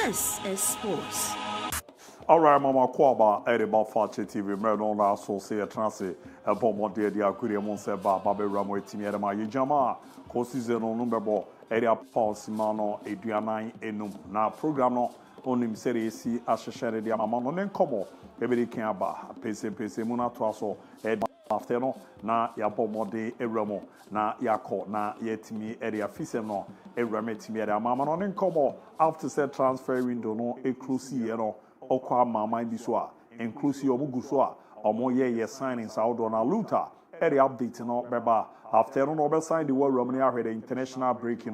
This is sports. All right, Mama Kwaba, Edible Fakye TV, Merlon, Associate Transit, a bomb de Akuria Monseba, Babe Ramo, Timia, Yama, Co-season on number, Edia Paul Simano, Adriana, Enum, now program on him series, Ashashare, the Amamon, and Como, every Kamba, Pese Muna Twaso, Ed Afterno, na Yabomode, Eramo, na Yako, na Yetimi, Edia Fiseno, Erametimi, Amamon, and Como, after said transfer window, no, a crucial. Okwa mama biswa inclusive omuguswa omoye signing Saudi on Luta every update no beba after no be sign the world Romania the international break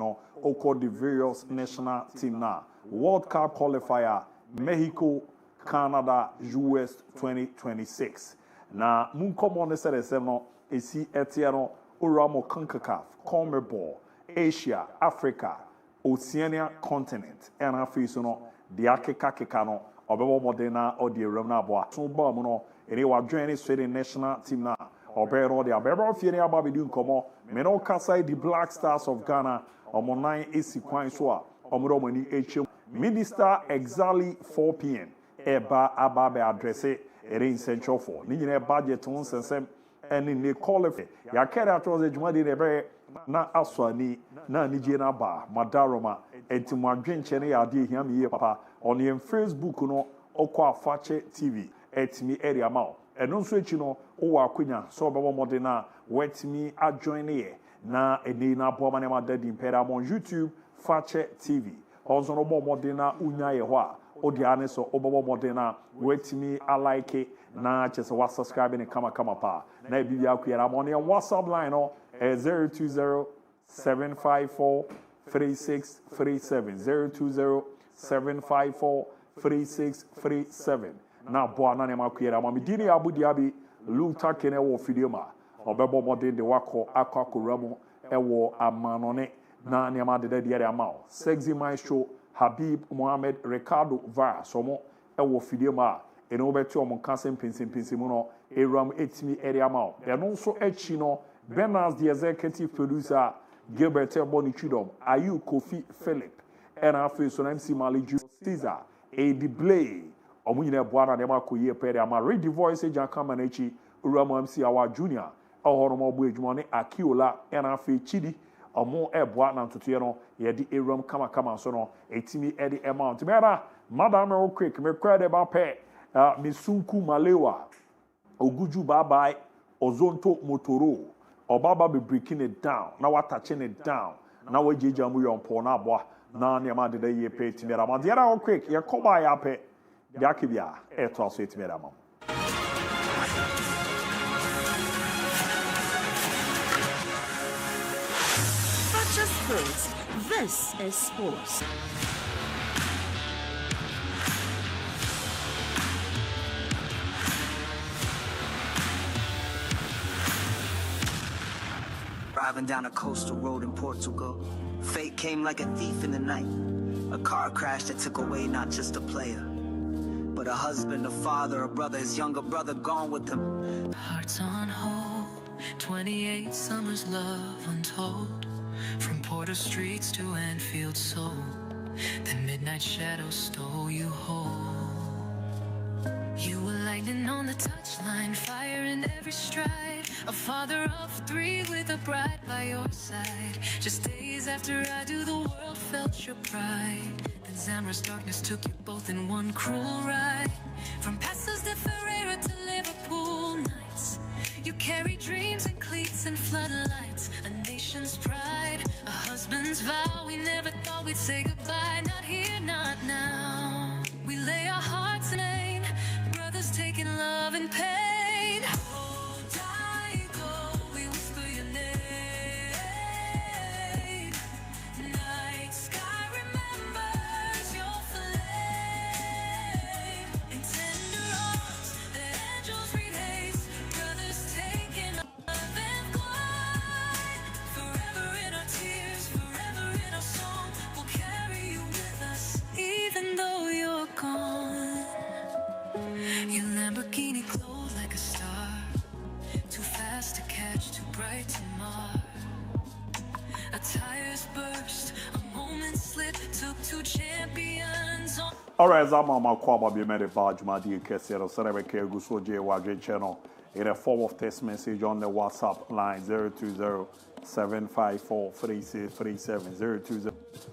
oko the various national team na World Cup qualifier Mexico Canada US 2026 na munkomo ne sere no esi etie no uramo CONCACAF CONMEBOL Asia Africa Oceania continent and afi no the akeka no Obebo Modena or the Ramna Boa. So Bamuno, and they were joining Sweden national team now. Obero the Abeba Fienia Babidun Como, Meno Kasai, the Black Stars of Ghana, Omonai Isi Kwanswa, Omromani HM, Minister exactly 4 p.m. Eba Ababe address it in Central 4. Nine budget on Sensem and in the qualify. Yakera was a Jumadi Nebe, na Aswani, na Nijena Ba, Madaroma, and to Madrin Chene Adi Yami Papa. On your Facebook, no, Okwa Fakye TV, et me area mouth. And no switch, Owa Quina, so Baba Modena, wet me at join here. Na Enina Bomanema dead in Peram on YouTube, Fakye TV. Also, no more Modena, Unya Ewa, Odianes or Obama Modena, wet me, I like it. Na just was subscribing and come pa. Na Bibia Kuya, I'm on your WhatsApp line, 020 754 3637 020 754-3637. Na boana ne makwera ma midini abu diabi luta kene wo fidioma obebo modin de wako akwakoramu ewo amanone na ne ma de de amao sexy maestro Habib Mohammed Ricardo va somo ewo fidioma ene obetu omo kansen pensim no eram etimi area amao eno so echi no Benas the executive producer Gilbert Bonichidom Ayu Kofi Philip and after so MC Mali Caesar a display omunyina boana dem akoye pere ama read the voice eja kamanechi uramo MC our junior ohoromo bo edwuma Akiola and after Chidi omo eboa na ntoto no ye di eram kama so no etimi e di amount mera madam real quick me credit ba pe misunku malewa oguju bye ozonto motoro obaba be breaking it down now what touching it down now we jeja mu yon po na aboa na niama de ye pay timera ma dia na quick ye koba ya pe dia kibia e to aso timera ma Fakye Sports. This is sports. Driving down a coastal road in Portugal, fate came like a thief in the night. A car crash that took away not just a player, but a husband, a father, a brother, his younger brother gone with him. Hearts on hold, 28 summers love untold. From Porter streets to Anfield soul, the midnight shadows stole you whole. You were lightning on the touchline, fire in every stride. A father of 3 with a bride by your side. Just days after I do, the world felt your pride. Then Zamra's darkness took you both in one cruel ride. From Passos de Ferreira to Liverpool nights, you carry dreams and cleats and floodlights. A nation's pride, a husband's vow. We never thought we'd say goodbye. Not here, not now. We lay our hearts in pain, brothers taking love and pain. Hold I go, we whisper your name. Night sky remembers your flame. In tender arms, the angels read haste. Brothers taking love and glide. Forever in our tears, forever in our song. We'll carry you with us, even though you're gone. Your Lamborghini glowed like a star, too fast to catch, too bright to mar. A tire's burst, a moment moment slip, took 2 champions on. Alright, Zama Kwaba be made a badge, my dear Kessero, Seneca Guso J. Wagin channel in a form of text message on the WhatsApp line 020-754-3637,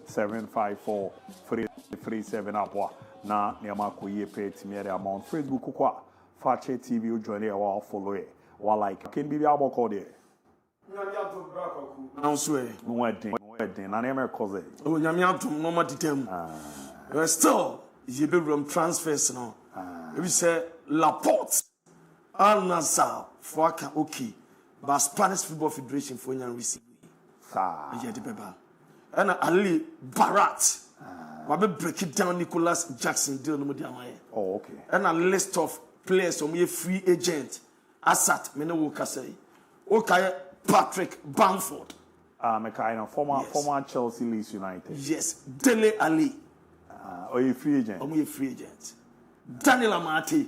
020-754-3637 Apwa. Na Niamako ye pay to me on Facebook kwa Fakye TV you join there or follow it. Or like can be able call there. Now swear. Wedding, na name cause it. Oh, Yamiam to no matter them. Still, you be room transfers now. We say Laporte, Al Nassau, Fwaka, okay, but Spanish Football Federation for your receive. Yeah, the paper. And Ali Barat. I will break it down. Nicholas Jackson deal no more. Oh, okay. And a list of players on your free agent. Asat, me no will say. Okay, Patrick Bamford. Former Chelsea Leeds United. Yes, Dele Ali. Or a free agent. A free agent. Daniel Amati.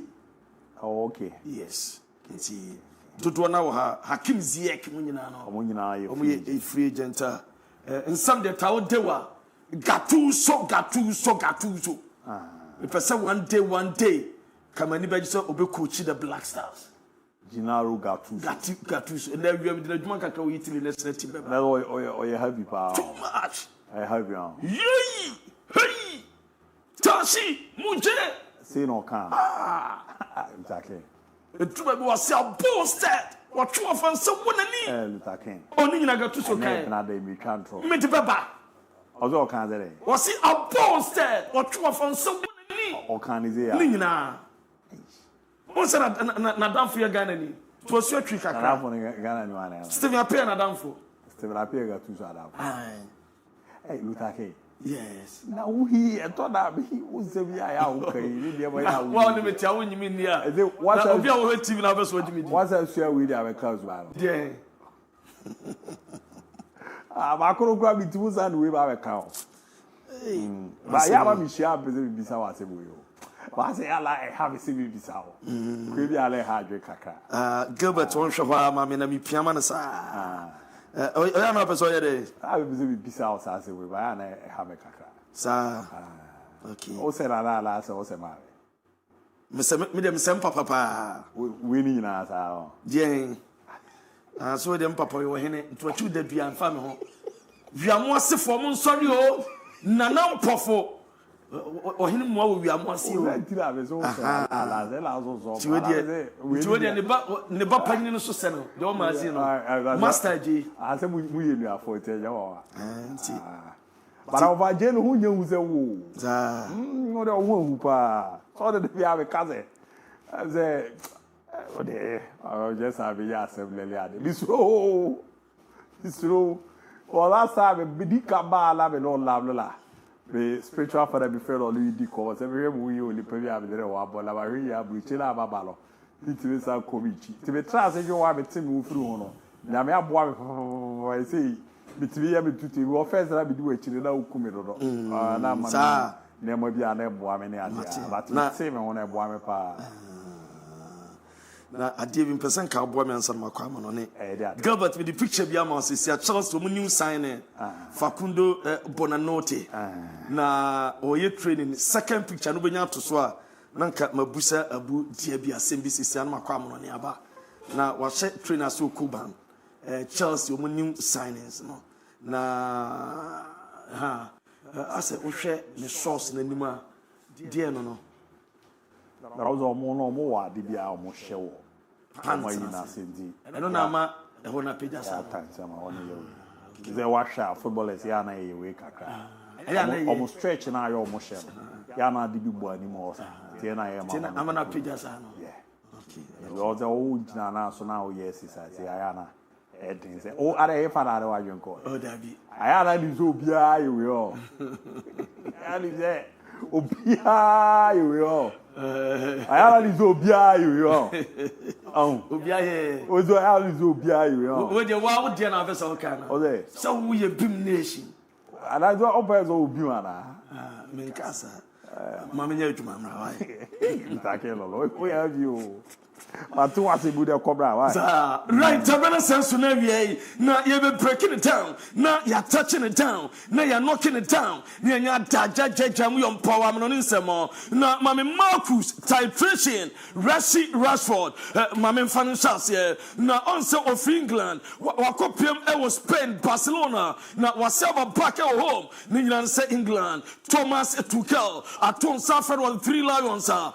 Oh, okay. Yes. Can see. Tutu na wa Hakim Ziyech munyina no. Munyina a free agent. And some de tawo dewa. Gattuso. The person one day, come and be so obe coach the Black Stars. Gennaro Gattuso. And then we have the Juman Kaka we till next team. No, you have too much. I have you. Yee! Hey! Tashi! Muje! Say no can. Exactly. The two was boosted. What you have someone in Lutakin. Only in a Gattuso can. Not they me control. Me to Baba. Although can they? Was it a boosted? What you have someone in? Or can is here? Nina. Once na down for your Ghana. It was your trick. Ghana. Stephen Appiah na down for. Stephen Appiah got 2 Adam. Hey, Lutakin. Yes. Now he thought that he was a okay. Well, let me tell you, mean here. What's up? TV now? What's up? Share with our cousin. Yeah. I couldn't grab it to and we have a cow. But I have a share business. But I say I have a civil visa. Maybe I'll have a caca. Gilbert won't show my me piano. Oh, I am a person. I will be beside us with I have a caca. Sir, okay. Oh, said I last or say, Madam Sam Papa, winning us out. Jane. I saw them, Papa, you were in it to a 2 day and family. We are more for sorry, oh, Nana Pofo. Or him more, we are more see. We did have his own. Never penny so settle. Don't Master G. I said, we are for it. But our Jane who knew was a woo. Not a woo, pa. So that we have a cousin. I said, oh, dear, I just have a yes, This row. Well, last time, a big cabal, and all la. The spiritual father before all you decors every we only pay up the wabble, Lavaria, Bruchella Babalo, into this Kovici. To be trusted, you have a team move through. Now, I say, between able to do offense, I be doing it in the Kumido. Never be an Eboamania, but not same on a Boame. Now, I did in person cowboy and some Macquaman on it. Gilbert with the picture of Yamos is a Charles to new signing Facundo Bonanote. Na or ye training second picture, no benya to swa. Nanka Mabusa Abu DIABY SMBC and Macquaman on the Aba. Now, was set trainer so Kuban Charles, your new signings. No, na I said, we share the source in the Nima. Dear no. There was more DBA almost show. I don't know, ma. I want to pay that time. They wash out footballers. Yana a week. Almost stretch and I almost share. Yana DB anymore. I'm going to pay that. Yeah. Okay. Was the old Nana, so now, yes, I say, Ayana. Edin say, oh, are you fan of your call? Oh, Debbie. Ayana is Obia, you will. And is there. Obia, you will. Ayala is Obia, you will. Oh, Obia, was the Ayala is Obia, you will. With your wild dinner vessel can. Oh, there. So we a beam nation. And I don't open Obiana. Mencasa. Mamma, you to Mamma. We have you. Atu wase bu de cobra why? Right, tabana sense na wie na you be breaking it down, na you touching it down, na you knocking it down, na you jaja mu yon power am no nsemo. Na mame Marcus titration, Rashford, mame financials here. Na onse of England, wakopiem e was Spain, Barcelona, na wasaba back at home, na nyina say England, Thomas Tuchel, aton suffered on 3 Lions are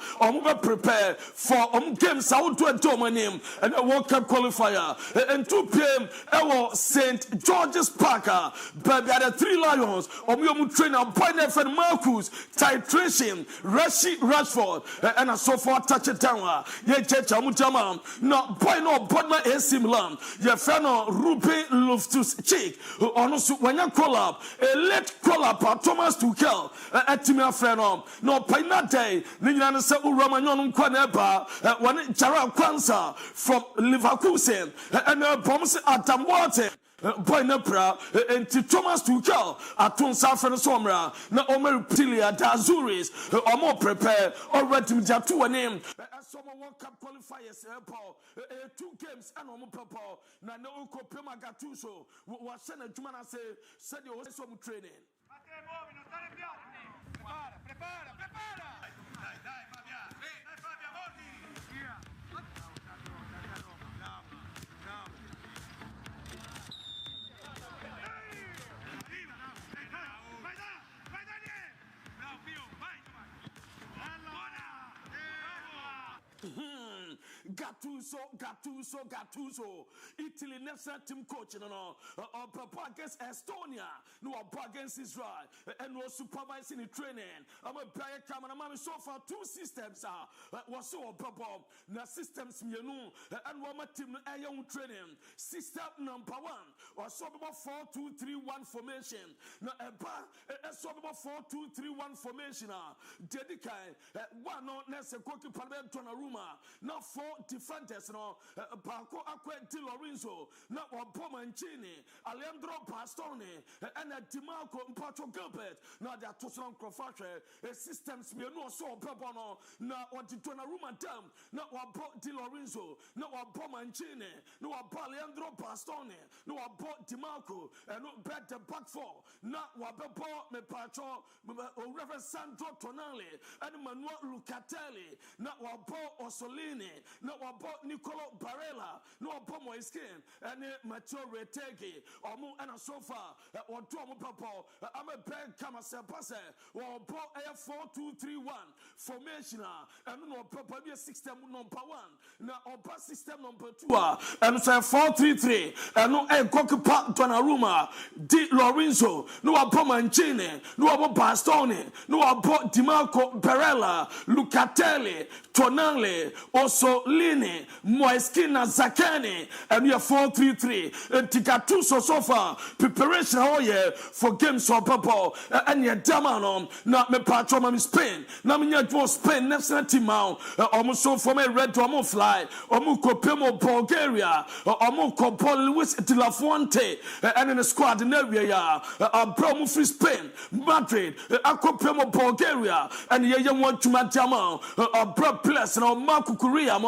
prepare for games out to my name and a World Cup qualifier and 2 p.m. Our St. George's Parker, but there are 3 Lions on trainer Pioneer and Marcus titration, Rashford and a so far touch it down. Ye church amutama no boy no bodma AC Milan ye fano Ruben Loftus-Cheek on when you call up a late call up Thomas Tuchel at Timmy Freno no Pina Day Nina se Uramanyon Kwaneba one Jara Kwanza from Leverkusen and bombs at Tamwate. Boy Nepra and Thomas Tuchel at Tonsafran Somra, na Omer Tilia Dazuris, or more prepare already to a name. Some World Cup qualifiers, 2 games and Papa, Nano Copema Gattuso, was sent a Jumana said you was some training. Gattuso. Italy national team coach, Papa against Estonia, no against Israel, and was supervising the training. I'm a player cameraman so far 2 systems was so Papa. Na systems and one team young training. System number 1 was so about 4-2-3-1 formation. Now a so about 4-2-3-1 formation. Dedicated one on Nessa Goalkeeper Donnarumma. Now 4 defenders, Paco Acque Di Lorenzo, now Pomancini, Alejandro Pastone, and Dimarco Pacho Gilbert. Now they are Tosan Crofashe, a systems me no so Pabono, now what the Donnarumma dam, now what Di Lorenzo, now what Pomancini, no Alejandro Pastone, no what Dimarco, and no bet the back 4, now what me Pacho, Reverend Sandro Tonali, and Manuel Lucatelli, now what Orsolini, no about Nicolo Barella, no about my skin, and Matteo Retegi, or more and so far, or Tomo Papa, I'm a bad Kamasa Passe, or about a 4-2-3-1 formation, and no Papa system number 1, now or system number 2, and say 4-3-3, and no a Goalkeeper Donnarumma, Di Lorenzo, no about Mancini, no about Bastoni, no about Dimarco Barella, Lucatelli, Tonali, also Lini, Moeskina Zakani, and we are 4-3-3. And Tigatuso so far, preparation all year for games for Papa, and your Damanon, not me patron of Spain, Namina to Spain, national team out, almost so for me red to MON-FRI, Omuko Pemo Bulgaria, Omuko Paul Luis de la Fuente, and in the squad in area, Promo Free Spain, Madrid, Akopemo Bulgaria, and Yaya want to Matama, a Bro Plus, and Marco Korea,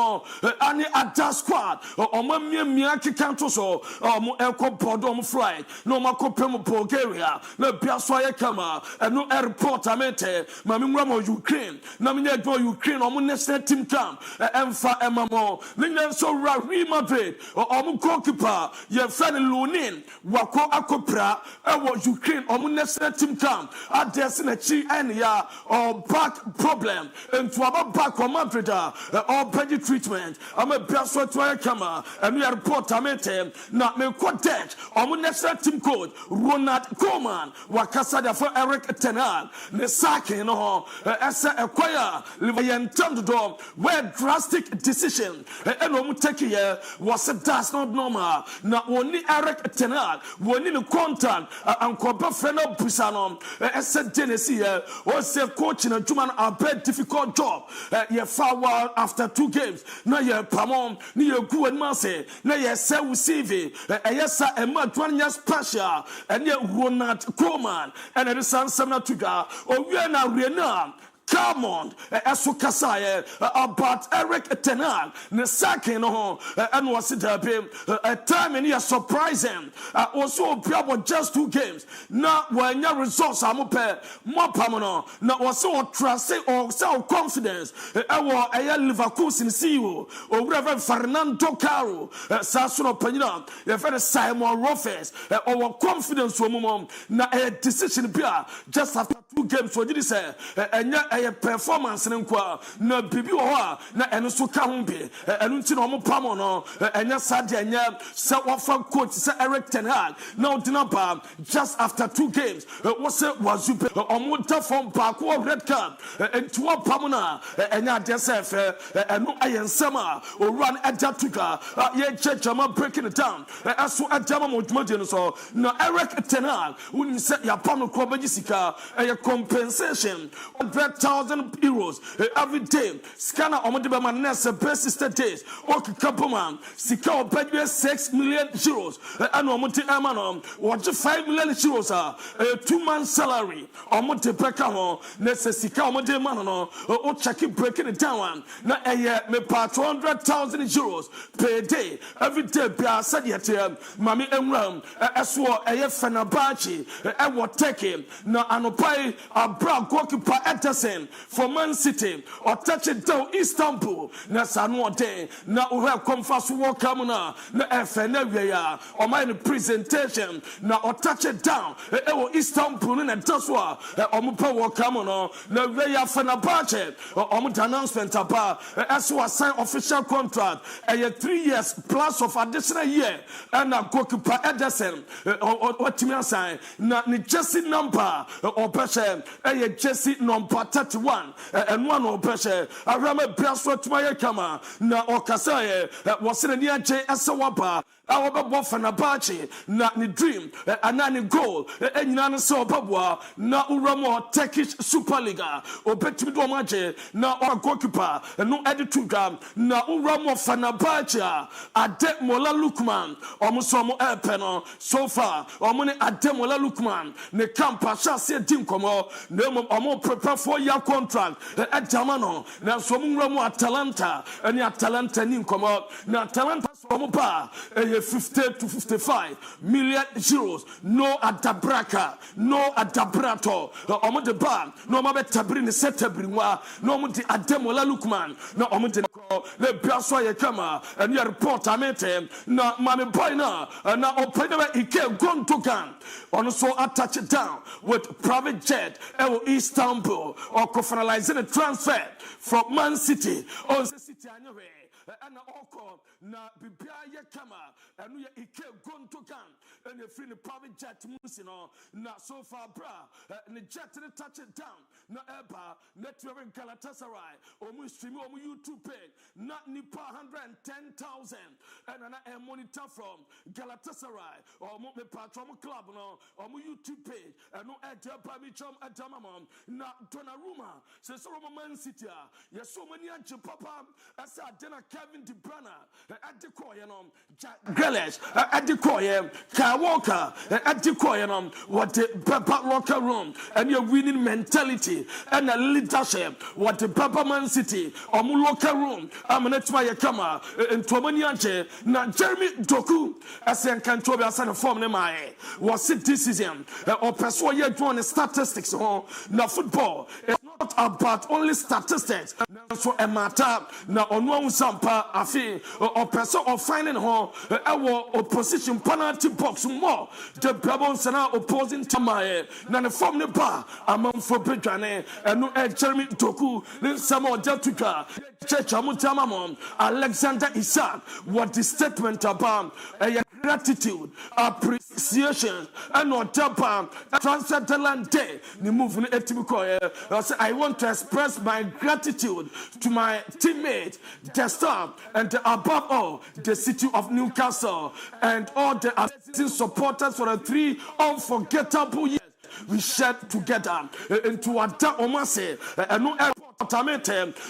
any at that squad, or Miyaki Cantoso, or Elko Podom Fly, no Marco Pemo Bulgaria, no Piaswaya Kama, and no airport Amete, Mamimo Ukraine, Namina go Ukraine, or national team camp, Emfa Emamo, Lingan so Real Madrid, or Goalkeeper, your friend Lunin, Wako Akopra, or Ukraine, or national team camp, at Desinachi and ya, or back problem, and to about back or Madrid, or body treatment. I'm a person to a camera, and we are report Amete, not me quadet, or national team code, Ronald Coleman, Wakasada for Eric Tenan, Nesaki, no, as a choir, Livian Tundor, where drastic decision, and Omuteki was a das not normal, not only Eric Tenan, one in a content, and Copa Feno Pusano, as a Tennessee, was a coach in a human, a very difficult job. You're far well after 2 games. Now you're Pamon, near Gu and Marseille, now you're Seu Sivi, yes, sir, and Mark 1 year special, and yet Ronald Coleman, and it is San Samatuga, or we are now Rena. come on eso kasa about Eric Ten Hag ne second no and was it a time in here surprising also about just 2 games now when your results are more permanent now was so trust or self confidence our Leverkusen CEO or Reverend Fernando Caro Sassuolo Panina the very Simon Roffers our confidence woman na a decision just after 2 games so did say a performance in kwa na bibi ho na eno so ka ho bi eno nti na omo pam no enya sade enya se wafa coach se Eric Ten Hag na odina ba just after 2 games was wazupe omo ta from back red card into pam na enya de se fe eno ayensama o run ajatuka ye chechama breaking it down aso ajama modumade no so na Eric Ten Hag woni se ya pam no ko bagisika compensation €100,000 every day. Scanner on the Bamanessa persistent days. Okay, couple man, Sika or 6 million euros. And Omonte Amanon, watch 5 million euros are 2 months salary. Omonte Pekamo, Nessa Omonte Manano, or checking breaking it down. Now a year me part €200,000 per day. Every day, Pia said yet, Mammy Emram, as well a Fenabachi, and what take him. Now, Anopai, a brown goalkeeper Ederson for Man City, or touch it down Istanbul. Na Sanu day, na we have come fast to walk na FNWA, or my presentation, na or touch it down, Istanbul in a Taswa, or Mupa walk na we have Fenerbahce, or announcement about as was sign official contract, a 3 years plus of additional year, and a goalkeeper Ederson, or what you sign, na ni Jesse number, or Pesha, a Jesse number 31, and one or Pesha, I remember Brasso to my kama, na or Kasaye, was in a near J. Asawapa. Our Fenerbahce, not ni dream, and nani goal, and none so Babwa, na Uramo Turkish Superliga, or Betwidomaje, na or goalkeeper, and no attitude, na Uramo Fenerbahce, Ade Mola Lukman, almost some Elpeno, so far, or money Ade Mola Lukman, ne Campa Chassia Dinkomo, no more prepare for your contract, at Jamano, now some Ramo Atalanta, and Atalanta Ninkomo, na Atalanta Somopa, 50 to 55 million euros. No adabraka, no adabrato. Omo de ban, no mabe tabrini setebrinwa, no mo de ademola lukman, no omo de le biaso ye kama, and your report amete, na mame boy na opena ike gontogan. Also attach it down with private jet, Istanbul, or co-finalizing a transfer from Man City, or City anyway. And also, na bibia ye kama, and we ike gontogan, and the free private jet musino, na so far bra, and the jet to touch it down, na eba, net Galatasaray, or stream or YouTube pay, not nipa 110,000, and a monitor from Galatasaray, or me patron club, no, or YouTube page, and no edge by me chum at Damamon, not Donnarumma, says Man City, yes, so many anchi papa, as I dinner Kevin De Bruyne, at the Koyanum, Jack Grealish, at the Koyam, Kyle Walker, at the Koyanum, what the Papa locker room, and your winning mentality, and a leadership, what the Papa Man City, or locker room, I'm an Etmaya Kama, and Tomaniache, not Jeremy Doku, as I can tell you as a form Nemae, was it decision, or persuade you to on statistics, or now football. Not about only statistics. So a matter now on one sampa afi or person or finding her our opposition penalty box more. The Brabons are now opposing to my none from the bar among for Bridgane and no Jeremy Doku, then some more Deltuka, Church Amutamamon, Alexander Isak. What the statement about gratitude, appreciation, and not Japan, transatlantic day, the movement I want to express my gratitude to my teammates, the staff, and above all, the city of Newcastle, and all the amazing supporters for the 3 unforgettable years we shared together into a Omase, and no airport,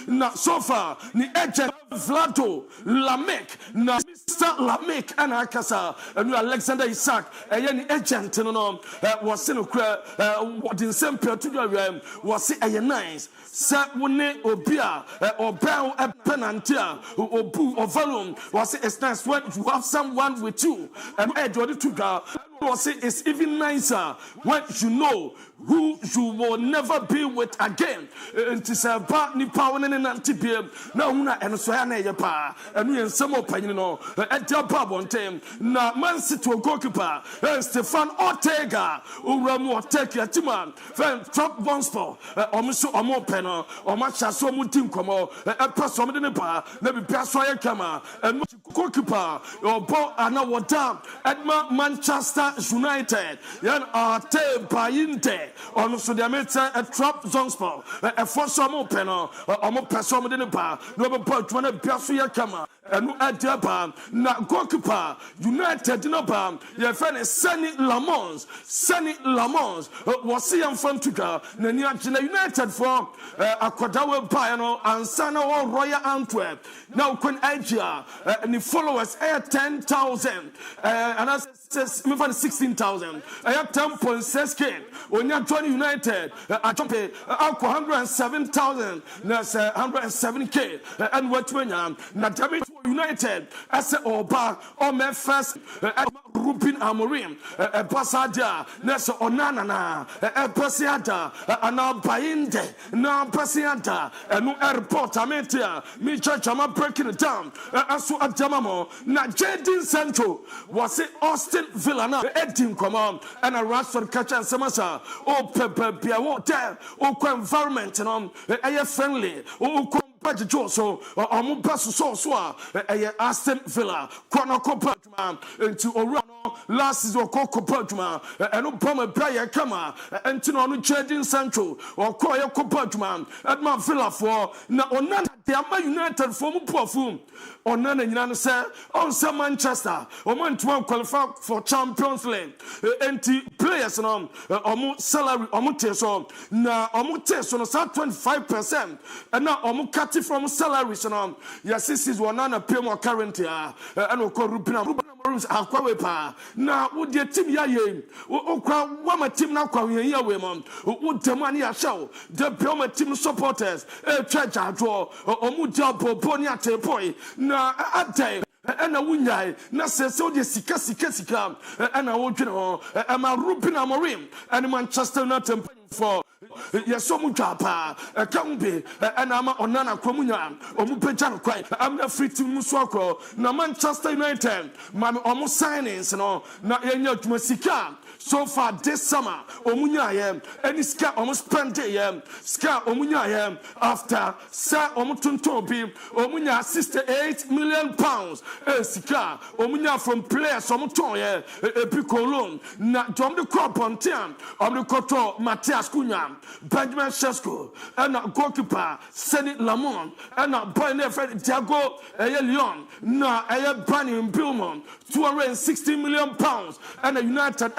not so far, the agent. Vlado Lamek na Mr. Lamek and Akasa and Alexander Isaac any agent no was in what in same period to was a nice sa wone obia or bow a penantia or boo or volume was it's nice when you have someone with you and Edward to go was it's even nicer when you know who you will never be with again. It is a bad ni power and antibiem. Now, and so I know pa, and we in some opinion at the pub on time. Now, man sit to a goalkeeper, and Stefan Ortega, who ran more take your timan, then trap Bonspo, almost a more penal, or much as so mutim como, a person in the bar, maybe Passoya Kama, and goalkeeper, or ball and our dam at Manchester United, yan Arte Bayinte. On so the American a trap zonspot, a force open or more person in the bar, no point when a Piasuya Kama, and at Japan, not Goalkeeper, United in a bam, your friend is Sunny Lamons, was seeing from Tuka, Nanya United for a Quadawa Piano and Sana or Royal Antwerp. Now, Queen Asia, and the followers air 10,000, and I says 16,000. I have 10.6K. When you're joining United, I jump 107,000. That's 107K. And what when you're not United, I say, Oba, or my first Rupin Amorim, a Passadia, Nessa Onana, a Passiata, and now Bainde, now Passiata, and no airport, Ametia, me church, I'm breaking it down. As to Jamamo, not Jadin Central, was it Austin Villana, Edim come on, and a Rashford catch and Samasa, oh, Pepper, Piawater, oh, environment, and on, a friendly, oh, so Aston Villa, Corner into Orano, last season, Copatuma, and Obama player Kama, and Tino Chadin Central, or Koya Copatuma, at Mount Villa for now on none, they are United from Pofum, or none in Yanasa, on some Manchester, or one to one qualify for Champions League, and players on almost salary, almost so now almost on 25%, and now almost from salaries and yes, this is one on a pay more currently and we'll call Rupina Aquawepa. Now, would your team yaye? What my team now call here, women? Would the money I show? The Puma team supporters, a church I draw, or Mujapo, Ponyate Poi. Now, at day. And a winyai, Nasa so the Sika, and I want to know, I'm a Rupina Morim, and Manchester United for. Yes, so much papa, a county, and I'm on Nana Comunia, or Mupejan quite. I'm not free to Muswako, no Manchester United, my almost signings and all, not any of Masika. So far this summer, Omunya, any ska almost spent a ska Omunya after Sir Omutun Toby, Omunya £68 million, Sika, Omunya from players Omutoya, Picolon, not John the Crop on Tian, on the Koto, Matthias Cunha. Benjamin Shesko, and a goalkeeper, Senit Lamont, and a boy friend Diago, a Leon, na a bunny in Bilmont, £260 million, and a United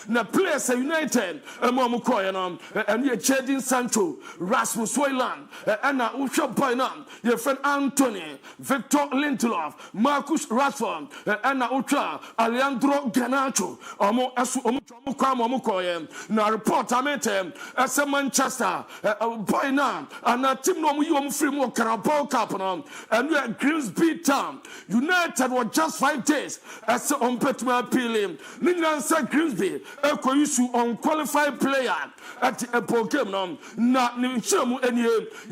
na players United, a Momukoyanum, and your Chadin Sancho, Rasmus Wayland, and a Usha Boynam, your friend Anthony, Victor Lindelof, Marcus Rashford, and a Ucha, Alejandro Garnacho, or more as Omukoyam, na report I met him as a Manchester, Boynam, and a team no free more Carabao Capanum, and we are Grimsby Town. United were just 5 days as on Petma Pilim. Grimsby, a Koyusu unqualified player at a Pokemon, not Nishamu any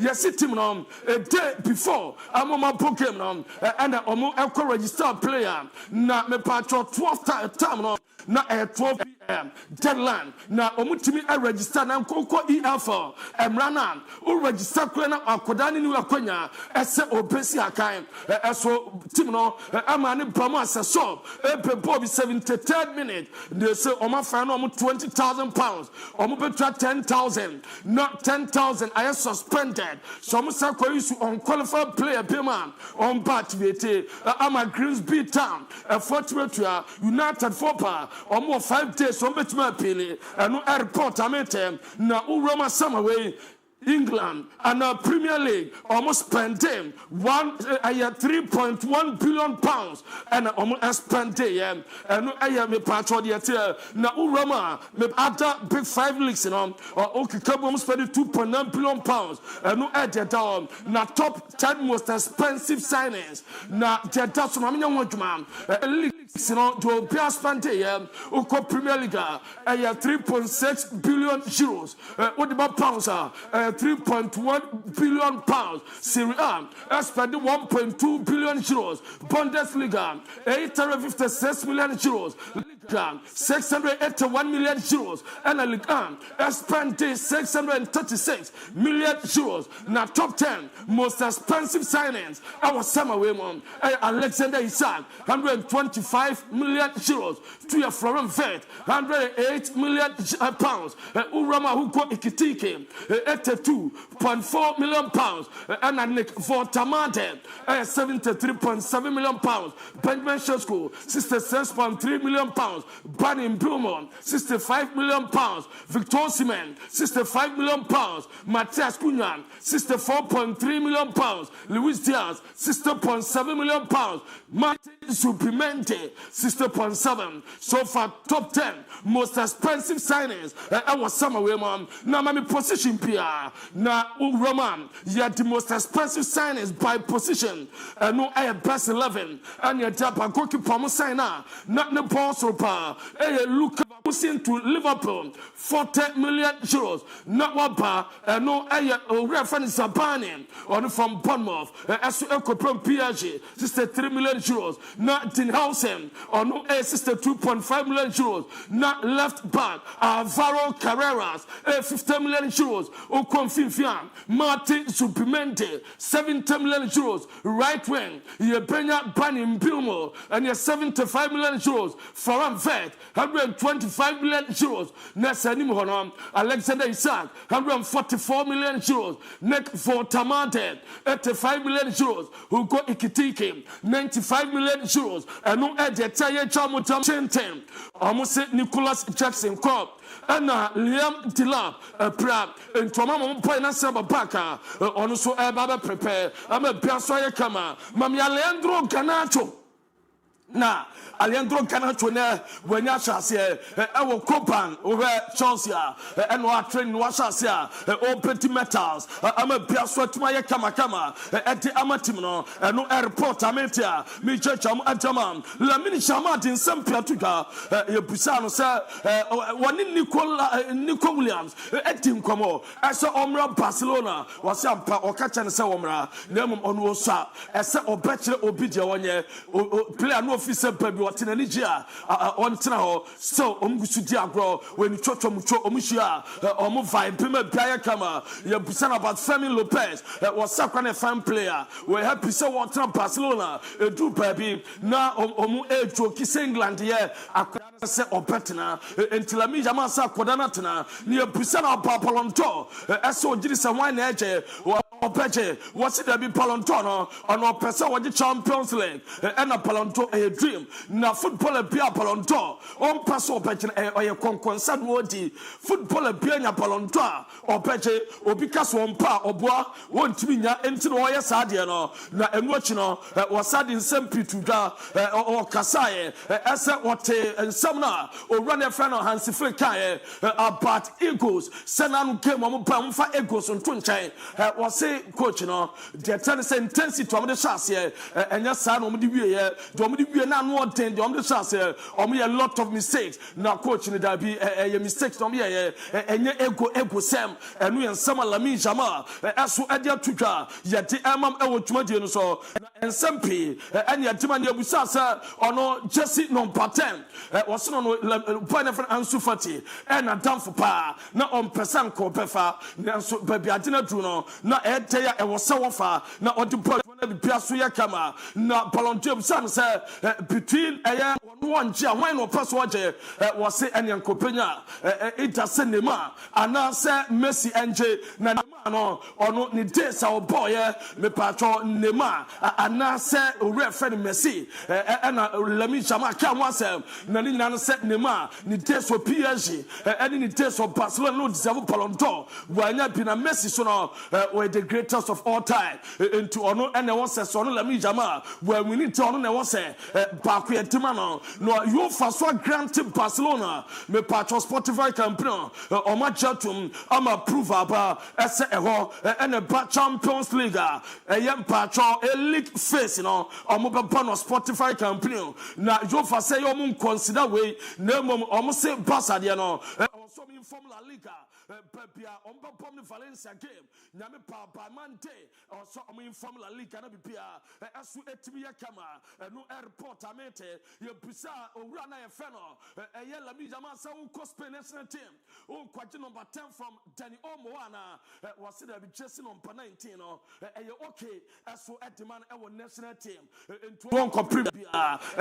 yes, Timon, a day before I'm on my Pokemon, and a Omo registered player, not me patro 12th time, not at 12 p.m. deadline, now Omutimi I register now Coco EF, and Ranan, who register Quena or Kodani Nuakonya, as a Opesi Akaim, as so Timno, Amani Pramas, a soap, a Bobby 73rd minute. They say, Oma fan almost £20,000, Omubetra 10,000, not 10,000. I am suspended. Some Sakois unqualified player, Payman, on Batibete, Ama Grimsby Town, a Fortune United Fopa, or more 5 days, on Betma Pili, and no airport, I met him, now Uroma Summerway. England and Premier League almost spending 3.1 billion pounds and almost spending and I am a part of the now Urama me other big 5 leagues or okay almost spending 2.9 billion pounds and no added down na top 10 most expensive signings na that's what I'm to be spending Premier League 3.6 billion euros what about pounds 3.1 billion pounds Serie A spending 1.2 billion euros Bundesliga 856 million euros 681 million euros and a Ligue 1 spending 636 million euros now top 10 most expensive signings our summer women Alexander Isak 125 million euros to a Florent Vert 108 million pounds Urama Hugo Ikitike 82.4 million pounds and a Nick Vortamante 73.7 million pounds Benjamin Sheshko 66.3 million pounds Bunny Brumon 65 million pounds Victor Osimhen 65 million pounds Matthias Cunha 64.3 million pounds Luis Diaz 60.7 million pounds Martin Zubimendi 60.7 so far top 10 most expensive signings our summer women now my position PR now Roman yeah the most expensive signings by position no I best 11 and your Japan goalkeeper signer not the boss look to Liverpool 40 million euros not wapa no reference Zabani on from Bournemouth as to from PSG 63 million euros not Dinhausen or no 62.5 million euros not left back Alvaro Carreras 50 million euros o Confifian Martin Zubimendi 70 million euros right wing Yebenya Bani Mbilmo and 75 million euros Florent Vert 125 million euros next Honor Alexander Isak 144 million euros next for Tamate 85 million euros Hugo Ikitike 95 million euros and no edit Taye Chamutam Chenten almost Nicholas Jackson Corp and Liam Dilap Prab and Tomamo Pina Sababaka also Baba prepare I'm a Piasoya Kama Mamia Leandro Ganacho na Alejandro Garnacho ne wanya chase e Copan over Chelsea and no train no chase o Petit Metals am a biaso atuma kama at the amatim no no airport ametia me church am atama la mini chama din sampia tuga ye busa no say woni Nico Williams etim komo ese omra Barcelona wase ampa o ka chane se omra na mum onu osa ese obekire obi de wonye player no officer baby watena nigia on tena ho so omgusu di agro when you chocho mucho omushia omu vibe me bia kama ya busana about Femi Lopez was sakwane fan player we happy so watena Barcelona edu baby na omu ejo kise England ye akwada se obetena entilami jama sa akwada na tena ni busana papalonto eso giri se wan na eje Opeche, what's it that be Palontono on our person with the Champions League and a Palonto a dream. Now football a beer Palonto on Paso Pechen or a concert wodi football a beer Palonto or Peche or because one pa or bois won't mean ya into Oya Sadiano na and watching was sad in St. Peter or Kasai as what and Sumner or run a friend of Hansi Frekaye about Eagles. Senan came on Pamfa Eagles on Tunche was coach no the tennis intensity to the chance here and your son on the way do me na no ten the chance here a lot of mistakes now coach in that be a mistakes to me and ego sam and we and some Lami Jama as so adia tuka yet amam e wotuma no so and some p and your demand you sasa ono Jesse no pattern was no point of Ansu Fati and a down for pa na on person ko pefa na so baby adina do no na teya e was so far na on the ball na be piaso ya kama na Palonto san say between one chia when no person waje was say any kopenya it does nema ana say Messi NJ na no ono ni days a boy me patro nema anase owre friend Messi na Lamine Yamal ka wasem na ni nan se nema ni days of PSG any ni days of Barcelona no deserve Ballon d'Or wanya bi na Messi so no were the greatest of all time into ono and one says ono Lamine Yamal when we need to ono na one say back yetima no you first one granted Barcelona me patro Spotify company o ma chatum am approve aba ese eho and a Champions League yam patro elite face no o mo be no Spotify company na you first say you mo consider way na mo o say Barca de no so me inform La Liga Bebia on the Valencia game. Nyame pa by Monday or so I'm inform La Liga na bibia asu etimiya kama no airport amete ye bisa owura na ye feno eye Lamine Yamal say won Spain national team won kwaje number 10 from Dani Omoana was it be chasing number 19 no eye okay aso edman e won national team into won compare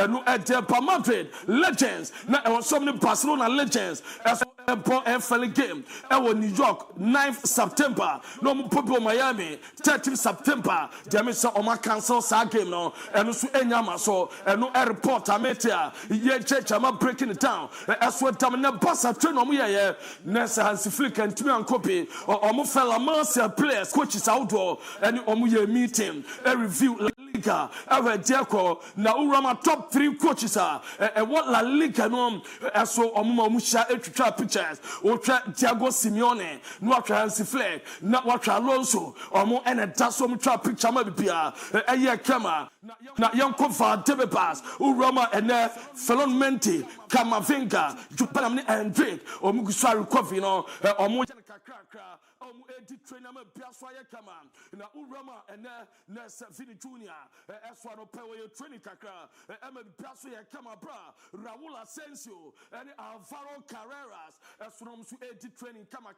no Edpa Madrid legends na e was some Barcelona legends aso MON-FRI game New York 9th September no mo popo Miami 13th September dem say o ma cancel sa game no eno so enyama so eno report ametia ye church am breaking it down eso tam na Barca train o mo ye nessa Hansi Flick and Timi Ankope o mo fella master players coaches outdoor and o mo ye meeting a review La Liga ever Diaco na urama top 3 coaches what La Liga no eso o mo sha etwa pictures o twa Thiago Simeone no atwa Hansi Flick na watwa Alonso omo ene daso mo twa picture ma bibia eye kama na yanko va debebas urama ene Felon Menti Kamavinga Jupanam ni Hendrik omo gusari coffee no omo kakra omo edit trainer ma biaso aye kama na urama ene Ness Vini Junior eso no pe we training kakra ema biaso ye kama bra Raul Asensio ene Alvaro Carreras eso no so edit training kama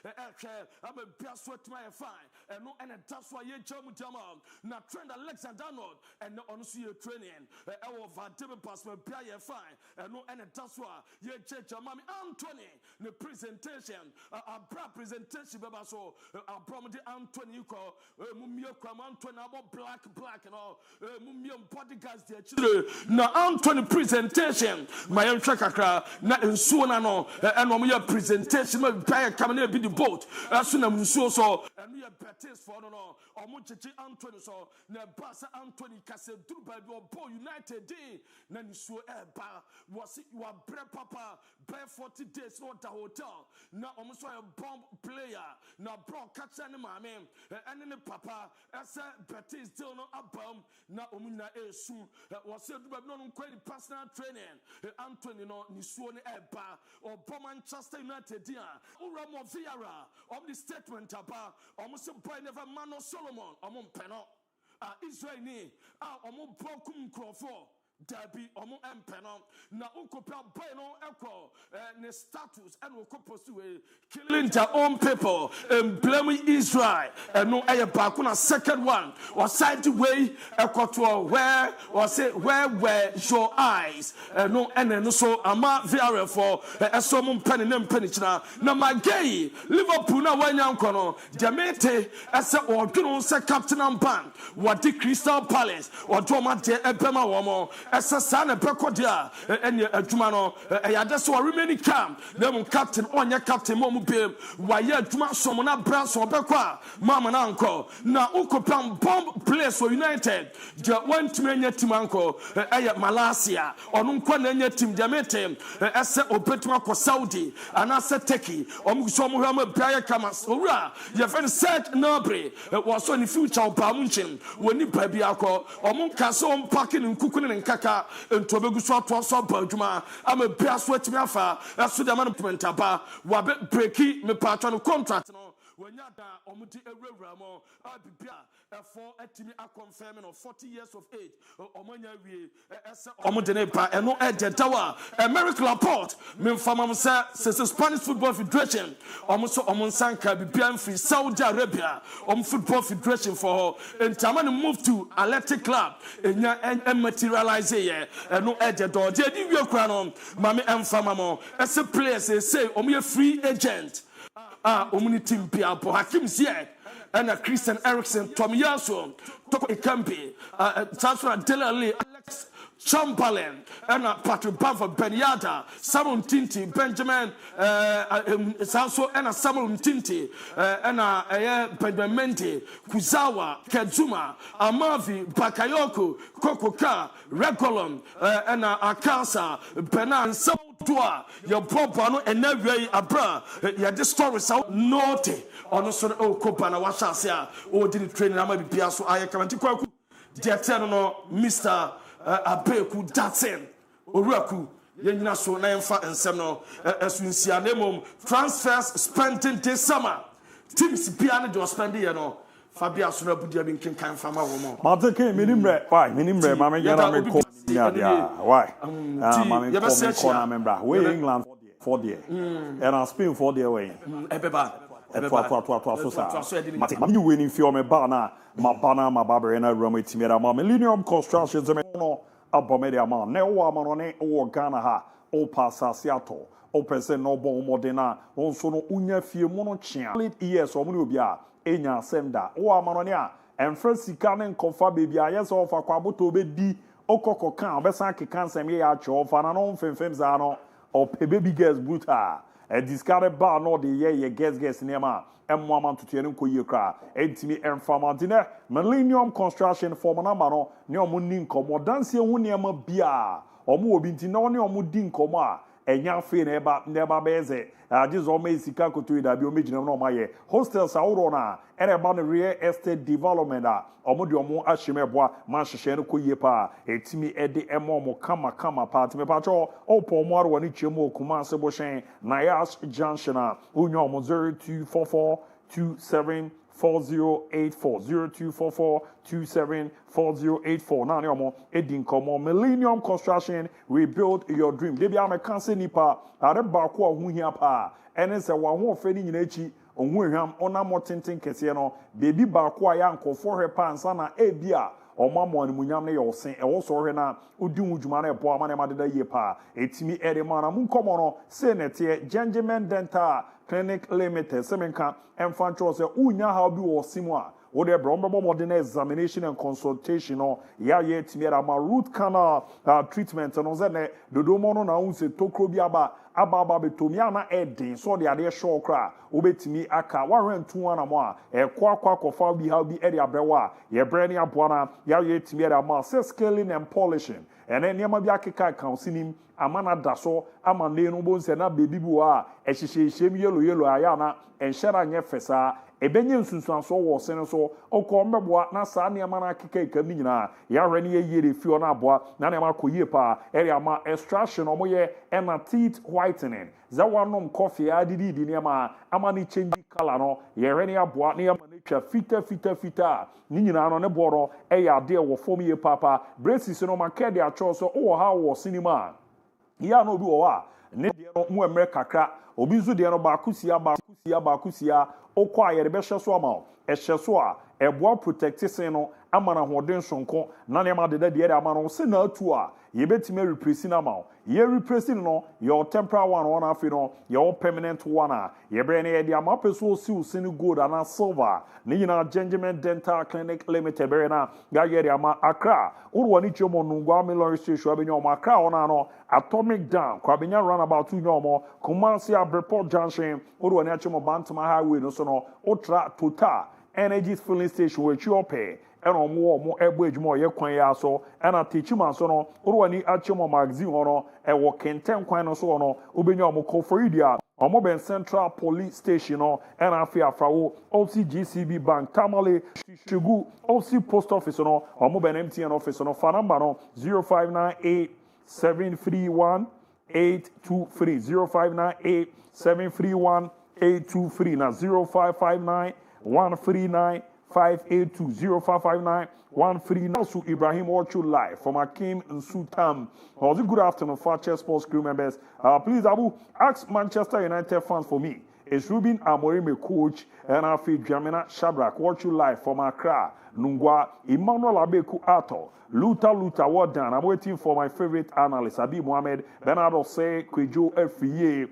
I'm a biaso tma ye fine no ene that's why ye jamu jama na Trent Alexander-Arnold and on see your training over David Passman Pia ye fine no ene that's why ye Mami Anthony the presentation a bra presentation baba so a promote Anthony ko mumio kwam Anthony about black and all mumio bodyguards there children na Anthony presentation my kakra na nsuo na no and no your presentation ma bia come na be the boat aso na nsuo so and we betis for no omo chichi Anthony so na Barca Anthony kase duru ba bi obo United day na nsuo eba was you are bre papa by 40 days no the hotel na omo so a bomb player na bro catch any mama and the papa ese betis still no abam na omo na esu was you ba no kwani personal training Anthony no nsuo ne eba or Manchester United dia uramo Viara of the statement about almost boy never man or Solomon among peno Israel ni among broken crofo DIABY omo empeno na ukopia boy no equal ne status and will pursue killing their own people and blaming Israel and no aye back on a second one or side way equal to where or say where were your eyes no and so ama VR for so mum penny nem penny na magay Liverpool na wanyanko no Jamete ese odwunu se captain and band what the Crystal Palace or Doma de Ebema womo esa sana pekodia enye adwuma no eyade so remaining camp dem captain onye captain mo be waye adwuma som na branch obekwa mama na anko na ukopam bomb place for United je want me nya team anko eye Malaysia onu nkwa na nya team Jamete ese obetuma ko Saudi anase Turkey omuso mo hama bia kama owura ye fen search nobre was on the future obamunchen woni ba bia ko omunka so unpacking nkukunu ne nkaka ento beguso ato so badwuma ama bia so atimi afa eso de management aba wa breaki me patron no contract no wanya da omuti ewura mo abibia for atimi a confirming of 40 years of age omanya wie ese omude ne pa eno edetawa American Laporte me fama say Spanish Football Federation omuso omunsanka bibia mfi Saudi Arabia Football Federation for entamani move to Athletic Club enya materialize here eno ededo de di wie kura no mame emfama mo ese players say omuye free agent omuni team piapo Hakim Ziyech and Christian Eriksen Tom Yasu Toko Ikambi Sasra Delali Alex Chamberlain and Patrick Bamford Ben Yada Samuel Tinti Benjamin Sanso and Samuel Tinti and Benjamin Mente Kuzawa Kedzuma Amavi Bakayoko Kokoka Rekolon and Akasa Benan Saudua your Bobano and Nevi Abra ya this story so naughty on so Kopana Washasia or did training Amabi Piaso I can't Mr. Abeku Datsen Oraku Yenina so na yemfa ensem no esunsia nemom transfers spending this summer teams bia ne do spend here no Fabia so na budia bi nkenkan fama wo mo Mateke minimre mama yara me ko dia why mama ko na membra we England for there and Spain for there we ebeba so sa mate mama you winning for me ba na mabana mababere na ramo timiera ma Millennium Construction ze me no abomedia ma ne wo amano ne wo Ghana ha o pasa Seattle o pese no bon modena on so no unya fie mu no chia years o mu ne obi a enya semda wo amano ne a emfra sika ne nkofa bebi a yes ofa kwa boto obedi okoko kan obesan kekan sem ye ya cho ofa na no mfemfem za no o baby girls buta e discard bar no de ye guess nema emwama tutuene nko ye kra entimi emfamantine Millennium Construction form na ma no ne omo ni nkomo danse hu nema bia omo obi nti na ne omo di nkomo a enya fe na eba beze ajizo o mesika koto ida bi o mejina no ma ye hostels awro na eba no real estate development a omo de omo ahemeboa ma hwehwe no koye pa etimi ede emo kama pa timi pa cho opo mo aro ni chemo kuma se bo hyen na ya junction a onyo omo 0244 274084 0244274084 na ne omo edin komo Millennium Construction rebuild your dream debi am kan se nipa are ba ko hu hia pa ene se wa hu ofe ni nyina echi ohun ehwam ona motenten kese no bebi ba ko ya nkofo hwe pa ansa na ebia omamo animunyam ne yosen ewo so hwe na odi hujuma na ebo ama na ma deda ye pa etimi ere ma na mun komo no se nete Gentleman Dental Clinic Limited semenka emfancho se unya ha obi wo simu a wo de brombo modern examination and consultation no ya ye timiera ma root canal treatment no ze ne dodomo no na unse tokro bi aba betomia na edin so de ade show kra obetimi aka warentu ana mo a ekwa kofa bi ha bi ede abrewa ye bre ne aboa na ya ye timiera ma scaling and polishing ene niam bi akeka kansinim amana daso amane no bonse na bebi bu a ehyehyem yellow aya na enhyera nye fesa ebenye nsunsuanso wo sene so okọ mbeboa na saa ne amana akeka ikam nyina ya hwe ne yere fio na aboa na ne makoyie pa area ma extraction omoye ena teeth whitening za wanom coffee adidi ne ma amani change color no ye hwe ne aboa ne amana twa fita ni nyina no ne boro eya ade wo fom ye papa braces no makede acho so wo ha wo cinema ya no bi wo a ne de no mu emre kakra obi nso de no ba kusia okwa yere be hye so ama ehye so a eboa protect sen no amana hoden sonko na ne ma de de ama no se na atu a ye betime repress na ma ye repress no your temporary one afi no your permanent one a ye bre ne ye de ama peso si usini gold and silver ne nyina Gentleman Dental Clinic Limited bre na ga ye de ama Accra urwo ni chomo nungwa Milori Station abenyo ma Accra ona no Atomic Dam kwa benya runabout nyomo Kumasi Abreport Junction urwo ni chomo Bantama Highway no so no ultra total energy filling station where you pay and omo ebo ejuma ye kwan ya so and atichima so no urwani achimo magazine hono e wo kenten kwan no so no obenya omo koforidia omo ben Central Police Station no and afi afawo OCGCB Bank Tamale Shugu OC Post Office no omo ben MTN office no fa number no 0598 731 823 0598 731 823 na 0559 139 582 0559 139 so Ibrahim Orchu live from Akim Nsutam. Good afternoon, Fakye Sports crew members. Please, Abu, ask Manchester United fans for me. It's Ruben Amorim, coach, and I feel Jamina Shadrach. Orchu live from Accra, Nungwa, Emmanuel Abeku Ato, Luta, well done. I'm waiting for my favorite analyst, Abi Mohamed, Bernardo Say, Kwejo Efriye.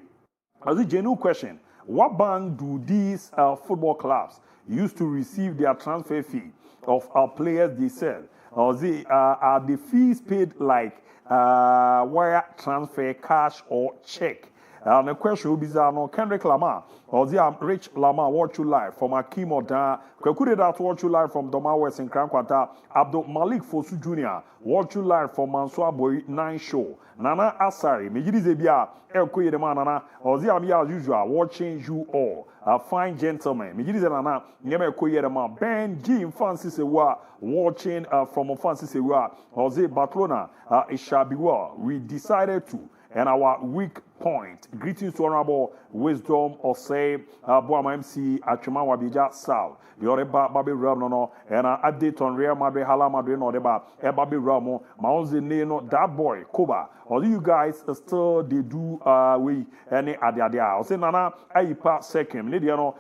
As a genuine question. what bank do these football clubs used to receive their transfer fee of players they sell? Or are the fees paid like wire transfer, cash, or check? And the question will be no Kendrick Lamar or the Rich Lamar watch you live from Akim Oda. Kwekure that watch you live from Doma West in Krankwata. Abdul Malik Fosu Jr. watch you live from Mansour Boy 9 Show. Nana Asari, Mejidi Zebia, Elkoye de Manana, or the Amia as usual, watching you all. A fine gentleman. Mejidi Zanana, Nyeme Koye de Man, Ben Jim Francis Ewa, watching from Francis Ewa, or the Barcelona, it shall be well. We decided to. And our weak point. Greetings to Honorable Wisdom or say Boama MC Achuma Wabija Sal. The other Babi Ram no and update on Real Madrid, Hala Madrid no deba Babi Ramo, Maunzi Neno, that boy, Koba. Or you guys still they do we any adia. I'll say Nana Aipa second. Lidiano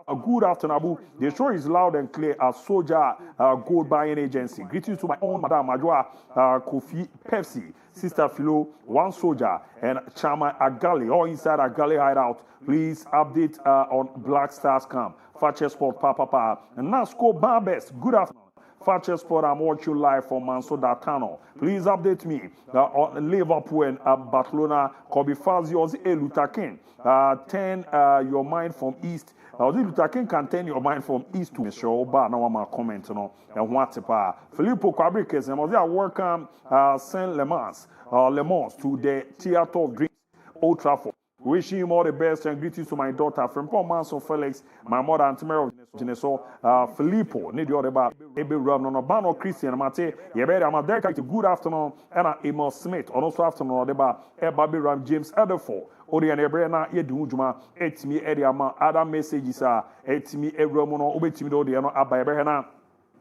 a good afternoon, Abu. The show is loud and clear as Soldier Gold Buying Agency. Greetings to my own Madam Majwa Kofi Pepsi, Sister Philo, One Soldier, and Chama Agali, all inside Agali Hideout. Please update on Black Stars Camp, Fakye Sport Papa, and Nasco Barbes. Good afternoon. Fakye Sport, I'm watching live from Manso Datano. Please update me on Liverpool and Barcelona. Kobe Fazio, Lutakin. Turn your mind from east. Lutakin can turn your mind from east to Mr. Oba. Now I'm comment and what's Filippo Quabricas and welcome Saint Le Mans to the Theatre of Dreams, Old Trafford. Wishing him all the best and greetings to my daughter from Paul Manson Felix, my mother and Tamara of Geneso, Filippo, Nidio Deba, Ebe Ram, no Bano Christian Mate, Yabere Amadeka, good afternoon, and Amos Smith, and also afternoon, Deba, Ebabi Ram James Edefo, Odi and Ebrena, Yedujuma, Etimi Ediama, other messages are Etimi Ebromono, Obetimi Odiano, Abba Ebrena.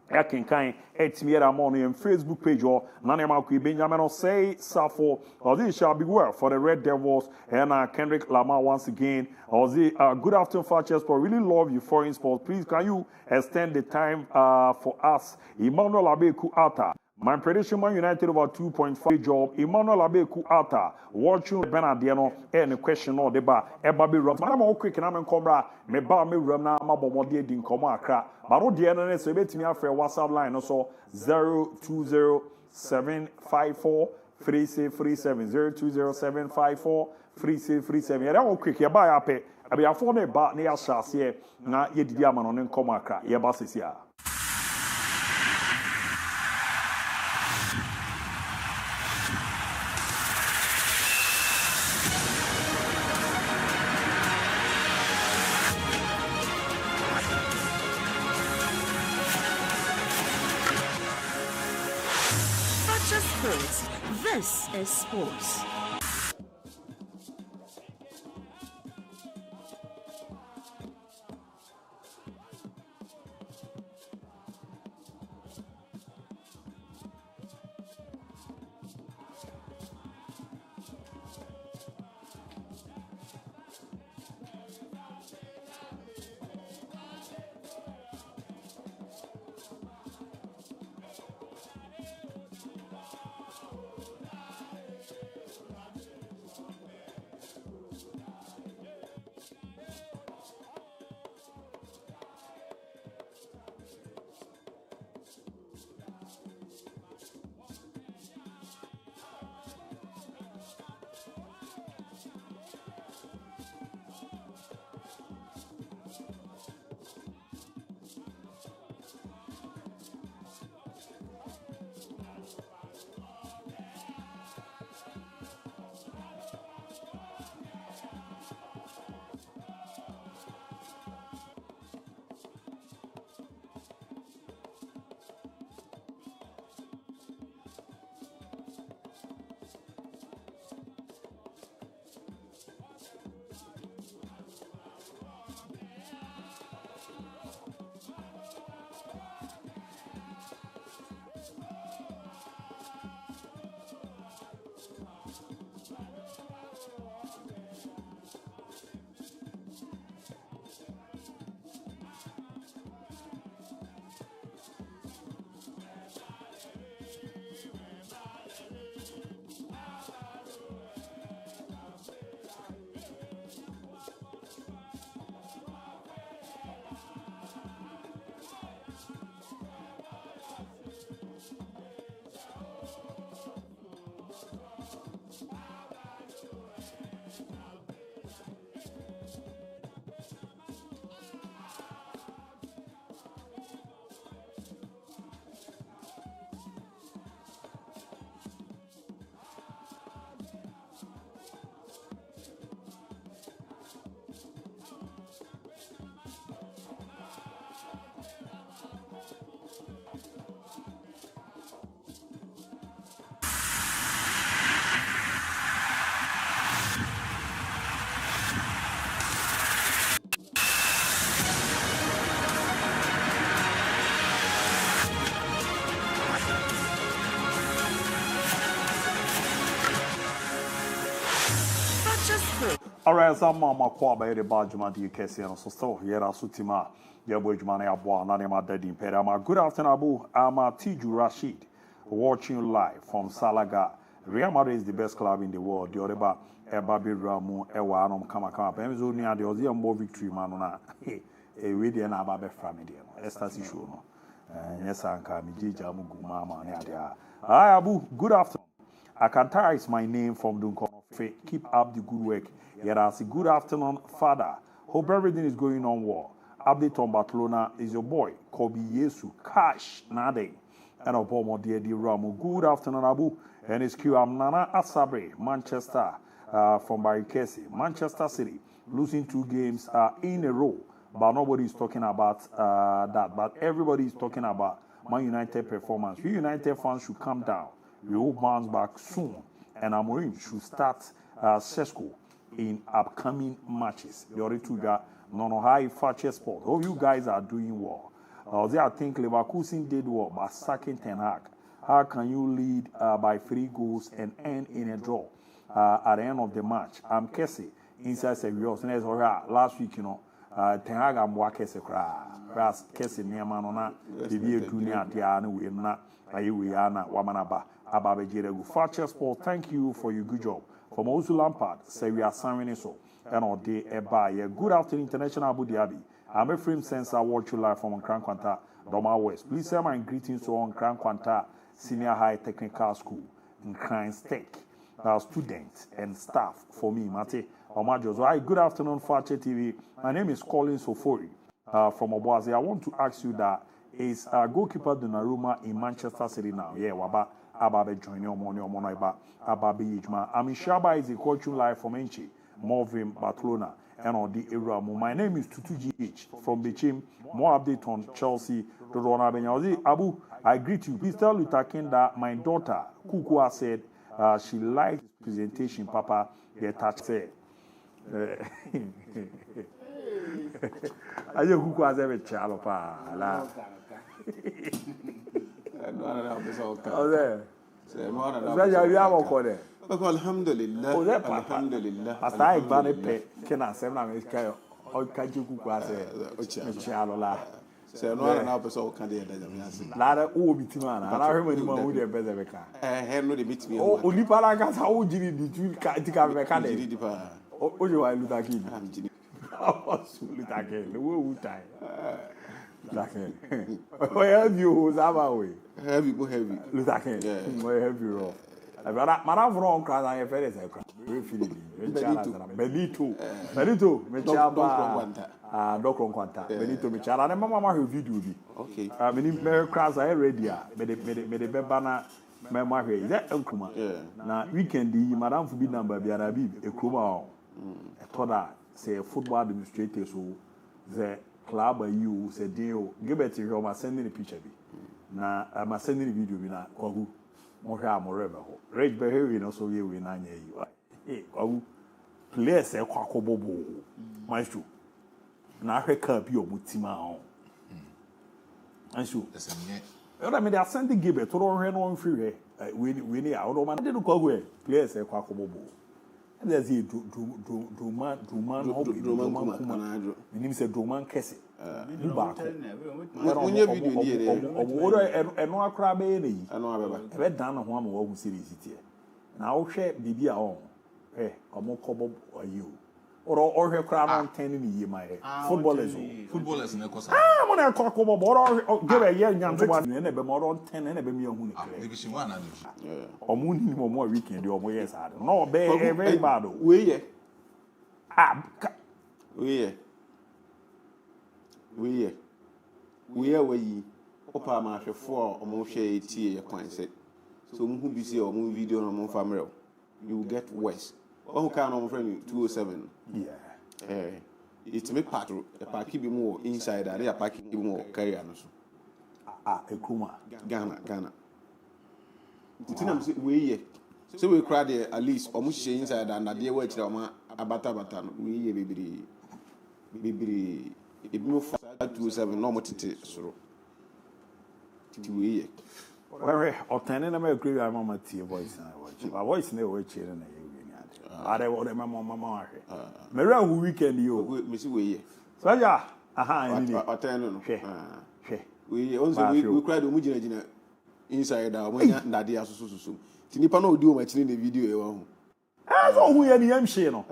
Kind etimiera morning on Facebook page or Nanema Benjamin say Safo or this shall be well for the Red Devils and Kendrick Lamar once again or the good afternoon Fakye Sport. Really love you foreign sports. Please can you extend the time for us? Emmanuel Abeku Ata. My prediction, Man United over 2.5 job. Emmanuel Abeku Ata. Watching Bernardiano and the question or deba. Ebabi Ram. I'm all quick and I'm in Cobra. Me ba me ram na ma bomode din komo akra. But no the end so betimi afre WhatsApp line also 0207543637 0207543637. Yeah, all quick. Ya ba ya pe. Abi afo ne ba ne ya shase na ye didi ama no ne komo akra. Ye ba sesia. Sports. This is sports. Alright, some mama kwa ba the badjuma di kesi no so still here asutima ya bojuma na abo na ne ma dadi imperial. Good afternoon, Abu. I'm Tiju Rashid, watching you live from Salaga. Real Madrid is the best club in the world. The other ba Babi Ramu ewa anom kama. Pemzo ni ade ozi ambo victory man na. We dey na ba be family no. Estasi show no. Yes anka mi jija mu guma ne ade. Hi Abu, good afternoon. Akanta is my name from Dunkono. Keep up the good work. Yes, good afternoon, Father. Hope everything is going on well. Update on Barcelona is your boy, Kobe Yesu, Cash, Nade, and Obomo Dear Ramu. Good afternoon, Abu. And it's Q. I'm Nana Asabre, Manchester, from Barikesi, Manchester City, losing 2 games in a row. But nobody is talking about that. But everybody is talking about Man United performance. We United fans should calm down. We will bounce back soon. And Amorim should start Sesko in upcoming matches. The other two guys, no high Fakye sport. Hope you guys are doing well. I think Leverkusen did well by sacking Ten Hag. How can you lead by 3 goals and end in a draw at the end of the match? I'm Kessie inside Sevilla. Last week, Ten Hag am wa Kessie cry. Kessie near the be a junior Diana we na Ayuana Wamanaba Ababejiregu. Fakye sport. Thank you for your good job. From Ozu Lampard, say we are signing so. And all day a good afternoon, International Abu Dhabi. I'm a frame sensor watch you live from Nkran Kwanta, Doma West. Please send my greetings to Nkran Kwanta Senior High Technical School, Nkran State, students and staff for me, Mate Omajozo. Hi, good afternoon, Fakye TV. My name is Colin Sofori from Obuazi. I want to ask you that is goalkeeper Donnarumma in Manchester City now? Yeah, Waba. Ababe joining Omono Ababe Ijma. Ami Shaba is a coaching live from Enchi, Movim, Barcelona, and on the era. My name is Tutu GH from Bechim. More update on Chelsea. Abu, I greet you. Please tell Luther King that my daughter, Kukua, said she liked his presentation, Papa. The touch said. I just Kukua said, Chalopa. Alhamdulillah. Pastor Igbane pe kena sem na me kai o kaji kuku ase chialola. Se no na person kan dey da jam yasi. La da o bitima na na hwe mani ma wo dey beze be ka. He no dey bitimi. O ni para ka sa o jiri di tu ka ti ka be ka dey. Jiri di pa. O je wa Luther King. Am jiri. Luther King. Wo tai. Luther King. O have you Zaba we. Heavy. Luther King. Yeah. O have you raw. Mara from Crown and Ferris. Benito, Mechaba, Docron Quanta, Benito Mechala, and Mamma who video. Okay. I mean, Mary Cross, I read ya, made a bebana, Mamma, is that Unkuma? Now, weekend, the Madame Fubi number, Biarabi, a Kuma, a Toda, say a football administrator, so the club you said, deal, give it to you, I'm sending a picture. Now, I'm sending a video, Kogu. Rage behavior no so you na nya yi. Kwawu players e kwakobobo. Maestro. Na hweka bi omutima ho. Anso. Ora me dey send the give to ro hwe no mfiri hwe. We ni a ro man dey no kwagu e players e kwakobobo. And there's a Druman kuma. Meaning say Druman kese. Munye video ni ere. Eno akra be na yi. Eno abeba. Ebe dan na ho am wo hu series tie. Na wo hwe bibi a on. Omo kobo ayo. Oro ohwe kra no 10 ni yi mai. Footballers na kosa. Mo na kobo oro gebe ye nyanto ba na be mo oro 10 na be mi hu ni kre. Division 1 na division. Omo ni mo mo weekend omo yes ade. No be very bad o. We ye. We yi. Opa ma hwefo omo hwe etie ye kwan se. So mu hu bi se omo video no mo famrel. You will get worse. Who can on friend 207? Yeah. It's make part a parky be more inside and they are packing more carry on. Ekuma. Ghana. We so we cry there at least almost inside and at the way abata we baby it move 207 no more so we Where or 10 and I'm agree with my voice and I watch. My voice never cheering. Ade wo de mama ahwe. Mera hu weekend yo. Me si we So ja, aha ni. Otan no. Hwe. We also we cried o mu gina inside our when ndade asususu. Ti nipa na odi o ma chini na video e wa hu. So hu ye ni yam hye no.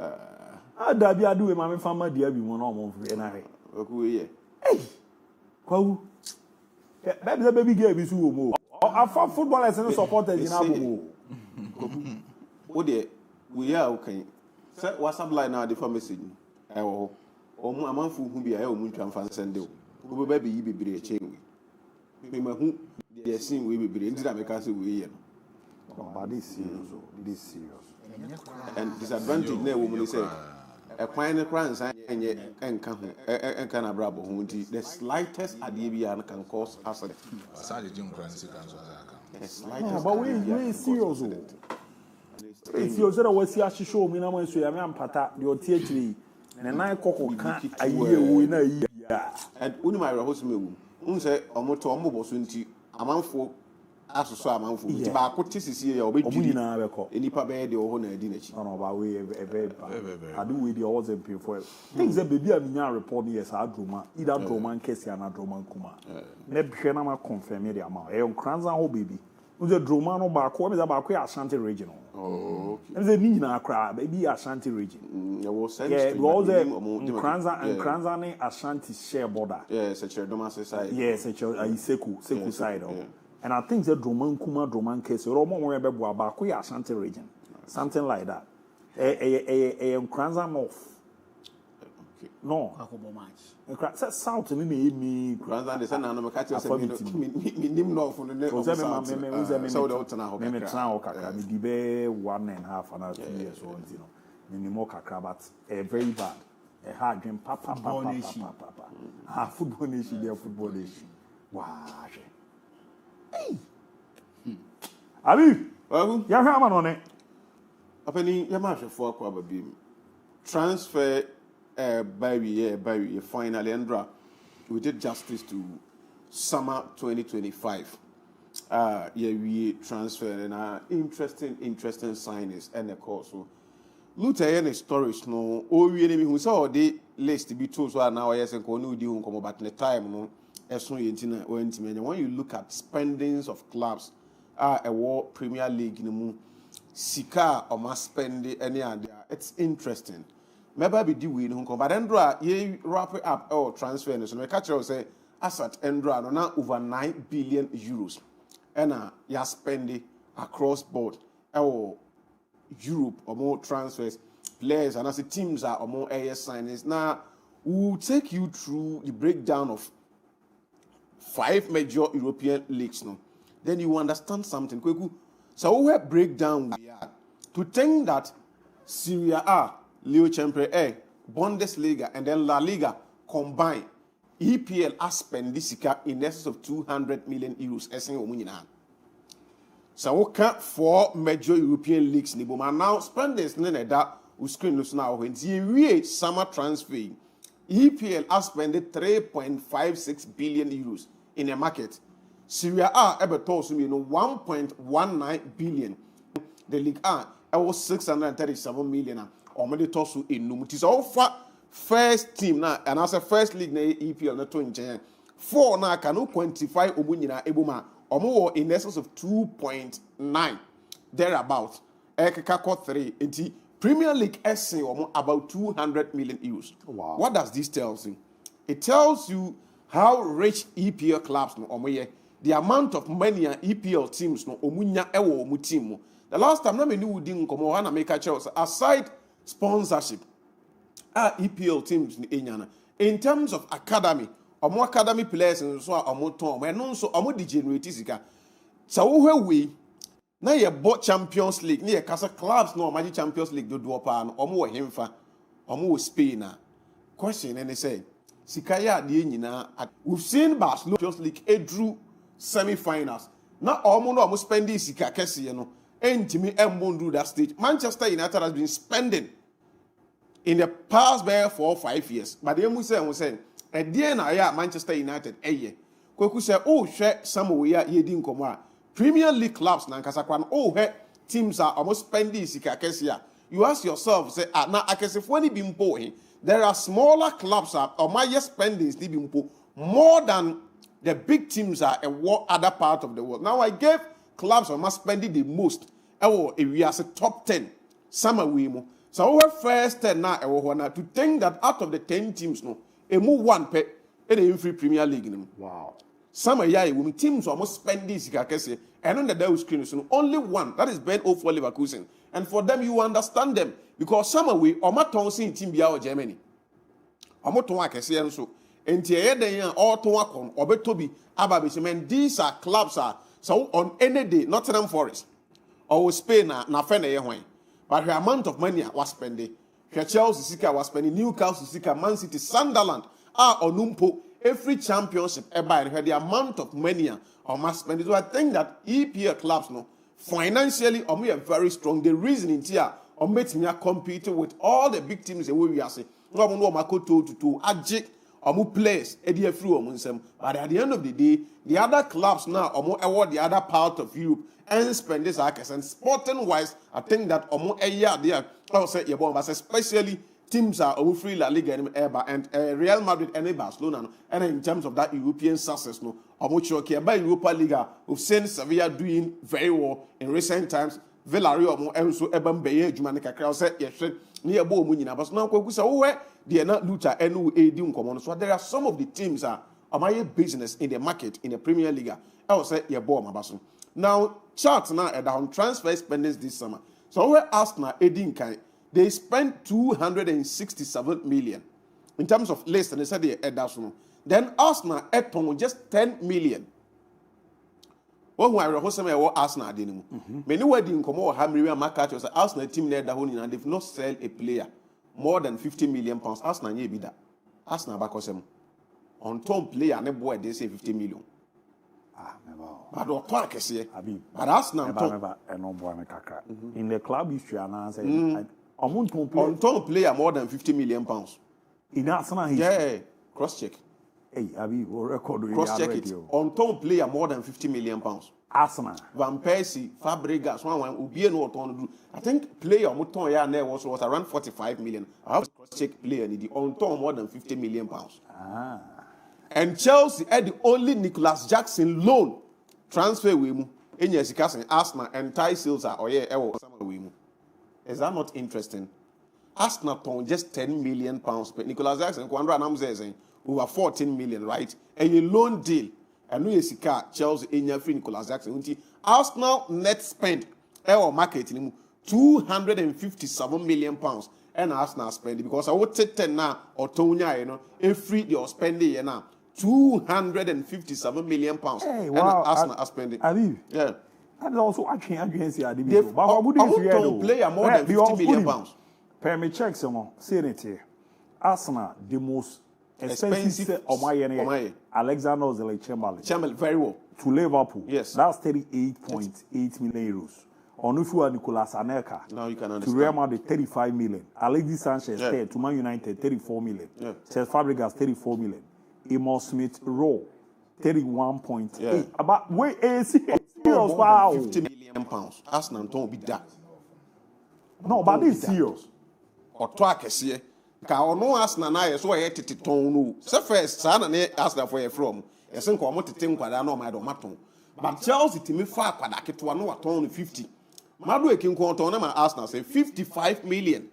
Ada bi adu we ma me fama DIABY mu na MON-FRI na hwe. Oku we ye. Kwawu. Baby girl bi su wo mo. Afa footballers and supporters in ABOU. O de we are okay. Say WhatsApp line now the message. Ewo. Omu amanfu hu bia e omu ntwa mfa sende o. Wo be yi bebere chen we. Me hu the scene we bebere ndira me ka say we ye no. But this serious. And disadvantage na wo mu say a kwan ne kran san enye enka ho enka na brabo ho nti the slightest ade bia can cause accident. Aside jim kran si kan so But we serious. It's your zero was here show me na mo so ya me ampata the otietiri na nan kokko kan aye wo na yi. And uni my host me wu. Un say omoto omobo so nti amanfo asoso amanfo nti ba ko tisisi ya obedwiri na beko. Enipa be de ho na adi na chi. No ba we adu we the always pay for. Things that baby am nya report yes adroma either droma nkesi na droma nkuma. Na bihwe na ma confirm the amount. E on kranza ho baby. The droma no ba ko me za ba ko Ashanti region. Oh, okay. And the ni na akra baby Ashanti region. Yeah, was sent to Kranza ne Ashanti share border. Yeah, such a domestic side. Yes, such a Seku side. And I think the Droman Kuma Droman case, Roman Webber Baku Ashanti region. Something like that. Kranza North. No. South me Kranza the son and catch us me north from the neck. So the 1.5 and 2 years old, you know. Minimo kakra, but very bad. A hard game, papa. Football nation, their football nation. Wow. Hey. Abi, ya ha man on it. Apeni ya ma hwefo akwa babim. Transfer by finally Andra, we did justice to summer 2025. We transfer and interesting signings and the course. So look at any stories no. Oh, we enemy who saw the list be told so now yes and no deal come about the time no. When you look at spendings of clubs, a war Premier League in Sika or must spend any idea. It's interesting. Maybe be doing but Endra ye wrap it up or transfer so my catcher say asset Endra no now over 9 billion euros and ya spend it across board or Europe or more transfers players and as the teams are or more AS signings. Now we'll take you through the breakdown of 5 major European leagues now. Then you understand something. So we have breakdown we are to think that Serie A, Leo Champions A, Bundesliga, and then La Liga combined. EPL has spent this in excess of 200 million euros. So we can 4 major European leagues. Now spend this that we screen this now when the summer transfer. EPL has spent 3.56 billion euros in a market. Serie A ever told me 1.19 billion. The League A was 637 million. Already told in Numutis. All first team now, and as a first league na EPL na 20. 4 now can quantify Omunina Ebuma or more in excess of 2.9 thereabout. Ekaka 3 into Premier League SC or about 200 million euros. Wow. What does this tell you? It tells you how rich EPL clubs no omoye, the amount of money EPL teams no omunya ewo omu team. The last time na me knew din komo na make a choice aside sponsorship. EPL teams in Enyana. In terms of academy, omo academy players and so omo ton, we no so omo degenerate sika. So we na ye bought Champions League, na ye kasa clubs no omo Champions League do pa no omo wo hemfa, omo wo Spain na. Question and they say Sikaya de nyina we've seen Barcelona Champions League drew semi-finals. Na omo no omo spending sika kese no entimi embondu that stage. Manchester United has been spending in the past 4 or 5 years. But the we say at the end of Manchester United Kweku say oh share some we are ye din komo Premier League clubs na nkasa kwan oh he teams are almost spending sika kese you ask yourself, say, now I can say, when it be there are smaller clubs or my spendings more than the big teams are in other part of the world. Now I gave clubs on my spending the most. We are top 10. Summer we mo. So our first 10 now to think that out of the 10 teams no, move one pay in free Premier League. Wow. Summer yeah, teams almost spend this and on the day screen only one that is Ben O for Leverkusen. And for them you understand them because summer we my tongue team be out Germany. Omoto akese nso enti eyeden all to akon obetobi ababesemen these are clubs are so on any day Nottingham Forest or Spain na fe na ye hwan but the amount of money was spending Chelsea sika was spending Newcastle sika Man City Sunderland onumpo every championship the amount of money on mass spending. So I think that EPL clubs no financially we are very strong. The reason in here makes me compete with all the big teams the way we are saying no to adject players but at the end of the day the other clubs now award the other part of Europe and spend this and sporting wise I think that there especially teams are free La Liga and Real Madrid and Barcelona and in terms of that European success no by Europa League we've seen Sevilla doing very well in recent times. Villarreal also Ebambeye Jumanica Crow said yes near Bo Munina but now where they are not Lucha and common. So there are some of the teams are my business in the market in the Premier League. I will say yeah Mabasun. Now charts now at on transfer spendings this summer. So where Arsenal Edin Kai they spent 267 million in terms of list and they said they had that. Then Arsenal at just 10 million. When I was Arsenal didn't many wedding come over Hamriwa market was Arsenal team there that and they've not sell a player more than 50 million pounds. Arsenal be that. Arsenal back on top player and boy they say 50 million. But what talk is here? But Arsenal in the club history and on top player more than 50 million pounds. In Arsenal history? Yeah, cross check. Hey, record cross check it. On top player more than 50 million pounds. Arsenal. Van Persie, Fabregas, I think player was around 45 million. I have cross check player on top more than 50 million pounds. And Chelsea had the only Nicholas Jackson loan transfer with him in Yesikas Arsenal and Ty Sales are is that not interesting? Arsenal ton just 10 million pounds, but Nicholas Jackson over 14 million, right? And a loan deal. And we see Chelsea in your free Nicholas Jackson. Arsenal net spend our marketing 257 million pounds. And Arsenal spending because I would say 10 now or Tonya, every they spending now 257 million pounds. Hey, wow. And Arsenal are spending. Yeah. And also actually against the ABOU. But wouldn't player more than 50 million pounds. Permit checks say it here. Arsenal the most expensive of my Alexander Chamberlain very well to Liverpool. Yes, that's 38.8 million euros. On if you are Nicolas Anelka, now you can understand. To Real Madrid 35 million. Alexis Sanchez to Man United 34 million. Cesc Fabregas 34 million. Emil Smith Rowe 31.8. About wait, serious wow, 50 million pounds. Arsenal don't be that. No, but this serious. Or talk is here. Ka no Arsenal na so ye tete ton no. So first sana na Arsenal for from. Yes nko mo tete nkwada na o ma do maton. But Chelsea timi fa kwada keto no waton 50. Madu ekin ko ton na ma Arsenal say 55 million.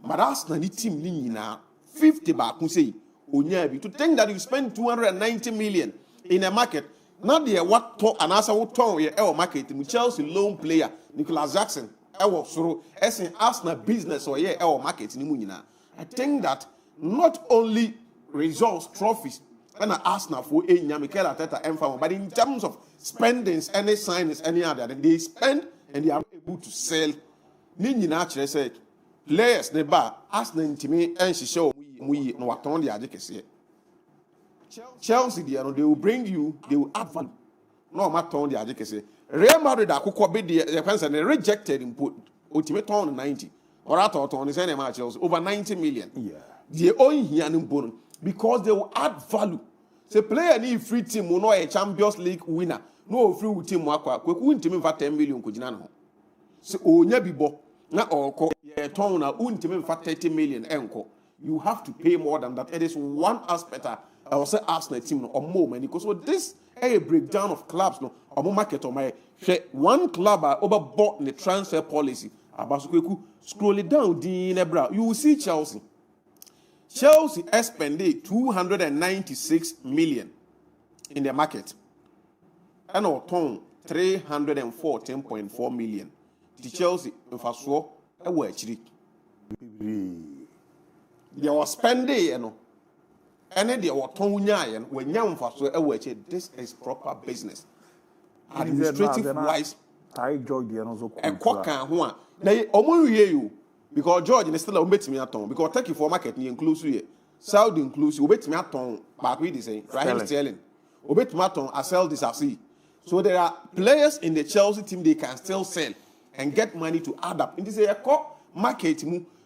But Arsenal ni team ni nyina 50 ba kun say onya bi to think that you spend 290 million in a market. Not the what to anasa wo ton ye e market mu Chelsea loan player Nicholas Jackson e wo soro esin Arsenal business or ye e market ni mu nyina. I think that not only results, trophies, and Arsenal for a Mikel Arteta and but in terms of spendings, any signings, any other, they spend and they are able to sell. Nini naturally said, players ne ba Arsenal to me and she show we no what on the advocacy. Chelsea, they will bring you, they will add value. No matter on the advocacy. Real Madrid are could be the person they rejected input ultimate on 90. Or I thought on the same matches over 90 million. Yeah. They own here and because they will add value. The player need free team will not a Champions League winner. No free team work. We couldn't team for 10 million. So oh bibo na oko ton na untimi for 30 million enko. You have to pay more than that. It is one aspect. I will say Arsenal team no or more money because so this a breakdown of clubs no or more market or my one club overbought the transfer policy. Abasuku scroll it down you will see Chelsea. Chelsea expended 296 million in the market. And our ton 314.4 million. The Chelsea in first war a actually. They were spending, you know. And then they were ton when young first war this is proper business. Administrative wise. I George the also. And Quakan one. They almost hear you. Because George is still a bit me at home. Because take you for market, you inclusive. Saudi inclusive, obey me at home. But we say, right? Selling. Obey me at home, I sell this, I see. So there are players in the Chelsea team they can still sell and get money to add up. In this market,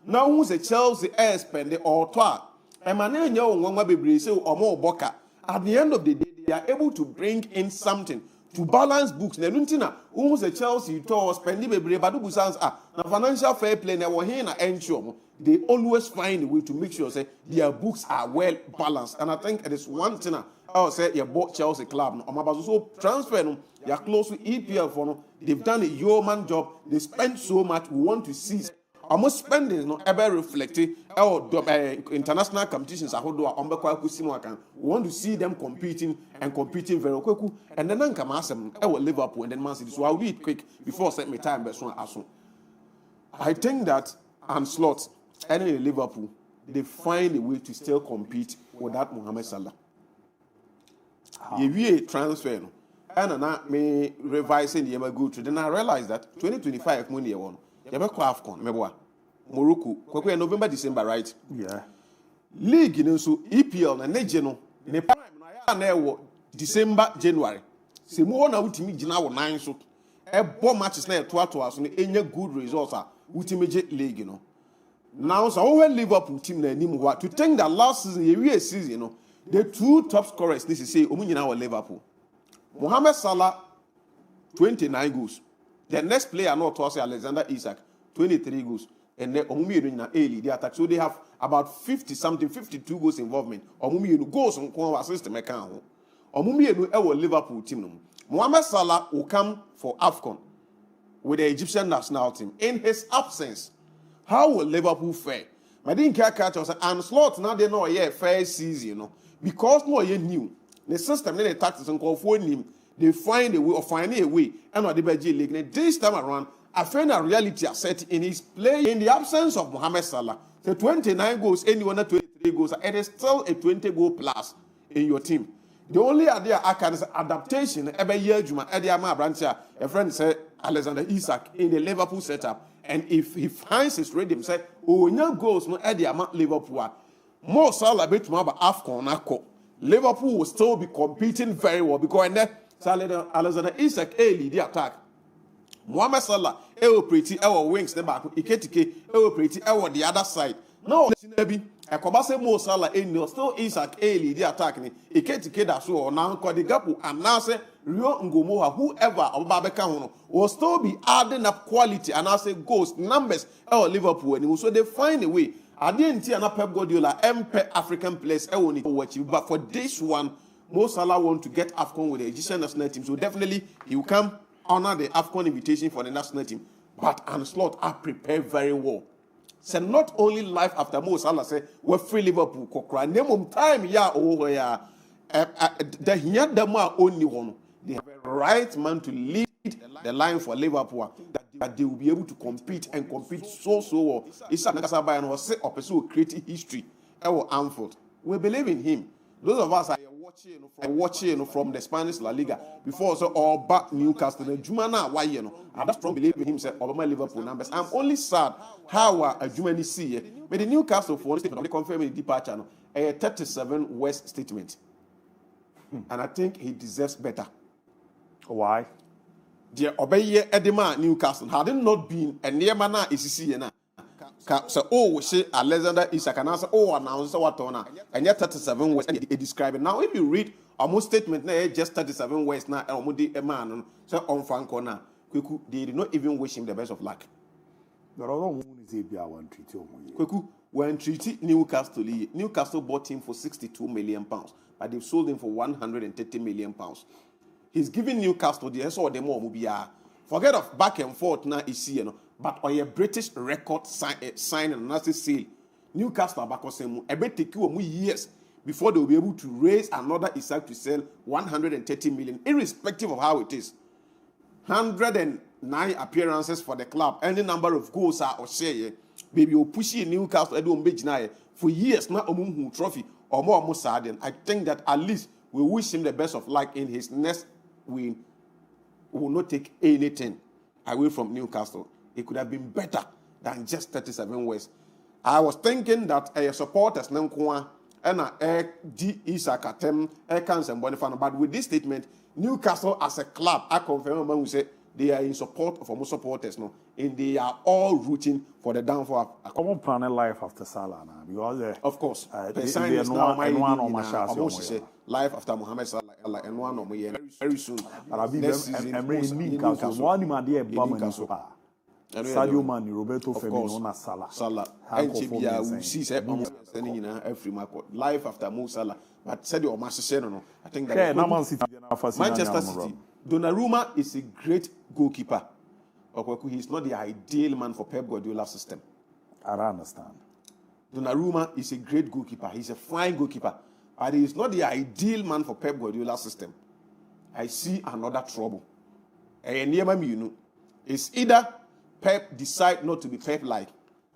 now who's a Chelsea air spend or twa. And my name or more boca. At the end of the day, they are able to bring in something to balance books. Nenuntina, who's a Chelsea to spending baby, but who sounds na financial fair play never here na ensure they always find a way to make sure say their books are well balanced. And I think it is one thing I'll say you bought Chelsea club. So transfer them, you're close to EPL for them. They've done a yeoman job. They spent so much. We want to see. Almost spending no ever reflecting our international competitions. We want to see them competing very quick. And then come ask them our Liverpool and then Man City. So I'll read quick before I set my time. I think that Anslot and in Liverpool they find a way to still compete without Mohamed Salah. You transfer no. And I may revising the go to. Then I realized that 2025 money one. You have AFCON, Morocco, November, December, right? Yeah. League, you know, so EPL and Negeno, in prime, na December, January. See more na ultimate Jina 9 so. A bomb matches na 12 to us, and any good results are ultimate league, you know. Now, so when Liverpool team na nimu to think that last season, a season, you know, the two top scorers, this is say, Omunina Liverpool. Mohamed Salah, 29 goals. The next player not to us Alexander Isak, 23 goals. And then Omumi early the attack. So they have about 52 goals involvement. Omumi goals on our system account. Omumi our Liverpool team. Mohamed Salah will come for AFCON with the Egyptian national team. In his absence, how will Liverpool fare? I didn't care catch us and slot now they know fair season, you know. Because no new. The system then the tactics and call for him. They find a way or finding a way and not the BG League. This time around, I find a reality set in his play in the absence of Mohamed Salah. The 29 goals, anyone at 23 goals, it is still a 20 goal plus in your team. The only idea I can is adaptation every year. Juma Ediama Brancha, a friend said Alexander Isak in the Liverpool setup. And if he finds his rhythm, say, oh, no goals, no Ediama Liverpool. More Salah bit about AFCON. Liverpool will still be competing very well because in there. Alexander Isak lead the attack. Mohamed Salah pretty wings the back. Iketike pretty the other side. Now Sinabi Ekobase Mo Salah still Isak lead the attack. Iketike that so now the gap and now say Rio Ngomoha whoever Obabeka will still be adding up quality and I say goals numbers Liverpool and so they find a way. I didn't see an Pep Guardiola African players but for this one. Mo Salah want to get AFCON with the Egyptian national team, so definitely he will come honor the AFCON invitation for the national team. But Anslot are prepared very well. So not only life after Mo Salah say we're free Liverpool, Kokra. Name time the here the only one. They have a right man to lead the line for Liverpool that they will be able to compete and compete so well. It's a Nakasabayan was say or pursue creating history. Our Anfield. We believe in him. Those of us are watching from the Spanish La Liga before so all back Newcastle and Jumana why and that's strong believe in himself over my Liverpool numbers. I'm only sad how a Jumani see it. But the Newcastle for statement they confirm the departure a 37 West statement. And I think he deserves better. Why? The obey Edema Newcastle had it not been a near mana is now. So, we say Alexander Isak and answer, announce what on and yet 37 West and describe it. Now, if you read almost statement, just 37 West now, and a man, so on Franco now, they did not even wish him the best of luck. Kweku, when treated Newcastle bought him for £62 million, but they've sold him for £130 million. He's giving Newcastle the more. Forget of back and forth now is here, but on a British record sign and nasty sale, Newcastle back a bit take you years before they will be able to raise another Isaac to sell 130 million, irrespective of how it is. 109 appearances for the club, any number of goals are or share. Baby, you push Newcastle for years, not a trophy or more Mossad. I think that at least we wish him the best of luck in his next win. We will not take anything away from Newcastle. It could have been better than just 37 West. I was thinking that a supporters Nankwa and a D Isakatem, a cancer Bonifano, but with this statement, Newcastle as a club, I confirm when we say they are in support of our supporters now, and they are all rooting for the downfall. A common plan in life after Salah now, because of course, the sign is now life after Mohamed Salah and one of my very soon. Sadio Mane, Roberto Firmino, Salah. NGBA, see, sending every market. Life after Mo Salah. But Sadio Manchester, no, I think that Manchester City. Donnarumma is a great goalkeeper. He is not the ideal man for Pep Guardiola's system. I don't understand. Donnarumma is a great goalkeeper. He's a fine goalkeeper. But he is not the ideal man for Pep Guardiola's system. I see another trouble. It's either Pep decide not to be Pep-like,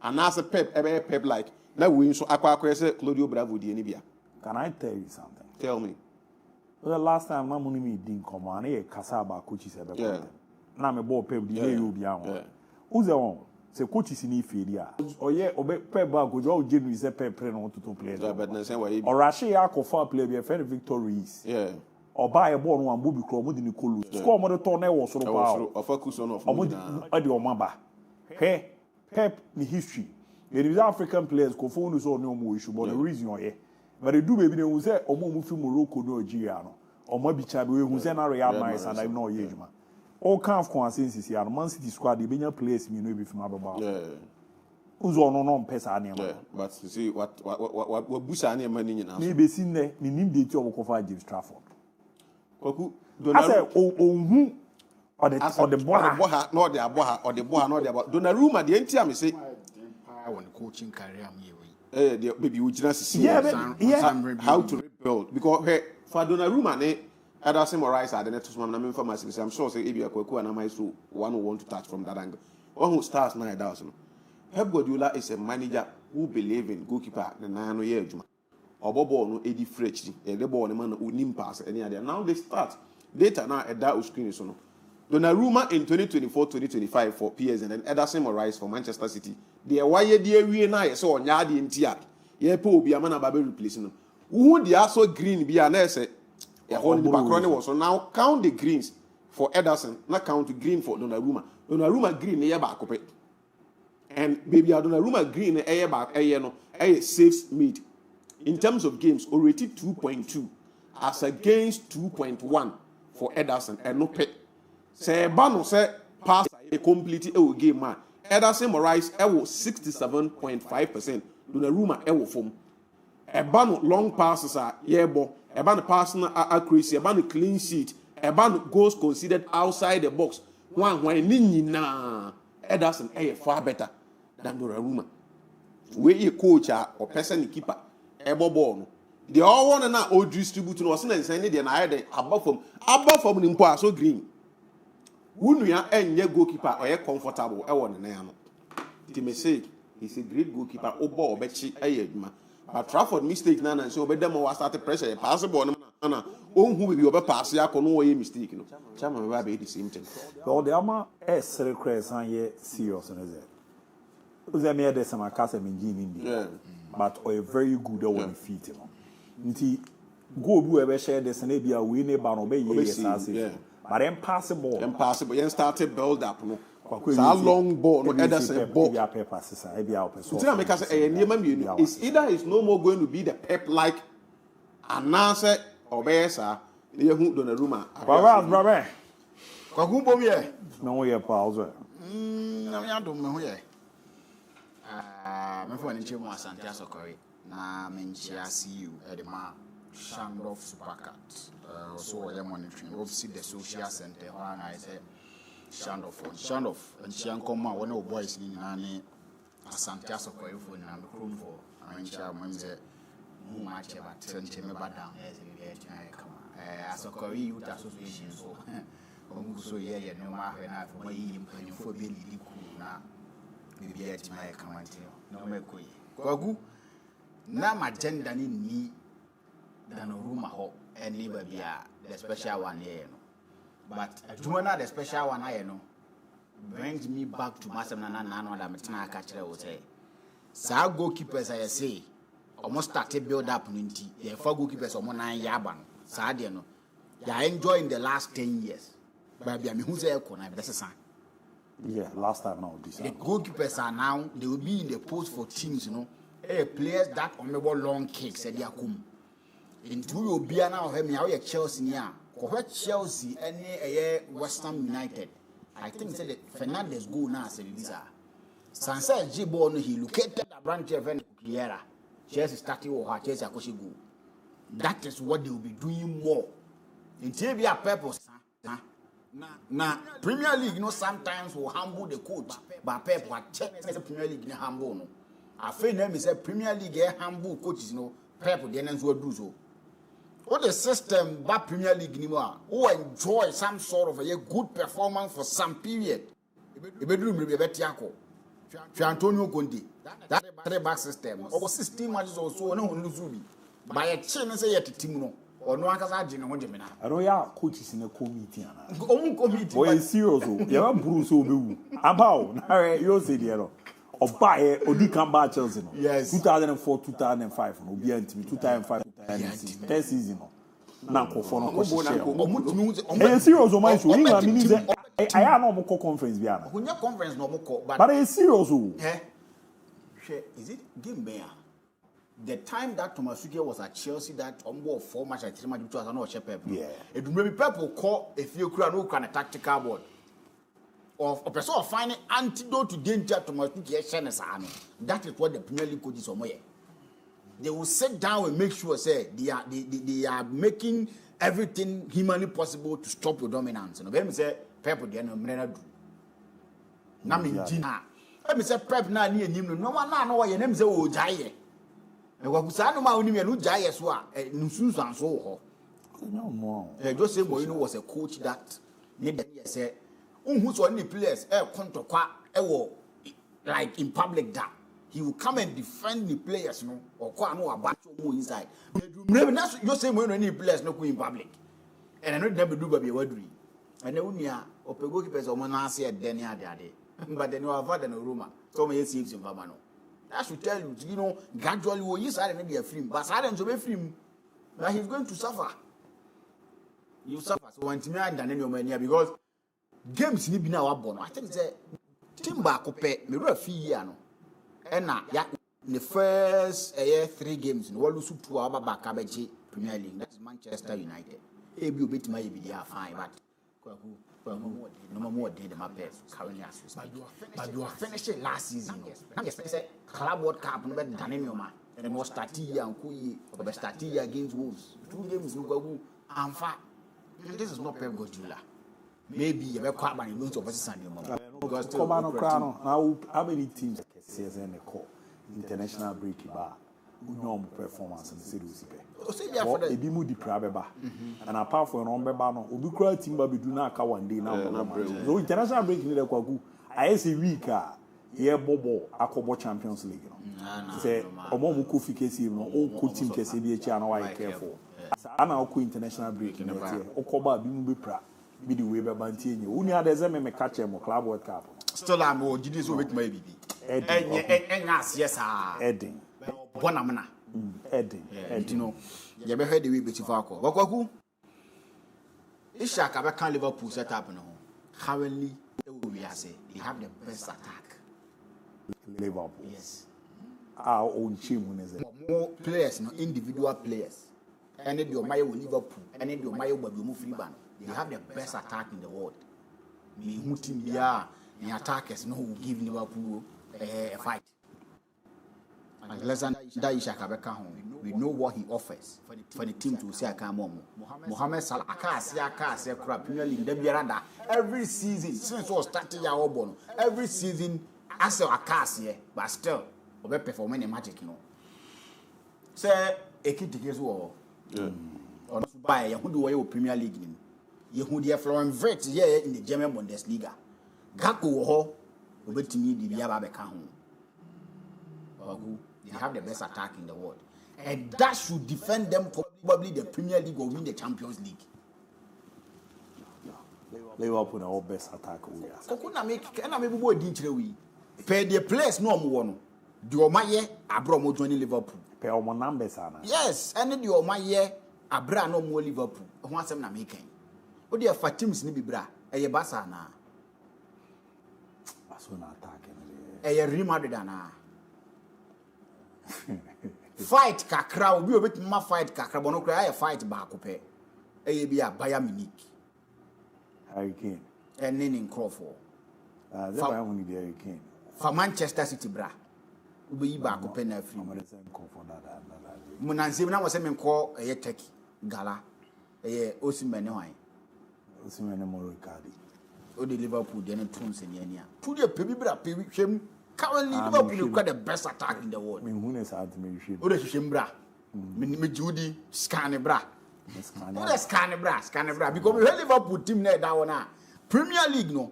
and as a Pep-like, now we so Claudio Bravo Dienibia. Can I tell you something? Tell me. The last time I'm going to be come on, I Kasaba coaches ever. Yeah. Now I'm a ball Pep. You be on. Who's the one? Say coaches in failure. Oh yeah, Pep back go jo genuine say Pep play no to play. Or Rashi Akofa play be a friend victories. Yeah. Or buy a ball one booby club with the Nicolo. Score more the turn was sort of focus on of Mamba. Hey, Pep in history. There is African players go for no more issue, but the reason why. But they do baby who say or move to Morocco no Algeria or maybe Chabu who say na Real Madrid and I know Yejuma. All kind of coincidences here. Man City squad the bigger players me know be from Ababa. Yeah. Who's on no pesa ania. But you see what Busa ania money now. Me be seen there me nim dey to cover James Trafford. Koku I say who or the boha not the boha or the boha not the boha. Donnarumma the entire me say on coaching career me the baby we just see how to rebuild because for Donnarumma other same rise at the next one I'm information I'm sure say Abia Kweku and I so one who want to touch from that angle. One who starts 9,000. Pep Guardiola is a manager who believe in goalkeeper the 9 year juma. Obobo no Eddie Fletch the ball the man who nim pass any other. Now they start data now at that screen so no. Donnarumma in 2024-2025 for PSG and then Ederson Moraes for Manchester City. They are why we na so on yadi ntia. Ye po obi amana ba be replace no. Who they are so green be an say the background was so now count the greens for Ederson, not count the green for Donnarumma. Donnarumma green e back up. And baby Donnarumma green e back no saves mid. In terms of games, already 2.2 as against 2.1 for Ederson and no pet. Say Bano say pass a complete game man. Ederson Moraes 67.5%. Donnarumma form. Ebano long passes are yebo. Ebano passing accuracy. Ebano clean sheet. Ebano goals considered outside the box. One na Ederson far better than Donnarumma. We a coach or person keeper. Ebo ball. They all want to now all distribute no was na send the na above from nimpo so green. Who you are goalkeeper or comfortable? I want to know. They say he's a great goalkeeper. Obo obechi ayedma. But Trafford mistake na and so bedem was start pressure. Pass the ball na. Who will be over pass ya kono way mistake no. Chama we be the same thing. Well, the ama sere crazy here serious na ze. Uze me dey some akase me gini. Yeah. But a very good one feet no. Nti go bu e be share this na bia we ne ba no be yes as but impossible. You started build up no. So long ball no Ederson ball. It's either it's no more going to be the Pep like announcer or besa. You who Donnarumma. Kwaku bom ye. No we pause. Na me adom me ho ye. Me for nche mo asante asokore na me nche asiu e ma Shandoff Supercat. So I am monitoring. Obviously the social center when I say Shandoff and she come out one of boys in Nani asante asokore for na me krom for ancha mwenze mu match about 20 me badam as we get na asokore youth association so so yeah no ma hwe na for yi mpanifo be lidi ku na bibi ya tima ya kamante no me koyi kwagu na magenda ni than a room ho any baby the special one here no but jumana the special one here no brings me back to masam na no da metena aka kire wo say sa goalkeepers I say almost started build up nti ye fa goalkeepers omo nan ya aba no sa de no ya enjoy in the last 10 years baby me hu say ko na be sesa. Yeah, last time now this. The goalkeepers are now they will be in the post for teams, you know. Players that on long kicks at their come. Into you be now have me how Chelsea near. Chelsea any Western United. I think said that Fernandez go now say visa. Sansa Jibo no he located a branch of Kiera. Chelsea starting or Chelsea Akoshi go. That is what they will be doing more. Until be a purpose. Now, Premier League, you know, sometimes will humble the coach, but Pep will check the Premier League in humble. No, I feel them is a Premier League humble coaches, you know, Pep will then will do so. What the system, but Premier League anymore, who enjoy some sort of a good performance for some period. The bedroom will be better. Antonio Conte, that back system, or 16 matches or so, no one lose by a chance at the team. No. Or no one I don't have coaches in a committee. Boy, serious. You have Bruce Obu. About you say, dear, or buy or do come back Chelsea. Yes, 2004, 2005, no be 2005, 10 season. Now, for no serious. My show, I am no conference. When your conference no more, but it's serious. Is it game bear? The time that Thomas Suke was at Chelsea, that on board 4 matches at 3 matches, it was an Oche Pep. Yeah. It will be people call if you can a tactical board. Of a person finding antidote to danger Thomas Suke. That is what the Premier League coaches are. They will sit down and make sure say they are making everything humanly possible to stop your dominance. And when we say Pep, they are not do. Na me Gina. When we say Pep na ni enim no one na no your name say Ojaye. Wakusano ma onimi no Jaya so a nusunsu anso ho. No. Jose Mourinho was a coach that need say unhu so any players kontokwa like in public that he will come and defend the players no or kwa no abacho mo inside. Jose Mourinho any players no go in public. And I know never do baby waduri. And unia opego keepers o mo na ase den ya ade. But then you have had no rumor. So me see him for no. I should tell you, you know, gradually we use that maybe a film, but I don't be film. Now he's going to suffer. You suffer. So when Timmy and Daniel Mania because games need be now born. I think the Timba Cope, me referee no. And now ya the first 3 games, no one lose to our back cabbage Premier League. That is Manchester United. ABOU beat my BDR fine, but no more did the map currently as but you are finishing last season. I'm just say Club World Cup no better than any man. And was Statia and Kuyi or Statia against Wolves. 2 games no go and fat. This is not Pep Guardiola. Maybe you have quite many months of Sunday morning. Because now how many teams can say in the call international break bar? No performance in the series. A bimu di prabeba, and apart from Rombebano, we cry timber be do not cow one day now. So international break in the Kwagu, I say week, here Bobo, Akobo Champions League. Say, Omo Kofi Kesi, no, cool team Kesi, be a channel I care for. I'm now international break in the year. Okoba bimu be pra, be the Weber Bantini. Only others me catch him or Club World Cup. Still, I'm more genius with my baby. Yes, Edding. Bonamana. Edding. You know, you ever heard the way before? Wakaku Ishaka can Liverpool set up now. Currently, we are saying they have the best attack. Liverpool. Yes. Our own team is more players, no individual players. And then your Mayo Liverpool, and then your Mayo MON-FRI. They have the best attack in the world. The attackers no will give Liverpool a fight. Alexander Isak abeka ho. We know what he offers for the team to see Akamo. Mohamed Salah akase kura Premier League de biarada every season since we started ya obono. Every season as akase but still obe performing a magic you know. Say ekitike so ono buy ya hudu wo Premier League ni. Ye hu de Florian Wirtz here in the German Bundesliga. Gakpo wo ho obetimi di bia ba beka ho. They have the best attack in the world. And that should defend them probably the Premier League or win the Champions League. Liverpool na best attack we are. Kokuna make na me bubo di kire wi. Per the players no omo no. The omaye abro mo join Liverpool. Per omo numbers ana. Yes, and the omaye abra no mo Liverpool. Ho asem na make kan. O dey fa teams ni bibra. Eye Barca na. Aso na attack na. Eye Real Madrid na. Fight kakra obi obetuma fight kakra bono kra ya fight ba akopɛ eye bi a Bayern Munich Hurricane ene in Crawford the Bayern Munich Hurricane for Manchester City bra obi ba akopɛ na afri mo na nsem na wo se me nkɔ eye Turkey gala eye Osimhen ne Moricadi o de Liverpool de ne tun se ne ania tu de pe bi bra pe wi hwem. Currently, Liverpool got the best attack in the world. Who is at me? Who is Shimbra? Me Judy Scanebra. Who is Scanebra? Because we Liverpool team there that one. Premier League no.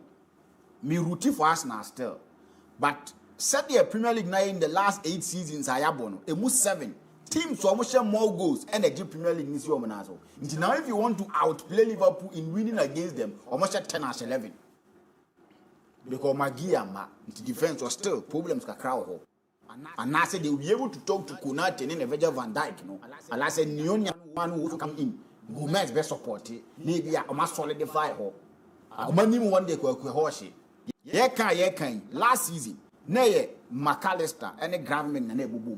Me routine for Arsenal still. But said the Premier League now in the last 8 seasons I have won. It was 7 teams so almost more goals and the Premier League is your manazo. Now if you want to outplay Liverpool in winning against them, almost 10 as 11. Because Magia the defense was still problems kakra ho. And I said they will be able to talk to Konate and Virgil van Dijk, you know. And I said Nyonya one who come in. Gomez best support it. Maybe I must solidify ho. Money one day ko hoshi. Ye kan last season. Na McAllister and the Gravenman and Ebubu.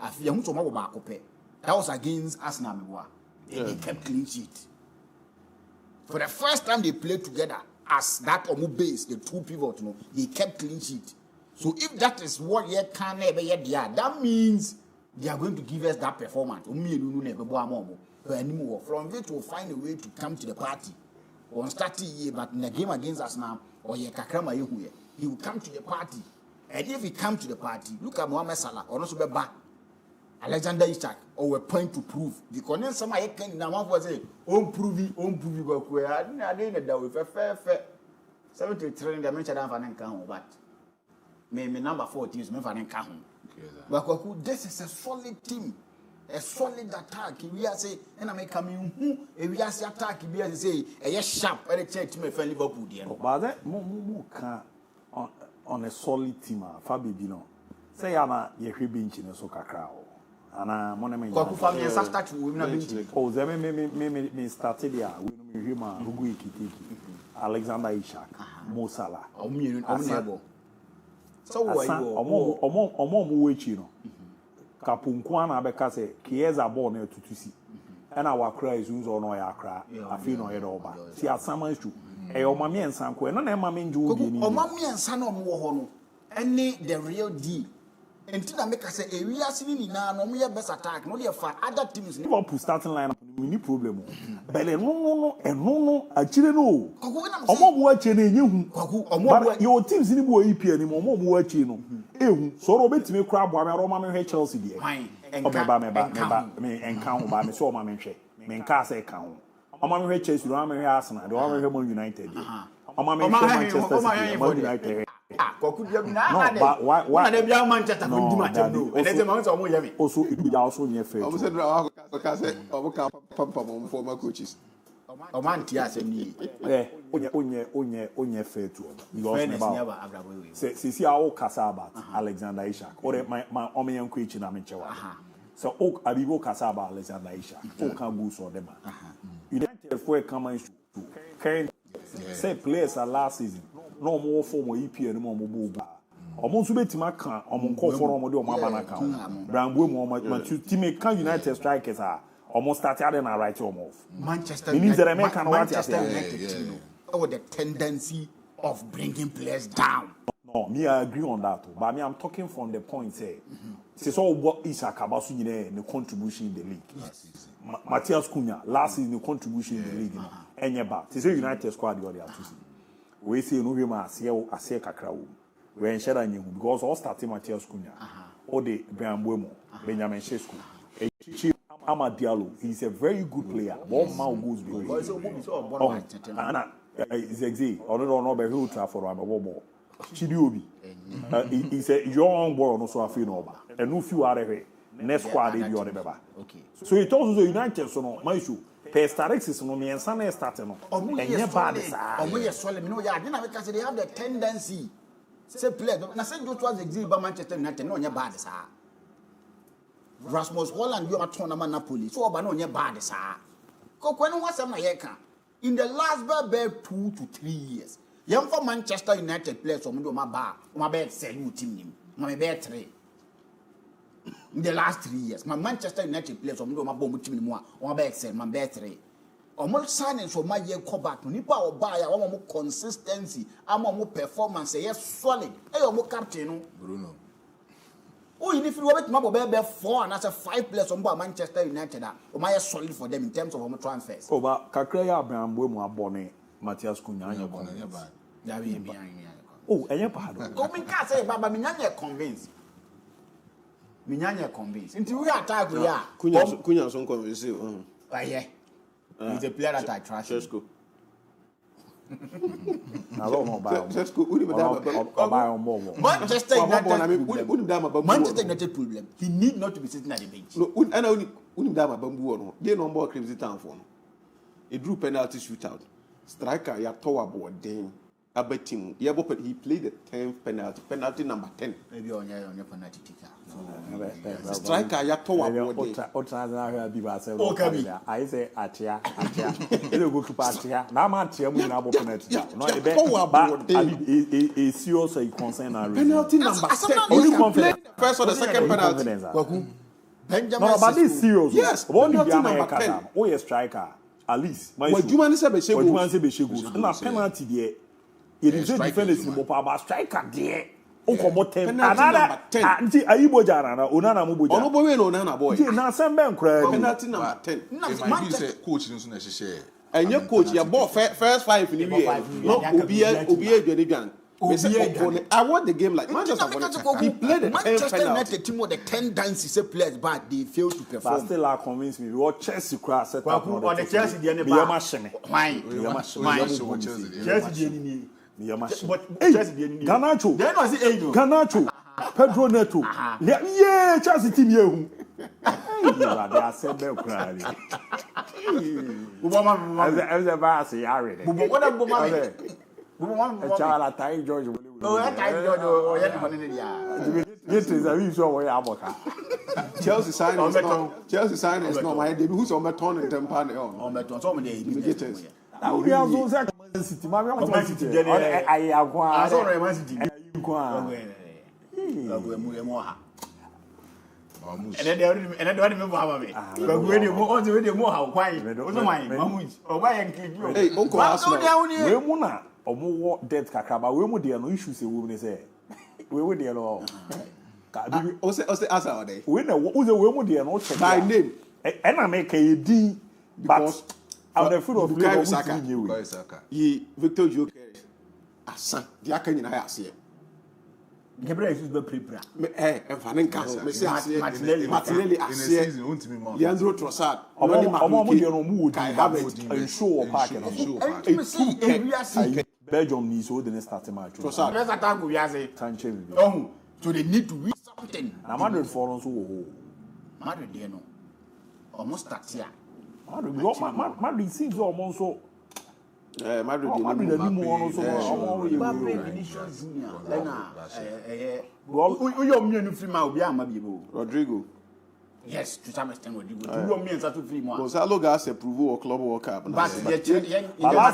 Afia hu so ma ba akopɛ. That was against Arsenal mewa. They kept clean sheet. For the first time they played together as that Omu base, the two pivots, you know, they kept clean sheet. So if that is what you can ever yet, that means they are going to give us that performance. From which will find a way to come to the party. On starting year, but in the game against us now, or ye kakrama yehuye, he will come to the party. And if he come to the party, look at Mohamed Salah, or also be Alexander Isak, or a point to prove. Because then somebody can now was say, prove go I didn't know if a fair 73 dimension of an encounter, but me number 14 is me for an encounter. But this is a solid team, a solid attack. We are say, and I may come in who we are say attack, we are say, a yes sharp, and a check to me for Liverpool. But that more on a solid team, Fabi Bino. Say, Anna, you're being in a soccer crowd. Ana mona me start we na bench oh ze me started there we no hima rugu ikitiki Alexander Isak Mo Salah omienu so why you omo wechi no kapunku ana abeka se Chiesa ball na tutusi ana wakra izunzo no ya akra afi no ye do ba si asama stu e o mame ensan ko no na mame nju obi ni o mame ensan no mo wo ho no any the real deal. And to make us say, we are seeing now, no more best attack, no more other teams. Liverpool starting line, we need problem. But no, actually no. Omo buache na enyehu. Your teams ni bu EPL ni omo buache no. Ehu, so robetime kra bo am Roma me Chelsea die. Meba me enka ho ba me so ma me hwe. Me nka say ka ho. Oma me Chelsea, Roma me Arsenal, the Roma me Man United. Oma me Manchester City, Man United. No, but why they be Manchester for match no. And there's a man so yemi. Also it be also near fair. I said I say pam former coaches. O man ti asem ni. Onye fair to. Because see how kasa about Alexander Isak. Or my omen coach na me chewa. So ok abigo kasa about Alexander Isak. O kan go so dem. United for come to kind say players are last season. No more form EPL no more mobile. Omo nso betima kan omo nko for omo de omo abana kan. Brangbo mo ma team kan United strikers are almost started na right omo off. Manchester United United, the tendency of bringing players down. No, me I agree on that. But me I'm talking from the point say, it's all what is Akabasu the contribution in the league. Matthias Cunha last season the contribution in the league. Enyeba. It's a United squad the other two. We say no him as here kakra. We ensure that because all starting Matthias Cunha. Or the Benjamin Shescu. Ama Diallo, he's a very good player. One man goes big. It's exactly. I don't know about who travel for him. Chidiobi. He's a young boy, also a few and no few are here. Next squad, they be on the okay. So it also United, so no, my issue. Pestarix is no me and Sunday starting. And you're bad. We are solemn. No, yeah, because they have the tendency. Say, play. I said, you was exhibited by Manchester United. No, you're bad. Rasmus Holland, you are tournament Napoli. So, but no, you're bad. When was in the last 2 to 3 years. Young for Manchester United players from my bar, my bed said you team, my bed 3. In the last 3 years, my Manchester United players from my bomb team more, my bed said my bed 3. Almost signing for my year come back to Nipa or buy a more consistency, I'm more performance, yes, solid. Hey, more captain, Bruno. Oh, if you want to be 4 and that's a 5 players from Manchester United, or my solid for them in terms of home transfers. Oh, but Kakrea Abraham Wemo Bonnet, Matthias Cunha. Oh, and you're bad. Coming can't say, Baba Minyanya convinced. Minyanya convinced. Until we attack, we are. Cunha son convinced. Yeah. He's a player that I trust. Let's go. I don't know about Manchester United problem. He need not to be sitting at the bench. No, and I only bamboo. They no more crazy town for. He drew penalty shootout. Striker, ya tower board then. I bet him. He played the 10th penalty number 10. Maybe on your penalty kicker. Striker, ya tower board. I say Atia. You go to Atia. Now man, Atia will not penalty. Not a bit. Serious concern. Penalty number 10. Only confidence. First or the second penalty. No, but this serious. Yes. Penalty number 10. Oh, yes, striker. At least. What you want to say? Na penalty there. It is defenders in Mopaba striker there. O komo 10. Another 10. Nti ayibo jara na onana mo boja. Ono boy no onana boy. Na sembe nkra. Penalty number 10. Man say coach no so na hye. Enye coach ya ball first 5 in the year. No obi adwane. I want the game like Manchester United. He played the 10 Manchester United team with the 10 dances players, but they failed to perform. But still, I convinced me. What Chelsea class set up on the Chelsea the Why? Chelsea but Chelsea Garnacho. Then was it Garnacho? Pedro Neto. Yeah, Chelsea team here. They are said them crying. George. Oh, I tied George. Oh, Chelsea sign is not my debut. Who's on my turn in Tempane on my turn? Some day we are so second city. I have one. I saw Man City. And then they don't remember how me. But when you go on to the more how quiet. Or why and click you. Hey, Uncle Arsenal. Omo debt kakraba we mu de no issues e wo ne say we de no o say asa ode we na we mu de no check by name e na make e di but out the foot of Bukayo Saka he Victor Jokeres asa di aka nyina ya ase Gabriel Jesus be prepare emfane nka ho me say ase Martinelli ase Leandro Trossard omo de no mu wodi have it show park no Belgium needs to the starting match. Trossard. Let's attack we say. Sanchez. Oh, so they need to win something. Na Madrid for us wo. Madrid there no. Almost start here. Madrid seems almost so. Madrid dey mo also. Vinicius Junior. Well, we are me no free ma obi ama biebo. Rodrigo. Yes, to some extent Rodrigo. You are me and to free mo. Gonzalo Gas approve or club World Cup. But last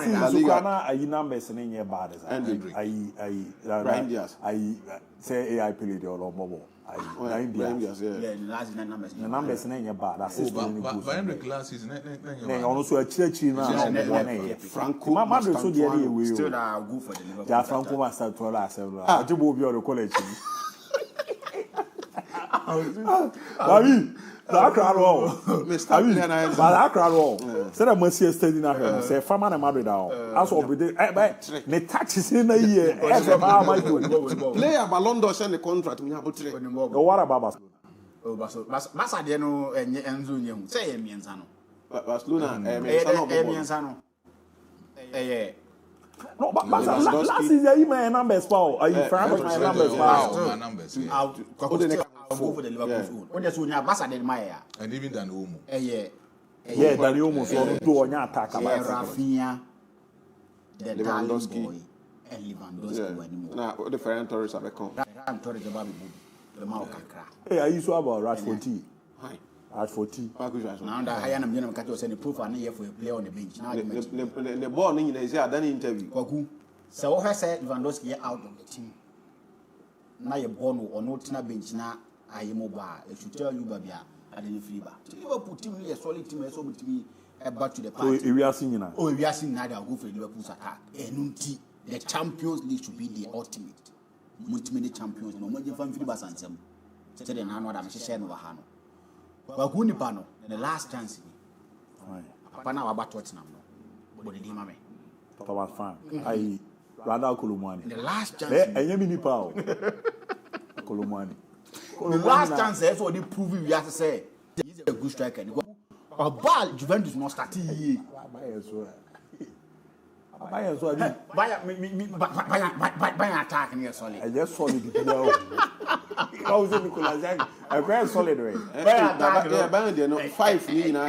season I numbers in here bad. I say AI played or Mobo. I Brahim Diaz. Yeah, the last numbers. The numbers na bad. Assistant. But Henry classes na also a church na Franco Madrid so dey we still go for the Liverpool. Ja Franco Master to all ourselves. Ajibo obi o college. David, that crowd all. Mr. That crowd all. Say that Mercy steady na here. Say farmer na Madrid all. As of the me taxes in a year. Player Ballon d'Or send the contract me about 3. What about Barcelona? Oh, Barcelona dey no Enzo nyem. Say e mienza no. Barcelona mienza no. No, but last season you my numbers power. Are you fan of my numbers power? My numbers. I'll go for the Liverpool. When you say Barcelona Maya. And even than Omo. Yeah, Dani Omo so do on attack about Rafinha, the Lewandowski and Lewandowski. Now the Ferran Torres have come. Ferran Torres the Mao Kakra. Hey, are you so about Rashford T? Hi. Rashford T. Now that I am going to say the proof and here for a player on the bench. Now the ball in the say I done interview. Kwaku. So what I said Lewandowski out of the team. Now you born or not na bench na I am mobile. I should tell you Babia I didn't feel bad. Liverpool team is a solid team so with me back to the party. So we are seeing now. Oh, we are seeing now that go for Liverpool's attack. Enunti the Champions League should be the ultimate. Multi champions no more fan Philip Sansem. Say the nan what I'm share no ha no. Kwaku ni pa no the last chance ni. Papa na about Tottenham no. But the mama. Papa was fan. I Randall Kolomani. The last chance. Enye mi ni pa o. Kolomani. The last chance is what they prove we have to say. He's a good striker. A ball Juventus not starting here. Buy attack near solid. I just solid. How is it Nicolas Jack? A very solid way. Yeah, 5 ni na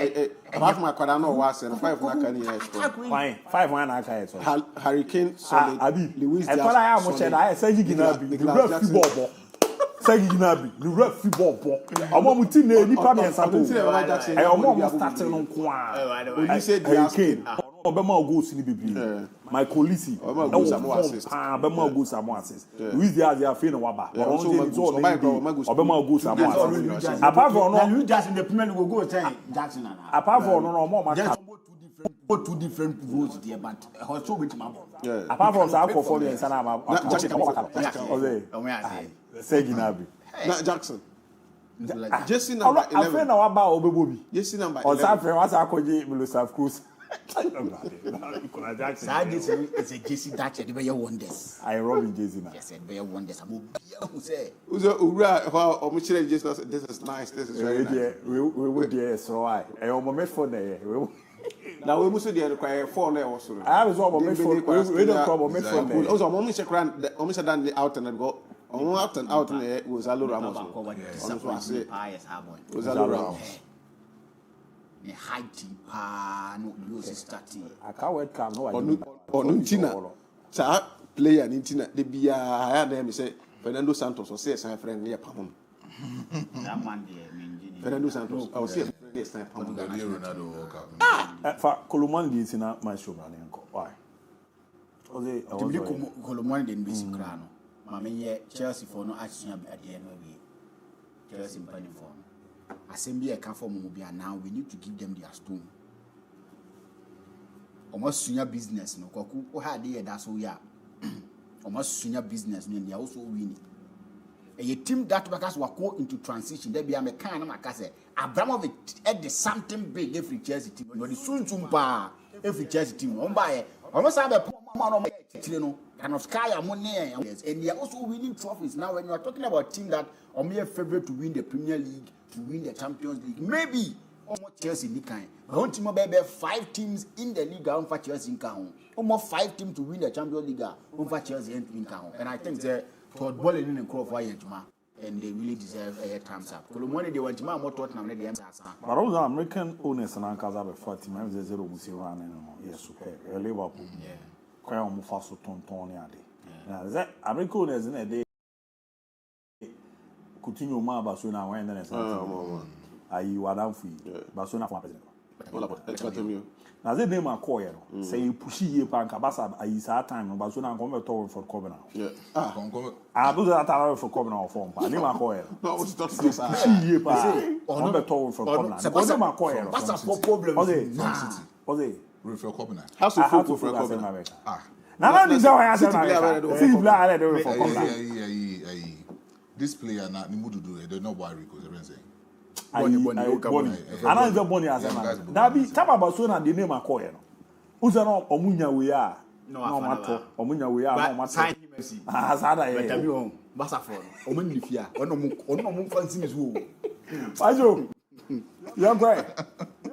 apart from Aquadano was and 5 na can here. Fine. 5 1 aka solid. Harry Kane solid. Abi Luis Diaz. I am said I say you ginabi. The ref football. Say you ginabi. The ref football. Omo muti na nipa me sapo. I omo starting on kwa. You said Harry Kane. Obama goals ni bebre. My Colisi. Obama assist. Obama goals am assist. Luis Diaz ya fe na waba. Obama goals am assist. Apart from no Luis Diaz in the Premier League go say Jackson na. Apart from no more two different roles there but also with my apart from that performance and say Ginabi. Na Jackson. Jesse number 11. I feel now about Obebobi. Jesse number 11. Or something what's akoje Miloslav Cruz. It's a Jesse that they wonders. I Robin Jesse now. Yes, they wonders. Who say? This is nice. This is very nice. We would there so I moment for there. Now we must require 4 now also. I was all moment for we don't problem for also almost done the out and go. Out and out was Alo Ramos. Was Alo Ramos. The high team, no lose starting. I can't wait come no or Nuntina. Sa player Nuntina the be higher than say Fernando Santos or say some friend near Pamon. That man Fernando Santos. I will say this time Pamon. For Kolomani is in my show why? Kolomani didn't be Sukrano. Mamma Chelsea for no action at the end of the year. Chelsea planning for assembly a for Mobia now we need to give them their stone. Almost senior business no Koku had the that's all ya. Almost senior business and they are also winning. A team that because we go into transition, there be a kind of Makase. Abramovich had the something big every Chelsea team. But the soon every Chelsea team. Almost have a kind of sky money and they are also winning trophies. Now when you are talking about a team that are mere favorite to win the Premier League, to win the Champions League, maybe almost Chelsea in the kind. But one team maybe 5 teams in the league on for Chelsea in count. Almost 5 teams to win the Champions League on for Chelsea in count. And I think that Todd Bowley in the crowd for and they really deserve a thumbs up. Kolomani they want more Tottenham than the answer. But all the American owners and uncles have a 40 times 0 with Iran yes, super Liverpool. Yeah. Quite almost fast to Tony. Now, that American owners in a day continue more Barcelona when then I you are down for Barcelona for president. Now they name a coil. Say you push ye pan cabasa, I is our time, but soon I'm going to talk for Covenant. Yeah. I do that for Covenant form. I name a coil. No, it's not Push ye pan, on the talk for Covenant. What's my coil? What's a problem? Was it? Refer Covenant. How's the football for Covenant? Covenant? Now, this is how I said, for Covenant. This player now, they don't worry because they're Bonnie. And I don't Bonnie as a man. Dabi, tell about soon and the name I call you. Who's an Omunya we are? No matter. Omunya we are. No matter. As I am. Basafon. Omunifia. Onomun fancy is who. Ajo. You're great.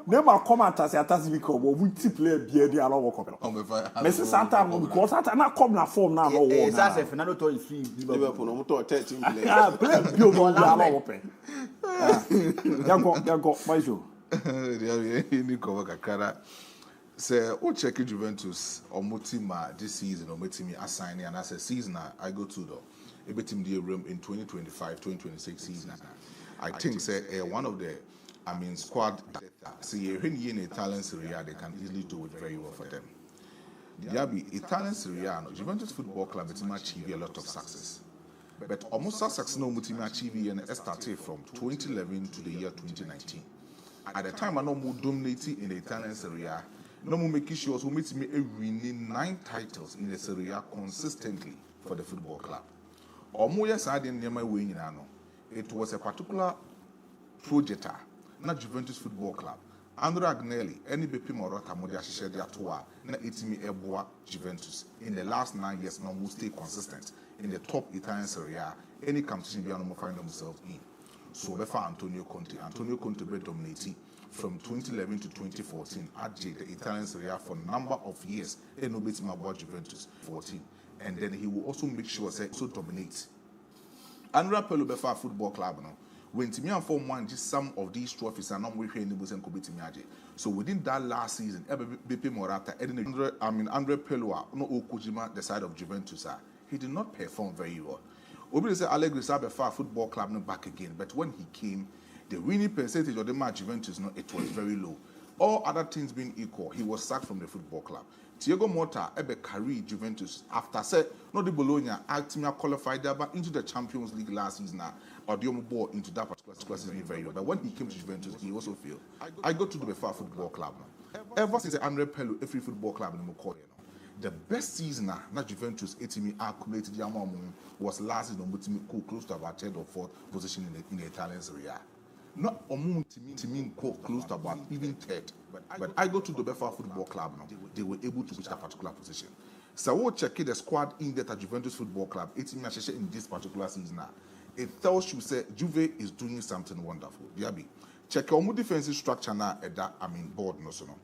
Never come at us at us because we play beer the allow couple. Mrs. Santa because Santa not come na form now. That's a Fernando toy free Liverpool. No more 13 play. Play you go allow open. Yango, Majo. Ni cover kakara. Say, o check Juventus or Mutima this season or Mutima assigning and as a season I go to the a bit in the room in 2025-2026 season. I think say one of the squad see when you in Italian Serie A they can easily do it very well for them. DIABY Italian Serie A Juventus Football Club it's achieved a lot of success. But almost success no mutima achieve and started from 2011 to the year 2019. At the time I no more dominating in the Italian Serie A, no more making sure we meet me winning 9 titles in the Serie A consistently for the football club. Almost yes I didn't near my way in ano. It was a particular project, not Juventus Football Club. Andrea Agnelli, any BP Morata Modia shared their tour, na itimi Eboa Juventus. In the last 9 years, no will stay consistent in the top Italian Serie A. Any competition beyond no find themselves in. So befa Antonio Conte be dominating from 2011 to 2014 at the Italian Serie A for a number of years. And no beat him about Juventus 14. And then he will also make sure say so dominate. Andrea Pirlo befa Football Club no. When Timmy and Form 1 just some of these trophies are not working in the Kubitimiaje. So within that last season, BP Morata, Andre Pelua, no Okujima, the side of Juventus, he did not perform very well. Obviously, say Allegri Sabe Far Football Club no back again, but when he came, the winning percentage of the match Juventus, no, it was very low. All other things being equal, he was sacked from the football club. Thiago Motta ebe carried Juventus after say no the Bologna ultimately qualified there but into the Champions League last season or the ball into that particular season very well. But when he came to Juventus, he also failed. I go to the Far Football Club now. Ever since Andre Pello, every football club in Mokore, the best season not Juventus etimi accumulated was last season close to about 3rd or 4th position in the Italian Serie A. Not to mean close to about even 3rd. But I go to the Befa Football Club now. They were able to reach that particular position. So we'll check the squad in that Juventus Football Club. It's in this particular season now. It tells you say Juve is doing something wonderful. DIABY. Check our defensive structure now at that board no so no.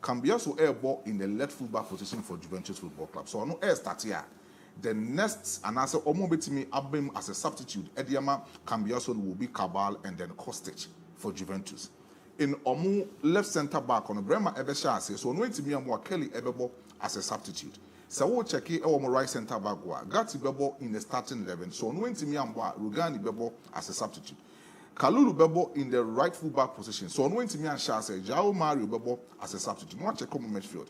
Can be also air ball in the left fullback position for Juventus Football Club. So no air start here. The next and answer Omobetimi Abim as a substitute. Ediama Cambiaso will be Cabal and then Kostic for Juventus. In Omu left centre back on Brema Ebesha so no to me and Kelly Ebebo as a substitute. So we'll check it Omu right centre back Gatti Bebo in the starting 11. So no to me and Rugani Bebo as a substitute. Kalulu Bebo in the right fullback position. So no to me and Shase Jao Mario Bebo as a substitute. No check on midfield.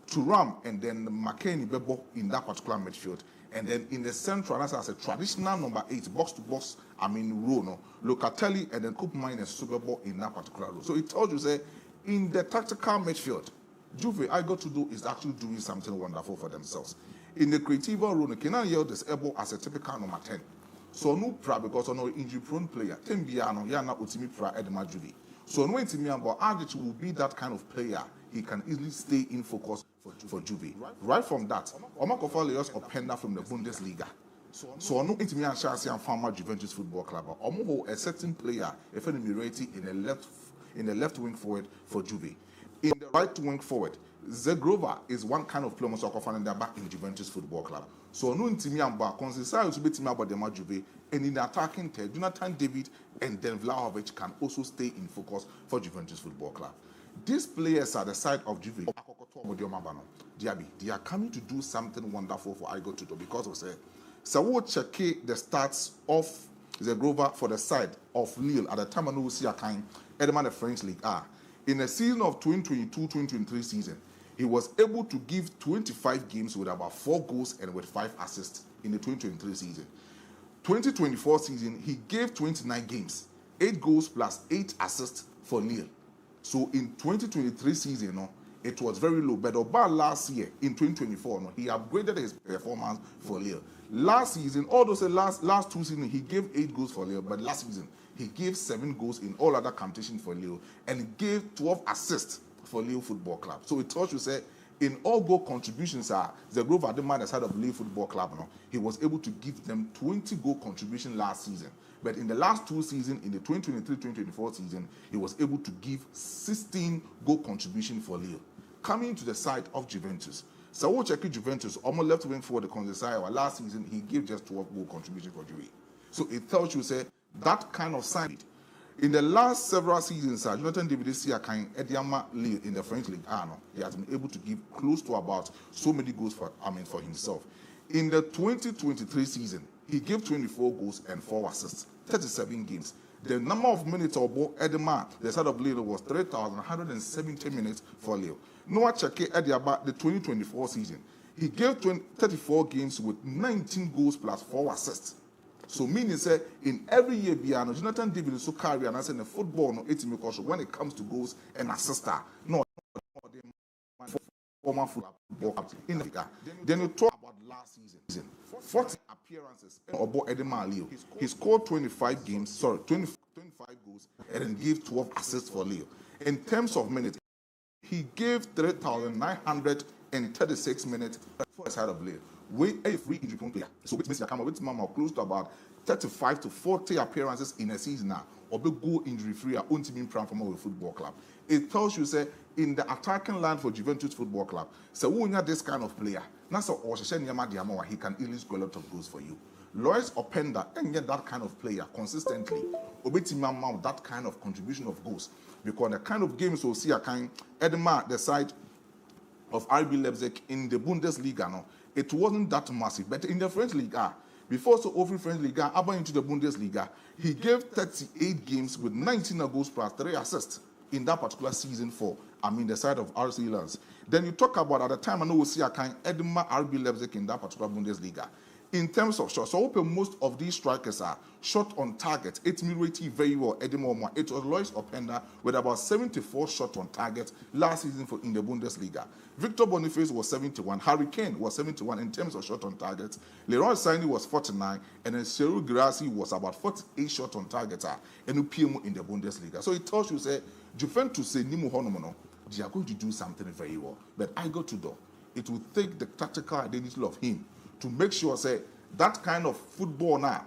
Thuram and then McKennie Bebo in that particular midfield. And then in the central, as a traditional number 8, box to box, row, no, Locatelli and then Koopman and Superbo in that particular row. So it tells you, say, in the tactical midfield, Juve, I got to do is actually doing something wonderful for themselves. In the creative row, no, Kenan Yeld is able as a typical number 10. So no pra because no injury prone player. 10 Biano, Yana Utimi pra Edema Juve. So no Intimiambo, Argit will be that kind of player. He can easily stay in focus for Juve. Right from that, Omakofa Leos Openda from the Bundesliga. So no Intimian Chassis and Farmer Juventus Football Club. Omoho a certain player, if any rating in the left wing forward for Juve. In the right wing forward, Zegrova is one kind of player so in their back in Juventus Football Club. So no Intimian Bar consider to be team about the Juve and in the attacking third, Jonathan David and then Vlahovic can also stay in focus for Juventus Football Club. These players are the side of Juve. DIABY, they are coming to do something wonderful for Igo Tuto because of say, so we'll check the stats of Zegrova for the side of Lille at the time I know we see a kind Edman the French League. In the season of 2022-2023 season, he was able to give 25 games with about 4 goals and with 5 assists in the 2023 season. 2024 season, he gave 29 games, 8 goals plus 8 assists for Lille. So in 2023 season, no, it was very low. But about last year, in 2024, no, he upgraded his performance for Lille. Last season, although the last 2 seasons, he gave 8 goals for Lille, but last season, he gave 7 goals in all other competitions for Lille, and he gave 12 assists for Lille Football Club. So it tells you, say, in all goal contributions, the group at the man side of Lille Football Club, no, he was able to give them 20 goal contribution last season. But in the last 2 seasons, in the 2023-2024 season, he was able to give 16 goal contribution for Lille. Coming to the side of Juventus, so we'll check Juventus, almost left wing forward the Consigliere. Last season, he gave just 12 goal contribution for Juve. So it tells you, say, that kind of side. In the last several seasons, Jonathan David Siakane Ediama Lille in the French League, he has been able to give close to about so many goals for himself. In the 2023 season, he gave 24 goals and 4 assists, 37 games. The number of minutes of Edema, the side of Lille, was 3,170 minutes for Lille. Noah Cheke Ediaba, the 2024 season, he gave 34 games with 19 goals plus 4 assists. So meaning say in every year Biano, Jonathan David so carry and I say in the football no 80 because when it comes to goals and assists, no former football in the then you talk about last season. 40 appearances about Edema Lille. He scored 25 goals and then gave 12 assists for Lille. In terms of minutes, he gave 3,936 minutes for the side of Lille. With a free injury player. So which means you come with Mama close to about 35 to 40 appearances in a season now, or be go injury free or ultimate prime from our football club. It tells you, say, in the attacking line for Juventus Football Club, so when you have this kind of player, that's or he can easily score a lot of goals for you. Lois Openda and get that kind of player consistently, Obetimama that kind of contribution of goals. Because the kind of games we'll see a kind Edema, the side of RB Leipzig in the Bundesliga, no, it wasn't that massive. But in the French Liga, before so over French Liga, up into the Bundesliga, he gave 38 games with 19 goals plus 3 assists in that particular season for, the side of RC Lens. Then you talk about at the time, I know we'll see a kind Edema RB Leipzig in that particular Bundesliga. In terms of shots, so most of these strikers are shot on target. It rated very well. It was Lois Openda with about 74 shots on target last season in the Bundesliga. Victor Boniface was 71. Harry Kane was 71 in terms of shot on target. Leroy Sané was 49. And then Sergio Guirassy was about 48 shots on target and UPM in the Bundesliga. So it tells you, say, Juventus say, Nimu Honomono, they are going to do something very well. But I go to do. It will take the tactical identity of him to make sure, say, that kind of football now,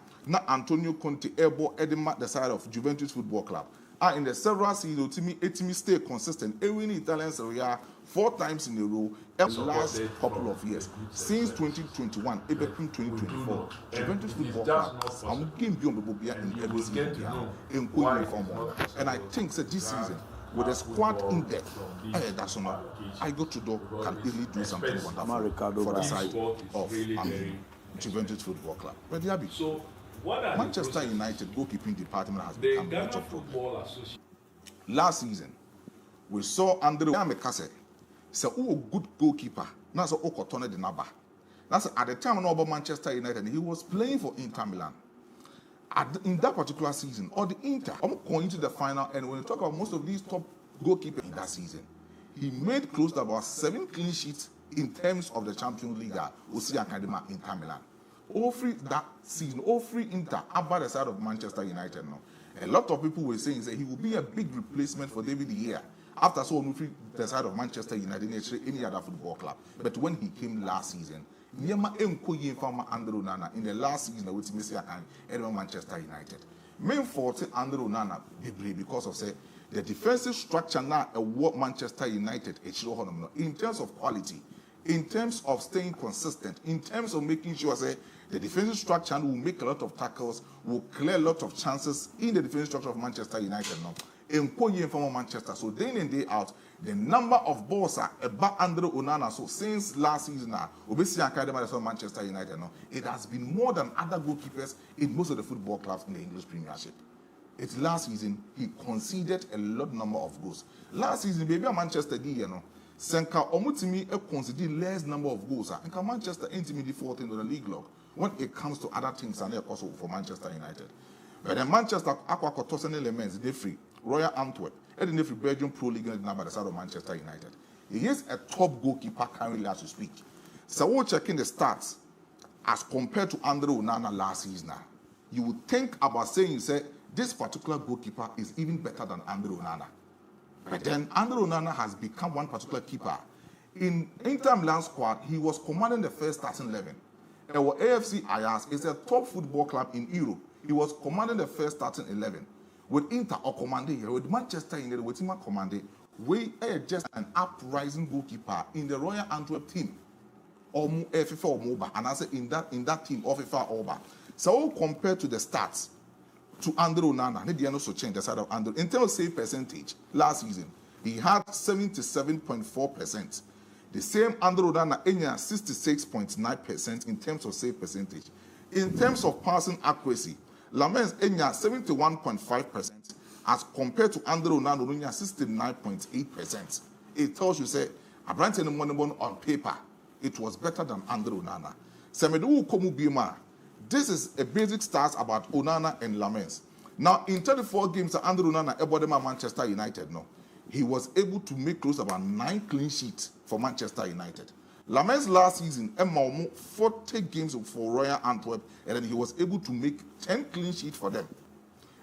Antonio Conte, Ebo, Edema, the side of Juventus Football Club, in the several seasons, Etimi stay consistent. Every Italian Serie A 4 times in a row, in the last couple of years. Since 2021, even 2024, Juventus Football Club, I'm game beyond the in every season. And I think that this season, with a squad in depth, that's enough. I go to do can easily do something wonderful for the side of Juventus Football Club. But DIABY, Manchester United goalkeeping department has become a major problem. Last season, we saw Andre Mekase say, "Oh, good goalkeeper." Now, so Okotone the Naba. That's at the time about Manchester United, he was playing for Inter Milan. In that particular season, or the Inter, I'm going to the final, and when you talk about most of these top goalkeepers in that season, he made close to about 7 clean sheets in terms of the Champions League, Osi Academy Inter Milan. All free that season, all free Inter, about the side of Manchester United now. A lot of people were saying that he will be a big replacement for David De Gea after so free the side of Manchester United, any other football club. But when he came last season, Niema Enkoyi Fama Andrew Nana in the last season with Messiah and Manchester United. Main fault Andrew Nana because of say the defensive structure now what Manchester United in terms of quality, in terms of staying consistent, in terms of making sure say the defensive structure will make a lot of tackles, will clear a lot of chances in the defensive structure of Manchester United now. In from Manchester, so day in and day out, the number of balls are about Andre Onana. So since last season now, obviously Academy of Manchester United now, it has been more than other goalkeepers in most of the football clubs in the English Premiership. It's last season he conceded a lot number of goals. Last season, baby, Manchester did, you know. Senka omutimi conceded less number of goals. And Manchester intimately 14th in the league log when it comes to other things and also for Manchester United. But then Manchester Aqua Tossen elements, they free Royal Antwerp, and they free Belgium Pro League and by the side of Manchester United. He is a top goalkeeper currently as we speak. So we're checking the stats as compared to Andre Onana last season. You would think about saying, you say, this particular goalkeeper is even better than Andre Onana. But then Andre Onana has become one particular keeper. In Inter Milan squad, he was commanding the first starting 11. Our AFC Ajax is a top football club in Europe. He was commanding the first starting 11. With Inter or commanding here, with Manchester United, with him commanding, we are just an uprising goalkeeper in the Royal Antwerp team. Or FIFA or MOBA. And I say in that team, or FIFA or MOBA. So compared to the stats, to Andre Onana, they didn't also change the side of Andre. In terms of save percentage, last season, he had 77.4%. The same Andre Onana, 66.9% in terms of save percentage. In terms of passing accuracy, Lamens 71.5% as compared to Andre Onana, 69.8%. It tells you, say, on paper, it was better than Andre Onana. Semedu Komu Bima. This is a basic stats about Onana and Lamens. Now, in 34 games, Andre Onana, Ebodema Manchester United, no, he was able to make close about 9 clean sheets for Manchester United. Lamens last season, 40 games for Royal Antwerp, and then he was able to make 10 clean sheets for them.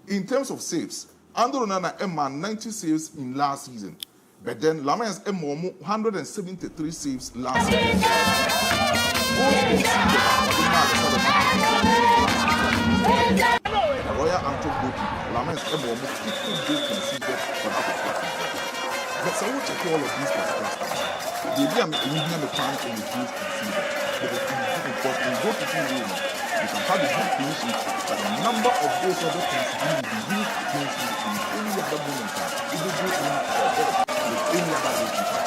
In terms of saves, Andre Onana 90 saves in last season, but then Lamens 173 saves last season. Royal Antwerp goalkeeper, Lamens 50 goals conceded for half of last season. But so we'll check all of these particular stats. They be a medium plan in the goals conceded. But because in goalkeeping game, you can have a good finish, but the number of goals that they conceded will be used against you in any other moment. It will go in with any other goalkeeper.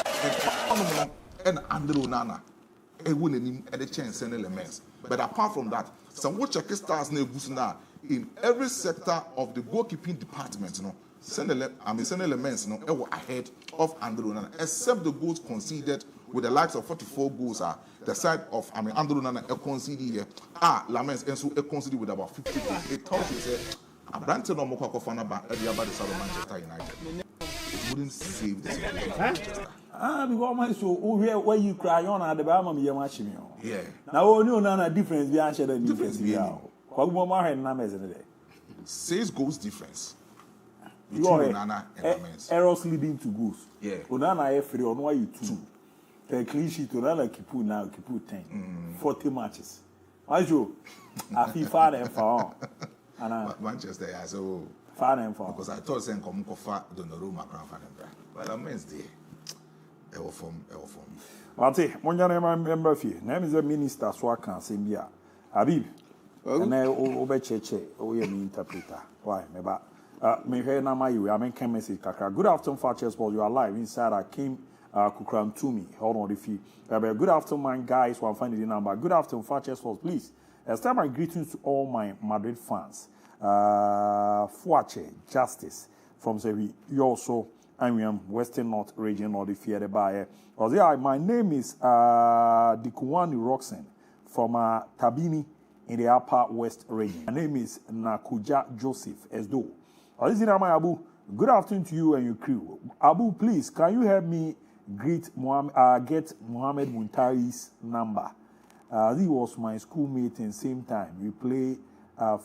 And Andre Onana. At the chance and elements. But apart from that, some watch check stars now in every sector of the goalkeeping department, you know, send elements, you know, ahead of Andre Onana, except the goals conceded with the likes of 44 goals are the side of Andre Onana conceded here. Lamens and so conceded with about 50 goals. It tells you say a brand no more Kofana at the other side of Manchester United. It wouldn't save the situation of Manchester. Because my so where you cry on at the Bama, you match me. Yeah. Now, we know none difference beyond the difference. Says goals difference. You are errors leading to goals. Yeah. Onana F3 on why you 2. The clean sheet Onana keep now keep 10. 40 matches. Ajo, I feel far and far. Manchester, yeah, so far and far. Because I thought saying come for Donnarumma crown for them. Well, I'm Wednesday. Elform. Wate, Monja member fee. Name is a minister, so I can't say me. Abib. And I obecheche, we an interpreter. Why, meba? Me hear na my you. I mean, can message kaka. Good afternoon, Fakye Sports. You are live inside. I came Kukram to me. Hold on the fee. Good afternoon, my guys. One find the number. Good afternoon, Fakye Sports. Please, extend my greetings to all my Madrid fans. Fuache Justice from Sevi. You also. I am Western North region or the Fiere Baye. My name is Dikuwani Roxen from Tabini in the Upper West region. My name is Nakuja Joseph Esdo. Abu, good afternoon to you and your crew. Abu, please, can you help me get Mohammed Muntari's number? He was my schoolmate in same time. We play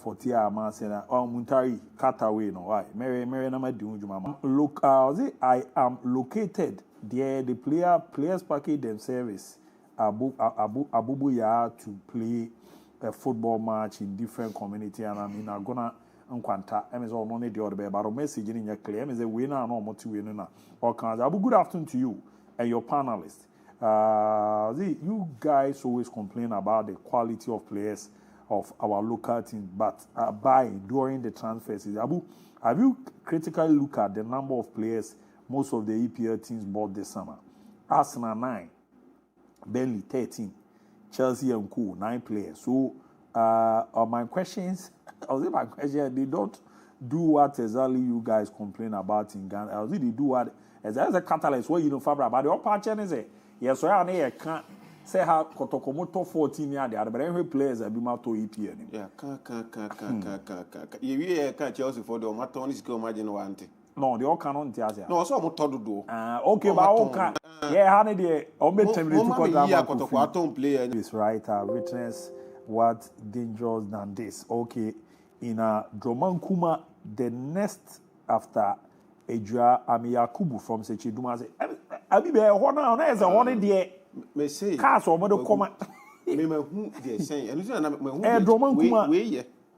for Tia Masena Muntari Cataway no why Mary Nama Dunjuma. Look, I am located there. The players package themselves Abubuya to play a football match in different community, and I mean I'm gonna Nkwanta. I'm so no need the other but message in your claim is a winner no more to win na. Abu, good afternoon to you and your panelists. You guys always complain about the quality of players of our local team, but during the transfer season, Abu, have you critically looked at the number of players most of the EPL teams bought this summer? Arsenal 9, Burnley 13, Chelsea and Co 9 players. So, my questions, they don't do what exactly you guys complain about in Ghana. I was really do what as a catalyst where you know Fabra but the upper channel say yes so I can't say how Kotokomoto 14 year there but every players have been out to EPL. Yeah, you can't Chelsea for the Maton is go imagine one thing. No, they all cannot tell you. No, so I'm told do. Okay, but okay. Yeah, how did they player this right witness what dangerous than this. Okay, in a Dromankuma, the next after Ejua Amiyakubu from Sechiduma say, Abi be one now, there's a one there. Me say, cars or mother come. Me who they say, and Dromankuma.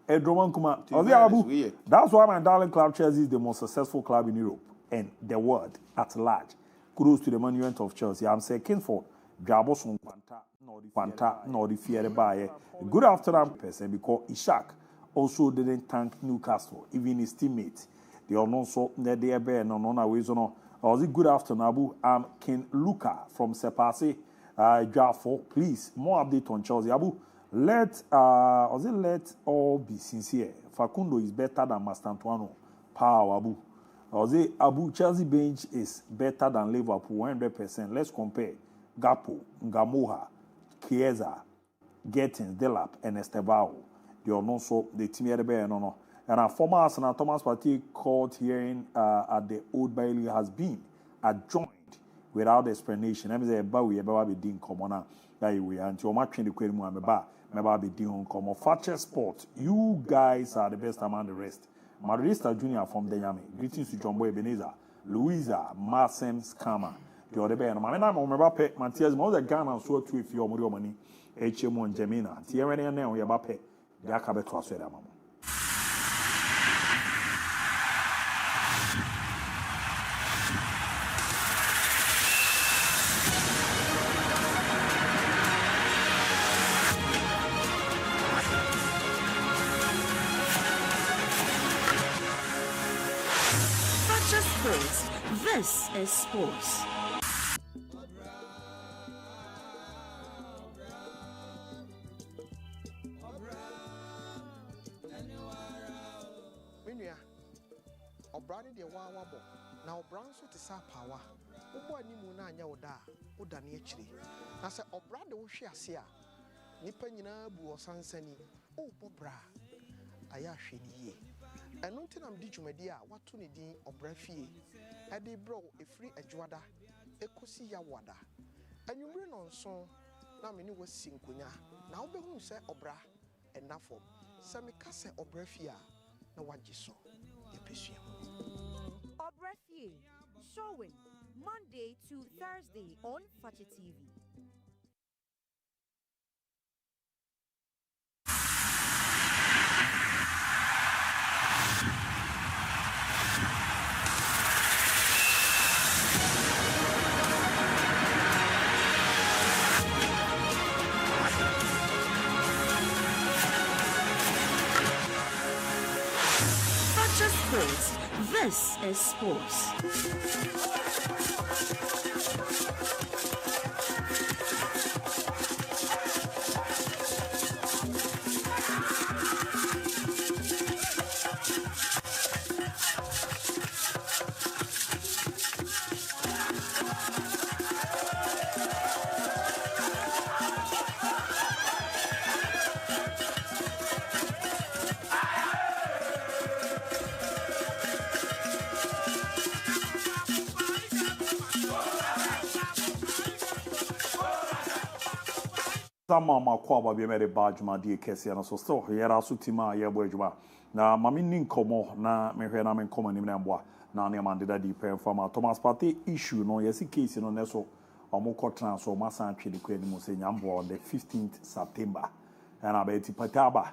Dromankuma. ABOU. That's why my darling club Chelsea is the most successful club in Europe and the world at large. Kudos to the monument of Chelsea. I'm saying Kingsford, Jaboson Quanta, nor the fear by good afternoon person because Ishak also didn't thank Newcastle, even his teammates. They are not so that they are bare no ways on. I was good afternoon, ABOU. I'm Ken Luca from Sepasi. Jafo, please more update on Chelsea. ABOU. Let all be sincere. Facundo is better than Mastantuano. Power, ABOU. ABOU, Chelsea bench is better than Liverpool, 100%. Let's compare Gapo, Ngamoha, Chiesa, Gettins, Delap, and Estevao. They are not so the team here, no. And our former Arsenal Thomas Partey court hearing at the Old Bailey has been adjourned without explanation. I'm saying, but we be doing common that we are until my train the query Maybe be doing come Fakye Sport. You guys are the best among the rest. Marista Jr. from Denyami. Greetings to John Boy Ebenezer. Louisa Marsem Scammer. The other band. My name is Pet Matthias. Most of Ghana so to if you more money. HM1 Gemina. Tierra and now we are pet. The Akabe to us. This is sports. Minya, Obrani de Wawabo. Now Branso to Sapawa. Ubo ni muna anya oda, oda ni echiri. Na se Obrade wo hwe ase a. Nipa nyina bu osansani. O bobra. Aya hwe ni ye. Eno ntinam di dwumadi a wato ne din Obrafie. Ede bro efiri adwada ekosi ya wada anwumre no nso na me ni wasi nkonya na obehu se Obra enafo se me ka se Obrafie a na wagye so epesua Obrafie showing Monday to Thursday on Fakye TV. Sports. This is sports. Mama kwaba bi mere badjuma die kese na so still yera so tima ye bo adwuma na mami nin komo na mehwe na men komo nim na mboa na ne man deda di pen fama Thomas Partey issue no yesi case no ne so omukọ transfer ma san twede kwa ni mo se nyambo on the 15th September and abeti pataba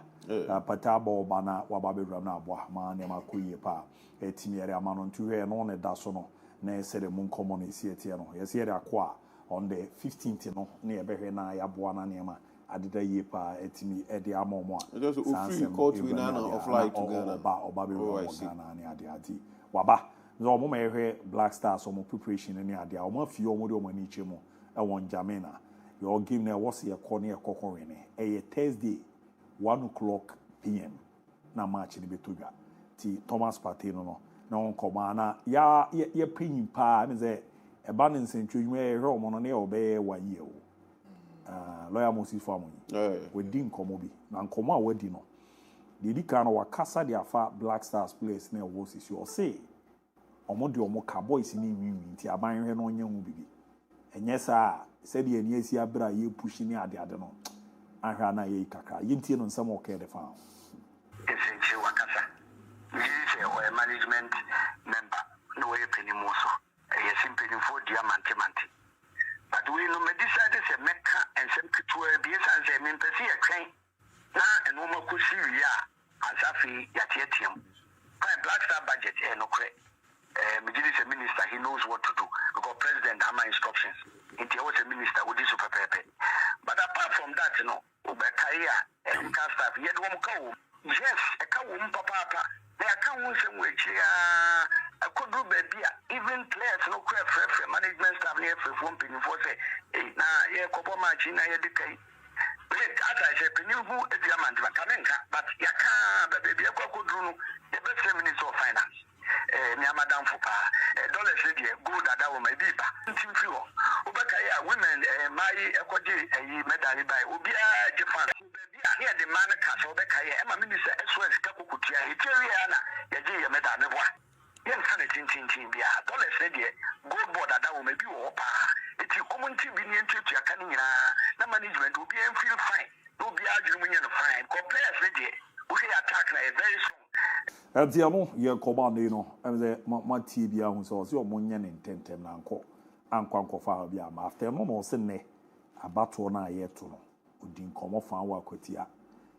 pataba obana waba be ram na aboa ma ne makoyie pa etimi yere amano ntuhwe no ne da so no na ese de mun komo na esi etie no yesi yere akwa on the 15th no na ebehwe na yaboa na nema adida ye pa etimi ede amomo a just official court winner of flight to Ghana oba be Ghana na ade ati waba no mo mehwe Black Stars omo preparation ni ade a omo afie omo de omo ni chemu e won Jamina your game na was ye kọ na ekọkọ wene e Thursday 1 o'clock p.m. na match ni betodwa Thomas Partey no on command ya paying pa me say a banning century where Rome on a obey 1 year. Lawyer Moses Family with Dean Komobi and Koma Wedino. The Dicano wa Casa de Afa Black Stars place near Wossis, you say. Omodio Moka boys in immunity, a buying her on young baby. And yes, said the Yesia Bra, you pushing near the Adeno. And Hana Kaka, Yintin on some okay the farm. Or a management member, no way penny more so. A simple for diamante. But we know decided a Mecca and some couture be as a membership train. Now and no more could see as Afi Yatium. Black Star budget and no credit. Majority is a minister, he knows what to do because president have my instructions. He was a minister with this super pepe. But apart from that, Ubekaya and staff, yet one cow. Yes, a cow, papa. They are coming some which I could do baby. Even players no credit for management staff here for 1 penny for say, hey, now, yeah, Copa Machina, yeah, decay. As I said, Penny who is diamond, but Yaka, baby, I could do the best minister of finance. Madame Fupa, dollars lady, good that will maybe team fuel. Ubakaya, women, my equity, a medal by Ubia Japan. Here the man castle, Bekaya, Emma Minister, as well as Kapukutia, Italiana, Yaji, Medal. Yes, dollars lady, good board that will maybe opa. It's your community being into your canning, the management will be and feel fine. No be arguing fine. Compare lady, we attack very strong. Diamo, your command, and my tibia who saw your monian in tentem and quanko biam after no more sene a battle na yet to know. Udin come off and work with ya.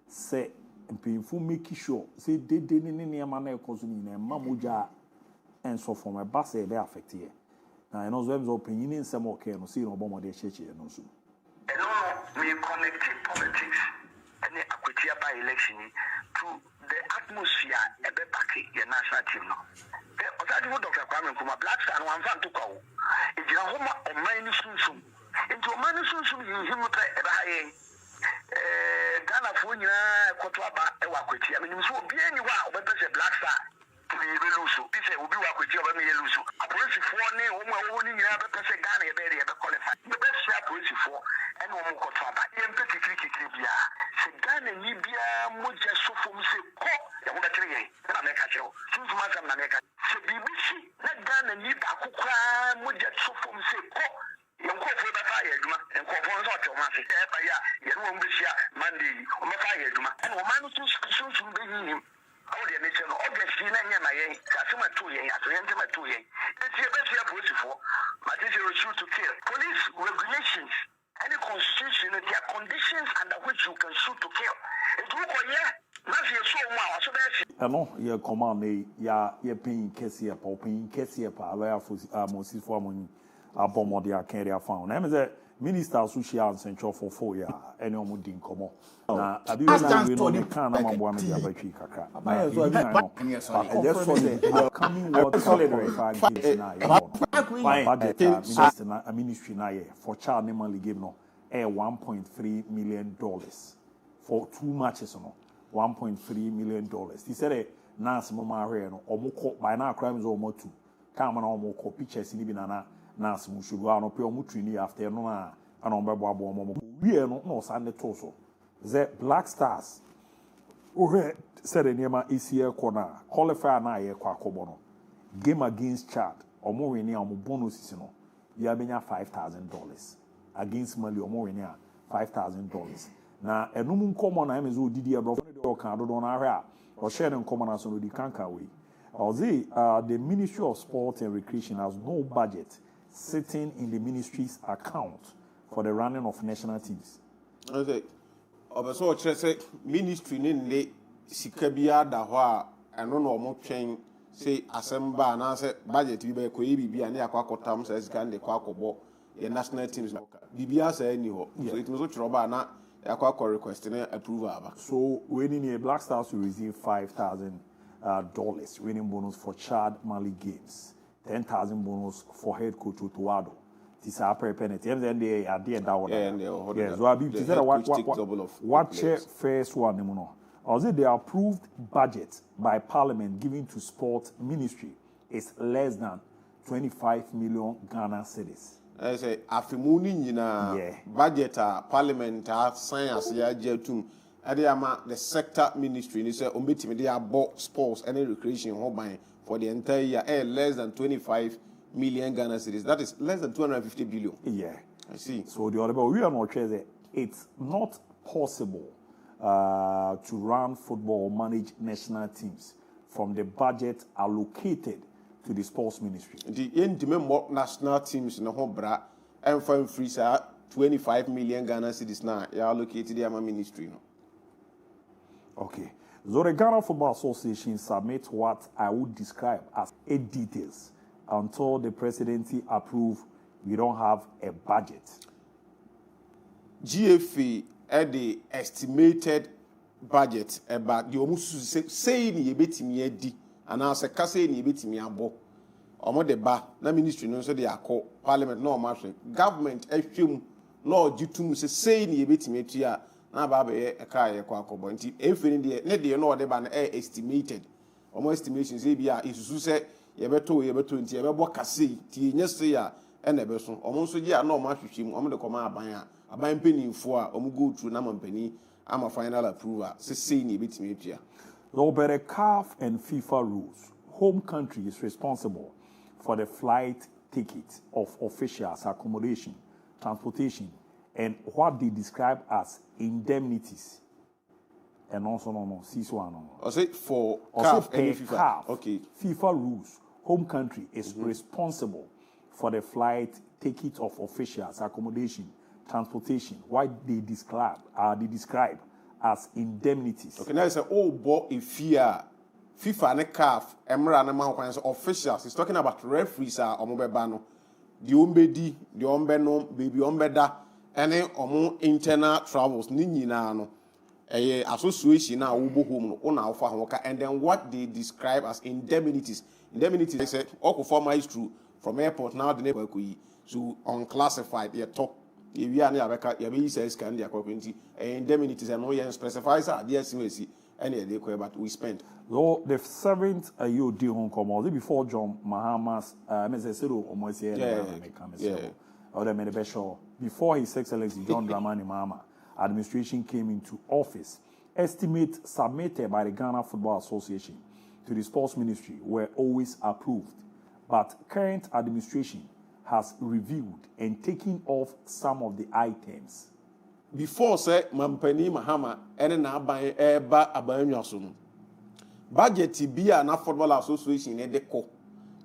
Say, and painful make sure, say, they didn't in your manner causing a mamuja and so from a bass they affect here. Now, I know them's opinion in some okay, no see no bomb of their church and no soon. No, we connected politics and the Aquatia by election to the atmosphere a bit back in your national team. No, Dr. Kwame Nkrumah Black Star one fan to go. If you are home or minus soon, into a minus soon, you him with a Ghana for you, Kotwaba, Ewakwiti. I mean, you will be anywhere, but there's a Black Star. This will be what we do. A police for me, only you have a person Ghana, very qualified. The best police for and one more Kotwaba. Empathy, Libya, Ghana, Libya, Muja, so from say, and I make a show. Since Madame Nameka, BBC, not Ghana, Libya, Kukra, Muja, so from say, young call for the fire, and call for the automatic. You won't be here Monday, or my fire, and Oman to be him. All the nation, obviously, my customer 2 years, I enter my 2 years. It's your best year police for, but this is shoot to kill. Police regulations, any constitution, there are conditions under which you can shoot to kill. It's not your so much, so that's. No, your command, you're paying Cassia, paying Cassia, lawyer for Moses for money, upon what they are carrying found. I'm the Minister Social and Central for 4 years, and no didn't come on. Now, I do not know the kind of one with the battery kaka. Therefore, coming world solidarity gives now, a ministry now for child namely give no $1.3 million for 2 matches no $1.3 million. He said Nas Mama Reno or Moko by now crimes or more 2. Come on, Moko pictures in Ibana. Nas Mushuano Piomutrini after no and on Babo. We are not no Sunday torso. The Black Stars who said in Yama ECL corner, qualify na ye Kwakobono. Game against Chad or more in your bonus, you have been $5,000 against Mali or more in $5,000. Now, a woman common name is who did your brother or Area or sharing common as on the Kankaway. Or the Ministry of Sport and Recreation has no budget sitting in the ministry's account for the running of national teams. Okay. So, ministry in the Sikabia Dahua and no more chain say assemble and answer budget we be and Aquaco Tams as can the Quacobo, the national teams. BBA say anyhow. So it was a trouble now. Aquaco requesting approval. So, winning a Black Stars will receive $5,000 winning bonus for Chad Mali games, 10,000 bonus for head coach Utuado. This is a penalty. And they are there. Yes, so I be what share first one. Or is it the approved budget by Parliament given to Sport Ministry is less than 25 million Ghana cedis? I say, afimuni nyina budget Parliament sign as ya jetum. The sector ministry, they say, they are bought sports and recreation home for the entire year, less than 25 million Ghana cedis. That is less than 250 billion. Yeah. I see. So the other, we are not sure it's not possible to run football or manage national teams from the budget allocated to the sports ministry. The intimate national teams in the whole bra and MON-FRI 25 million Ghana cedis now allocated the ministry. No? Okay. So the Ghana Football Association submits what I would describe as 8 details. Until the presidency approve, we don't have a budget. GFA had the estimated budget about the almost saying you bet me di and I say saying you bet me abo. Omo de ba na ministry no so they are called parliament no marshal government ehwem no jitum say you bet me tia na ba be e kai e kwa akobo nti efiri ne de no de ba na estimated omo estimation say bia isusu say ye beto nti ye bebo kase ti nye say ya e na be so omo so gi a no ma hwehwem omo de koma aban penifo a omo go through na mampani ama final approval say ni bet me tia. So by the CAF and FIFA rules, home country is responsible for the flight ticket of officials, accommodation, transportation, and what they describe as indemnities. And also, I say for CAF and FIFA. CAF, okay. FIFA rules, home country is responsible for the flight ticket of officials, accommodation, transportation. What they describe as indemnities. Okay, now it's a bo if fear FIFA and CAF emra na man officials. He's talking about referees omobebano. The ombedi, the ombeno, baby ombeda, any omo internal travels ni nyina no. Association na ubo home no na ofa hoka, and then what they describe as indemnities. Indemnities they say all former is true from airport now the neighbor so unclassified they talk. If you are near Abeka, you be says can the according indemnities and no yen specifies are the SMC any day but we spent. So the 7th you deal home come before John Mahama's before His Excellency John Dramani Mahama administration came into office, estimates submitted by the Ghana Football Association to the Sports Ministry were always approved, but current administration has reviewed and taken off some of the items. Before say Mampani Mahama and na ban eba abanyaso no. Budget bia na Football Association e de ko.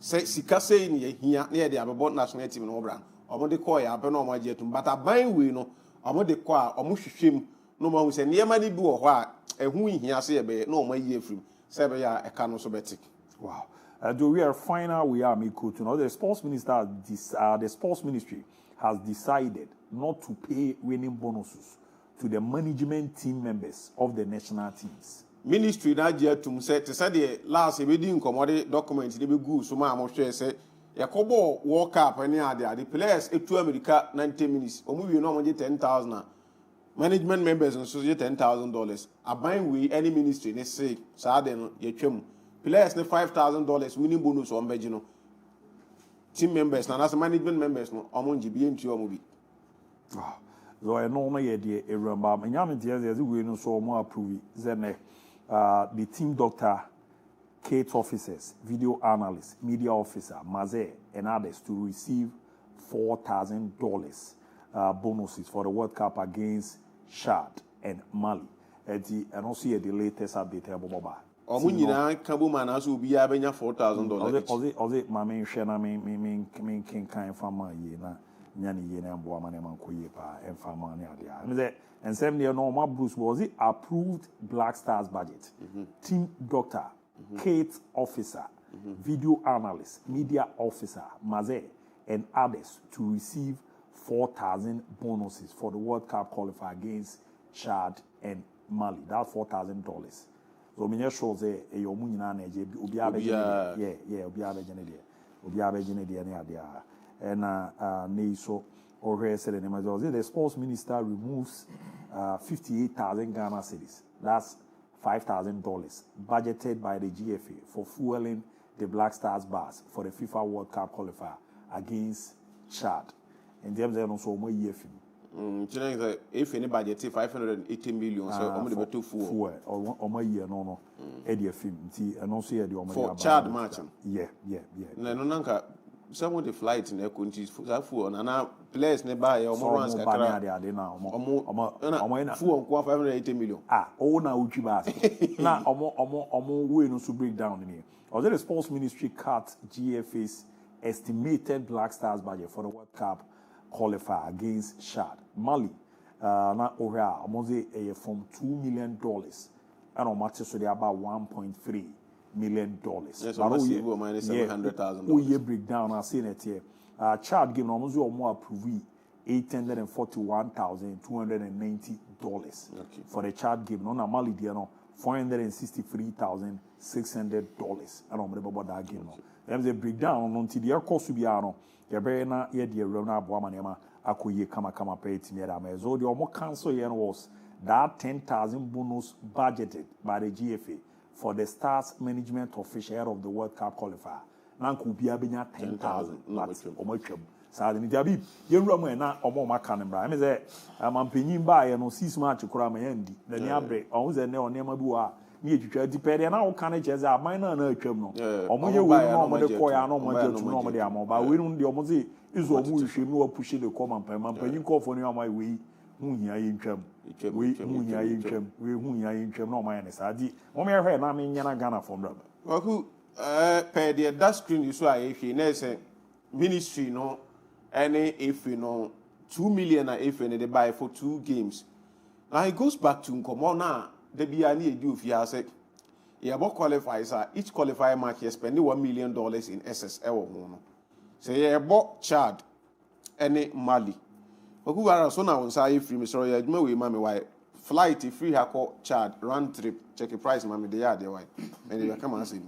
Say sika say ni hia na de abebo national team no bra. Omo de ko ya abe no omo ajetum but aban we no omo de ko a omo hwehwem no ma hu say niema ni bi wo ho a ehu hia say ebe no omo ayi afrim. Say be ya e ka no so betik. Wow. We are final. We are Miko to know the sports minister. The sports ministry has decided not to pay winning bonuses to the management team members of the national teams. Ministry na je tum say to say the last we din commodity document dey be good so ma mo hwe say yakobo World Cup any ade the players etu America 90 minutes omu we no mo je 10,000 management members nso je $10,000 aban we any ministry ne say sa de no ye twam players ne $5,000 winning bonus on beji no team members na as management members no omonji bi entu omo bi so I know na ye de eramba nyame de ye we no so omo approve zene the team doctor, Kate officers, video analysts, media officer, Maze, and others to receive $4,000 bonuses for the World Cup against Chad and Mali. And also the latest update about Boba. Omunyina kabuma na so obi abenya $4,000. Oze mame hwe na me kan fama ye na nyane ye na mbo ma na mankoye pa emfama ne ade a. Me say ensem ne no ma Bruce was it approved Black Stars budget. Team doctor, Kate officer, video analyst, media officer, Maze and others to receive 4,000 bonuses for the World Cup qualifier against Chad and Mali. That's $4,000. So me sure say e yo mu nyina na eje obi abegene obi abegene de na ade a na ne so ohwe say the name the sports minister removes 58,000 Ghana cedis. That's $5,000 budgeted by the GFA for fueling the Black Stars bus for the FIFA World Cup qualifier against Chad. In terms of also more year if any budget 580 million, so I'm going to fuel or my year no Eddie film and also the for Chad match. Yeah. No, some of the flights in their countries full and now players nearby or more runs full 580 million. Now Uchi Bass. Now we no to break down in here. Although the sports ministry cut GFA's estimated Black Stars budget for the World Cup qualifier against Chad. Mali, na Ohia, almost from $2 million, and on matches so they about $1.3 million. Yes, almost $700,000. We breakdown. I seen it here. Chad given almost more approved $841,290 for the Chad given. On a Mali, $463,600. And on the that game. There's a breakdown on the course to be on. Yabena yedi rona boamanema akoye kama pay timiera mezo the omo council yen was that 10,000 bonus budgeted by the GFA for the Stars management official of the World Cup qualifier. Na nkubia benya 10,000 omo twam. Sa de diaby yenwura mu na omo maka ne bra. Me say amampanyin ba ye no 6 match kura ma yandi. Na ni abre on ze ne onema bi wa ni etwitwa dipede na wo kan cheze aman na atwam no omo ye we no omo de koya no omo de tu no omo de amoba we no de omo ze izo omo hwehwem no wa push de koma mpanyin kofo no amai we hu hia ye ntwam we hu hia ye ntwam we hu hia ye ntwam no omo ya ne sadi omo ye hwe na me nya na Ghana from bra waku per the that screen you so ahwe na say ministry no any if you know 2 million if they buy for 2 games. Now it goes back to nkomo na the Biani do if you say, qualifiers each qualifier match you spend $1 million in SSL. Say, yeah, bought Chad, any Mali. Who are so now on side free, Mr. Roy, we mammy why flight if free call Chad, round trip, check the price, mammy, they are the white. And you come and say,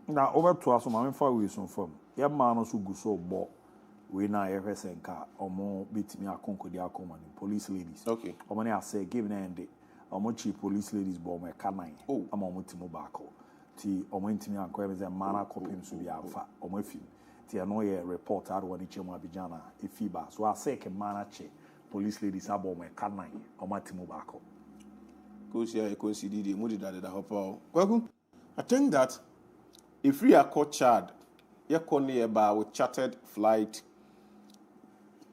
now over to us, my MON-FRI we some firm. Yeah, man, also go so bought. We now have or more beat me a concordia common police ladies. Okay. Or money I say, given end. Cheap police ladies bought my canine. Oh, I'm on Timobacco. T or went to me and queries a manner copying to be alpha or my film. T annoy a report out when it's Bijana, a feebar. So I say, a manner check police ladies about my canine or my Timobacco. Because I consider the moody that I hope. Well, I think that if we are caught Chad, you're calling about chartered flight,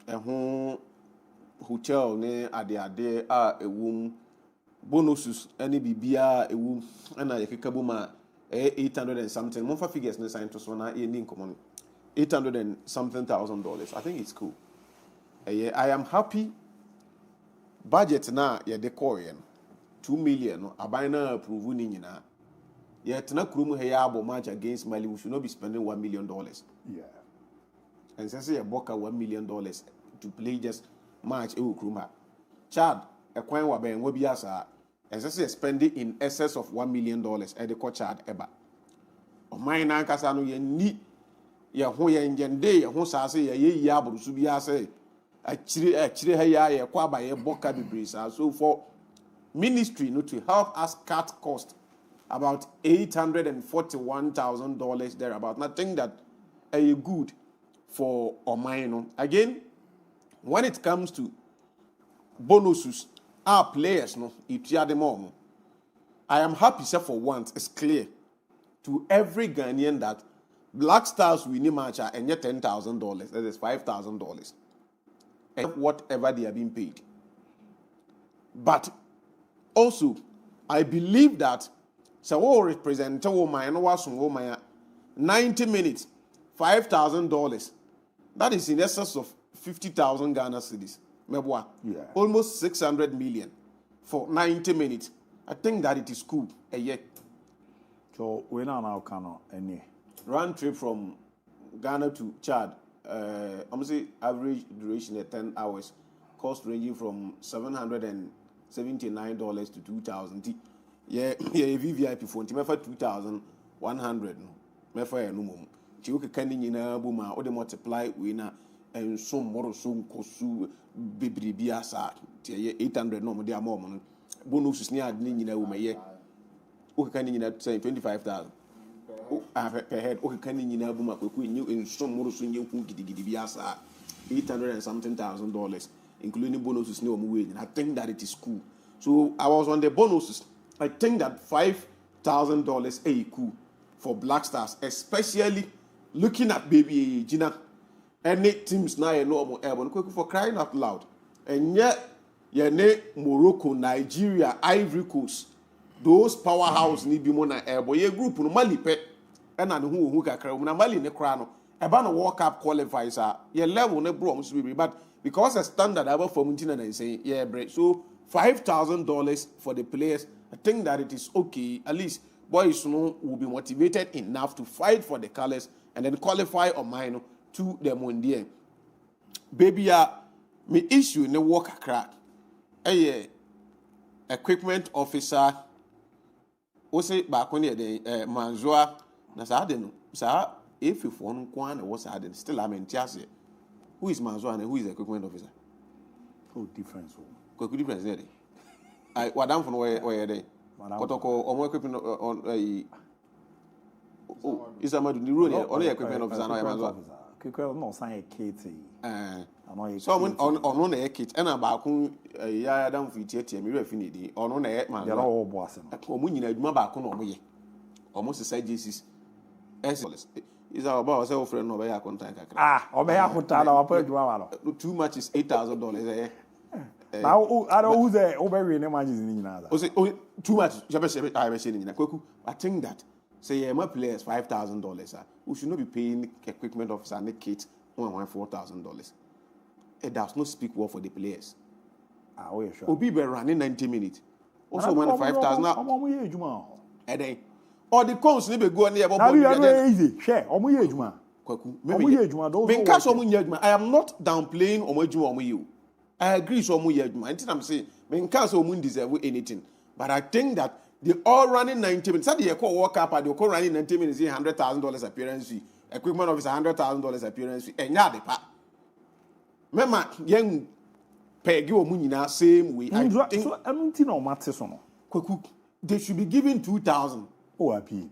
a home hotel near at the idea a womb. Bonuses any bibia ewu na yakabuma 800 and something. Monfa figures na sign to so na e common $800 and something thousand. I think it's cool. I am happy. Budget na ya decoyen 2 million no abina approve ni nyina. Yet na krum he ya abo match against Mali, we should not be spending $1 million. Yeah. And since you book $1 million to play just match ewu kruma. Chad a coin wa ben wobi asa and since spending in excess of $1 million at the coach Chad eba. O mine na kasa no ye ni ye ho ye ngende ye ho sase ye ya aburu su bi ase achire ha ya ye kwa ba ye boka bibrisa. So for ministry no to help us cut cost about $841,000 thereabout. And I think that a good for Omaino. Again, when it comes to bonuses, our players, no, I am happy, sir, for once, it's clear to every Ghanaian that Black Stars winning match and yet $10,000, that is $5,000, and whatever they are being paid. But also, I believe that so we represent my 90 minutes, $5,000. That is in excess of 50,000 Ghana cedis. Yeah. Almost 600 million for 90 minutes. I think that it is cool. So we now cannot any round trip from Ghana to Chad. I'm gonna say average duration at 10 hours. Cost ranging from $779 to $2,000. Yeah, VVIP phone. Me for 2,100. Me for no more. Chiuke kani na buma. Ode multiply we na and some more so kosu bibri biasa. 800 no mo dia more. bonuses ni ade ni nyina wo maye o ka ni nyina say 25,000 per head o ka ni nyina bu makwaku nyi enso moro so nye hu gidigidi bi asa $800 and something thousand, including bonuses ni omo we. I think that it is cool. So I was on the bonuses. I think that $5,000 a cool for Black Stars, especially looking at baby Gina. Any teams now you know airborne for crying out loud. And yet Morocco, Nigeria, Ivory Coast, those powerhouse need be more than airborne. Ye group no Mali pet and who kakra na Mali ne krano. Eba no World Cup qualifiers are ye level ne bro must be, but because a standard about for Muntina and say yeah break. So $5,000 for the players. I think that it is okay. At least boys will be motivated enough to fight for the colors and then qualify or mine to the Mondial. Baby, me issue ne work a crack. Equipment officer. Ose back when the Manzoa na sa de no. Sa if you phone kwan was had still I'm in Tiase. Who is Manzoa and who is the equipment officer? Oh, difference. What difference there? I what down from where they? Kotoko omo equipment on is amadu ni rule only equipment officer na Manzoa. Equipment no sign KT. So on na kit and ba ku ya down for tie me refi ni di ono na Manzoa. Ya all boss no. Omo nyina adwuma ba ku na omo ye. Omo se Jesus. Is our boss say friend no be ya contact kakra. Obe ya contact na wa pa adwuma wa no. Too much is $8,000 Now, I don't who's a over in images in Nina. Too much. I think that say my players $5,000. We should not be paying equipment officer and the kit $4,000. It does not speak well for the players. Oh, sure. Obi be running 90 minutes. Also, when 5,000 now. Or the cons never go near. Easy. Share. I am not downplaying Omoju. I agree so much. Until I'm saying, men can't so much deserve anything. But I think that they all running 90 minutes. That they call work up, they call running 90 minutes, $100,000 appearance fee. Equipment office $100,000 appearance fee. And yeah, the part. Remember, young pay you money now same way. I think so. I don't think no matters on. They should be given 2,000. Oh, I pay.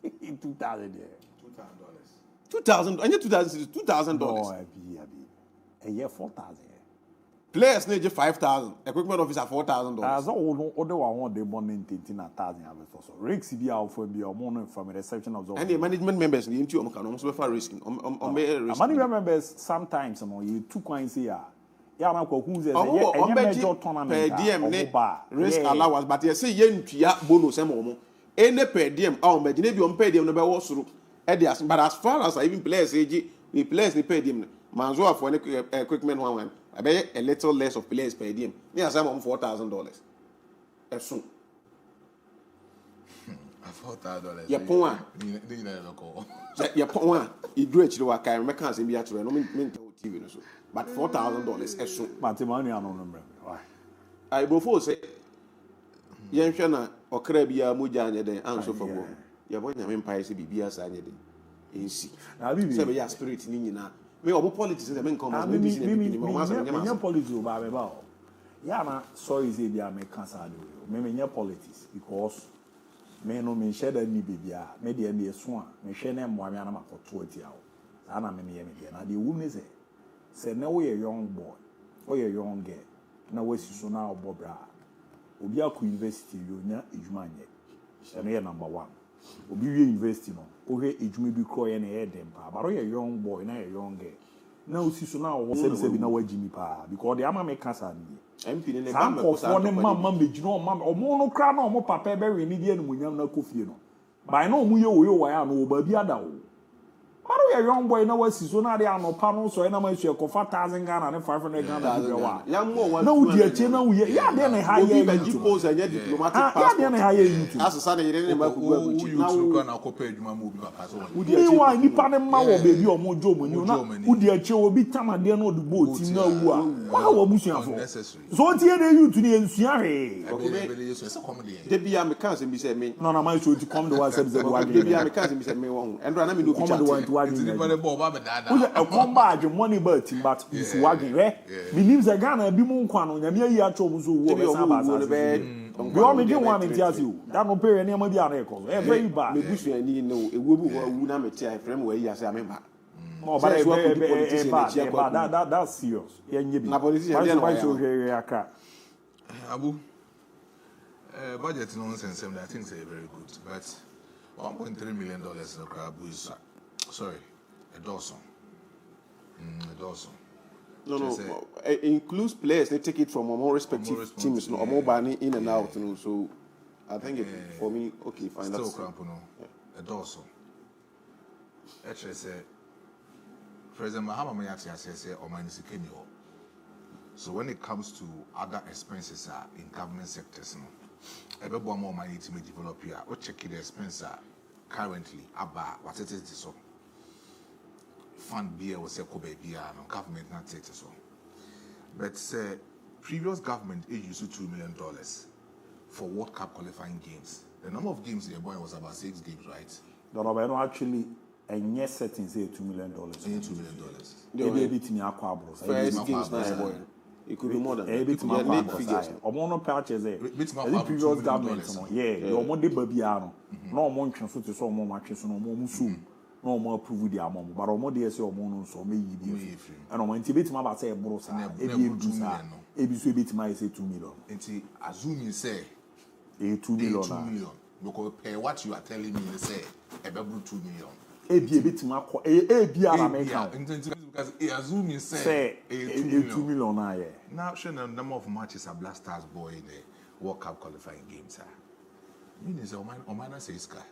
2,000. $2,000. I need $2,000. No, I pay. A year 4,000. Players need $5,000. Equipment officer $4,000. As all other one they born in 1,000. So risks be out for be more from a reception of the and the management members need to almost risking. Management members sometimes you two coins here. Yeah, I'm going to major tournament per diem risk allowance, but you say yen bonus any per diem. Maybe on per diem no be was through. But as far as even players the players they pay them. Manzoa for any equipment one. I bet a little less of players per diem. Near some $4,000. As soon. $4,000. Your point. Your point. You do it to work. I can't say be at no mean TV. But $4,000 as soon. But money I don't remember. Why? I before say. Yenshana or Krabia Mujanya then answer for one. Your boy name Empire Bibia Sanya. In see. Now we say your spirit in now. Me obo politics e men come as me politics o ba be ba o ya na sorry say bia me cancer do me politics because me no me share that ni bibia me de me so a me hwe na mo amia na makoto ati awo ana me ye me de na de wu me say na we young boy or you young girl na we si so na obo bra obi akọ university yo nya ejuma anye se no ye number 1 obi wie university no ohe ejuma bi kro ye na ye dem pa baro ye young boy na ye young girl na osi so na wo se bi na wagimi pa because the ama me cancer ni MP ne ba me for ne mama mejino omo no kra na omo papa be we ni die no munyam na kofie no by na omo ye wo wa ya no ba bi ada wo baro ye young boy na wasi so na de anopa no so na ma su e kofa 1,000 Ghana ne 500 Ghana bi wa na wo di ache na wo ye ya de ne ha ye you pose anya diplomatic passport ya de ne ha ye YouTube asesa na yire ne ma ku aguchi na wo na kopa adwuma mu bi papa so wo di ache wa nipa ne ma wo be bi omo jo mo ni na wo di ache obi tamade na odu boat na wu a wa wo busuafo so tie de YouTube ni ensua he de bia me kan se bi se me no na ma so ti come the one say bi se wa de bia me kan se bi se me won endra na me no bi chat wagging. It's the ball, but a combat, your money bird, but it's wagging, eh? Means a Ghana, be moon quan on your year troubles who will be on me. Don't want me to tell you that no pay any of your records. Very bad. Maybe you know, a woman who would not frame where you say, I remember. No, but that's serious. Abu, budget nonsense, I think they're very good, but $1.3 million Abu is sorry, a dozen. A dozen. No, it includes players. They take it from a more respective teams, no, more banning in and out, you know. So I think for me, okay, fine. Still That's a dozen. Actually, say President Mahama Mayati says, "O minus Kenyo." So when it comes to other expenses in government sectors, every more money to be developed here. What check the expense currently about what it is so. Fund beer was a Kobe beer, no government not take so. But previous government used $2 million for World Cup qualifying games. The number of games they boy was about 6 games, right? No, actually. And yes, settings say $2 million. $2 million. first games now. It could be more than that. Need figures. Omono purchase the previous government. Yeah, your money babiano. No one can so to so more matches no more soon. No more approve the amount. But Omo dey say Omo so may be. And Omo intibate ma ba say brosa. Ebi bit ma say 2 million. Enti assuming say 2 million. Because per what you are telling me say about 2 million. Ebi bit ma ko ebi ara make count. Because assuming say 2 million na yeah. Now show the number of matches a Black Stars boy in the World Cup qualifying games are. Meaning say Omana says sky.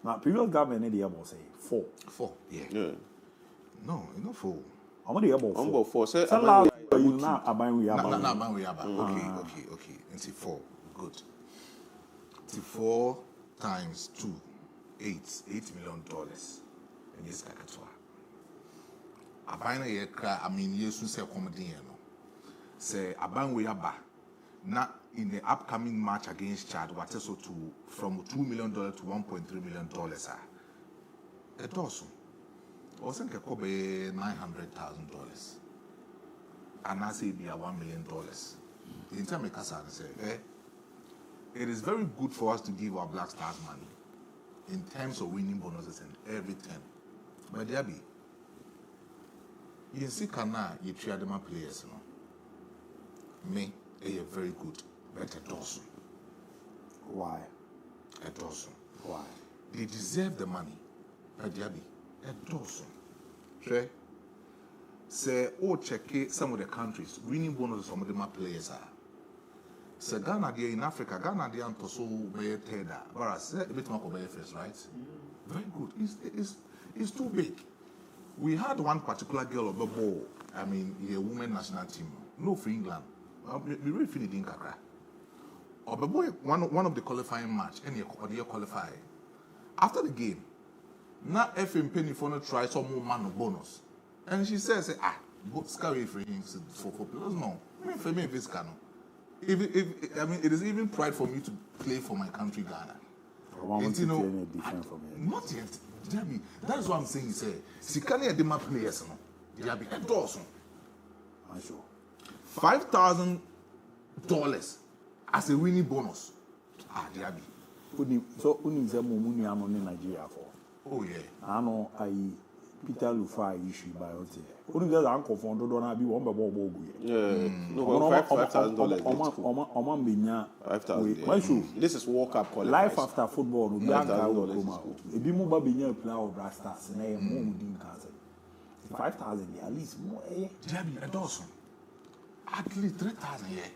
Now previous government they about say 4. 4, yeah. No, not 4. How many about 4? About 4. Say now aban we aba. Now aban we aba. Okay. Into 4. Good. Into 4 times 2. $8 million. And yes, kakatwa. Aban ye kra, I mean, yes, we say comedy, no. Say aban we aba. Now in the upcoming match against Chad, what is so to from $2 million to $1.3 million, it also. Also, can cover $900,000. And I say be $1 million. In terms of Kasa, say, it is very good for us to give our Black Stars money in terms of winning bonuses and everything. But DIABY, you see, Kana, you try them players, no? Me, they are very good, but a dozen. Why? A dozen. Why? They deserve the money. But DIABY, a dozen. Sure. Say, check some of the countries, winning bonuses, some of them players are. So Ghana there in Africa, Ghana there and so very tender. But I said a bit more first, right? Very good. It's too big. We had one particular girl of the ball. I mean, a women national team. No for England. We really finished in Kakra. Or the boy one of the qualifying match, and you qualify. After the game, now FM Penny for no try some more man of bonus. And she says, scary for him for players. No. I mean for me if it's canon. I mean, it is even pride for me to play for my country, Ghana. You know, not yet. DIABY, that is what I'm saying. Say, Sikani Adema players, no. DIABY, a dozen. $5,000 as a winning bonus. DIABY. So, who needs a money in Nigeria for? Oh yeah. I know Peter Lufa issue by OT. Who does uncle for don't be one by Bobo? No, $5,000. This is World Cup qualifiers. Life after football, $5,000. Be more by being a player of Rastas and a moon cousin. 5,000 at least more. DIABY, a dozen. At least 3,000 yeah.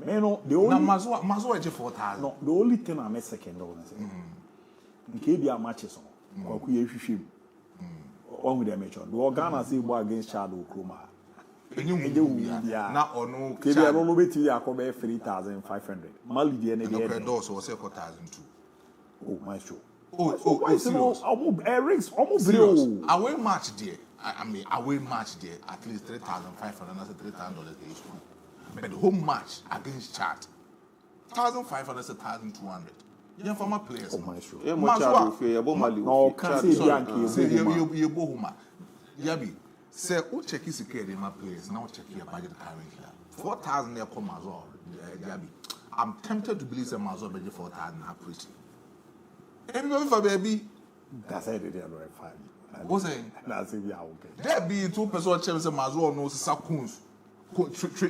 Man, the only Mazo 4,000. No, the only thing I miss second on in KBR matches on one with the match on. The Ghana say against Shadow Kroma. Now or no, KBR no be to ya come 3,500. Mali the end of the doors was 4,002. Oh, my show. Serious. Almost away match there. I mean, away match there at least 3,500. That's $3,000 each one. But the home match against Chad, 1,500 to 1,200. Yeah, former players. Oh my sure. Yeah, much no, can't say you bohuma. Yabi, say, who check his security my players, now check your budget currently. 4,000 there come as well. Yabi. I'm tempted to believe some as well, but 4,000 are pretty. Anyway, for baby, that's it, they are very fine. What's saying? That's it, yeah, okay. There be 2% chance as well, no, Sakuns.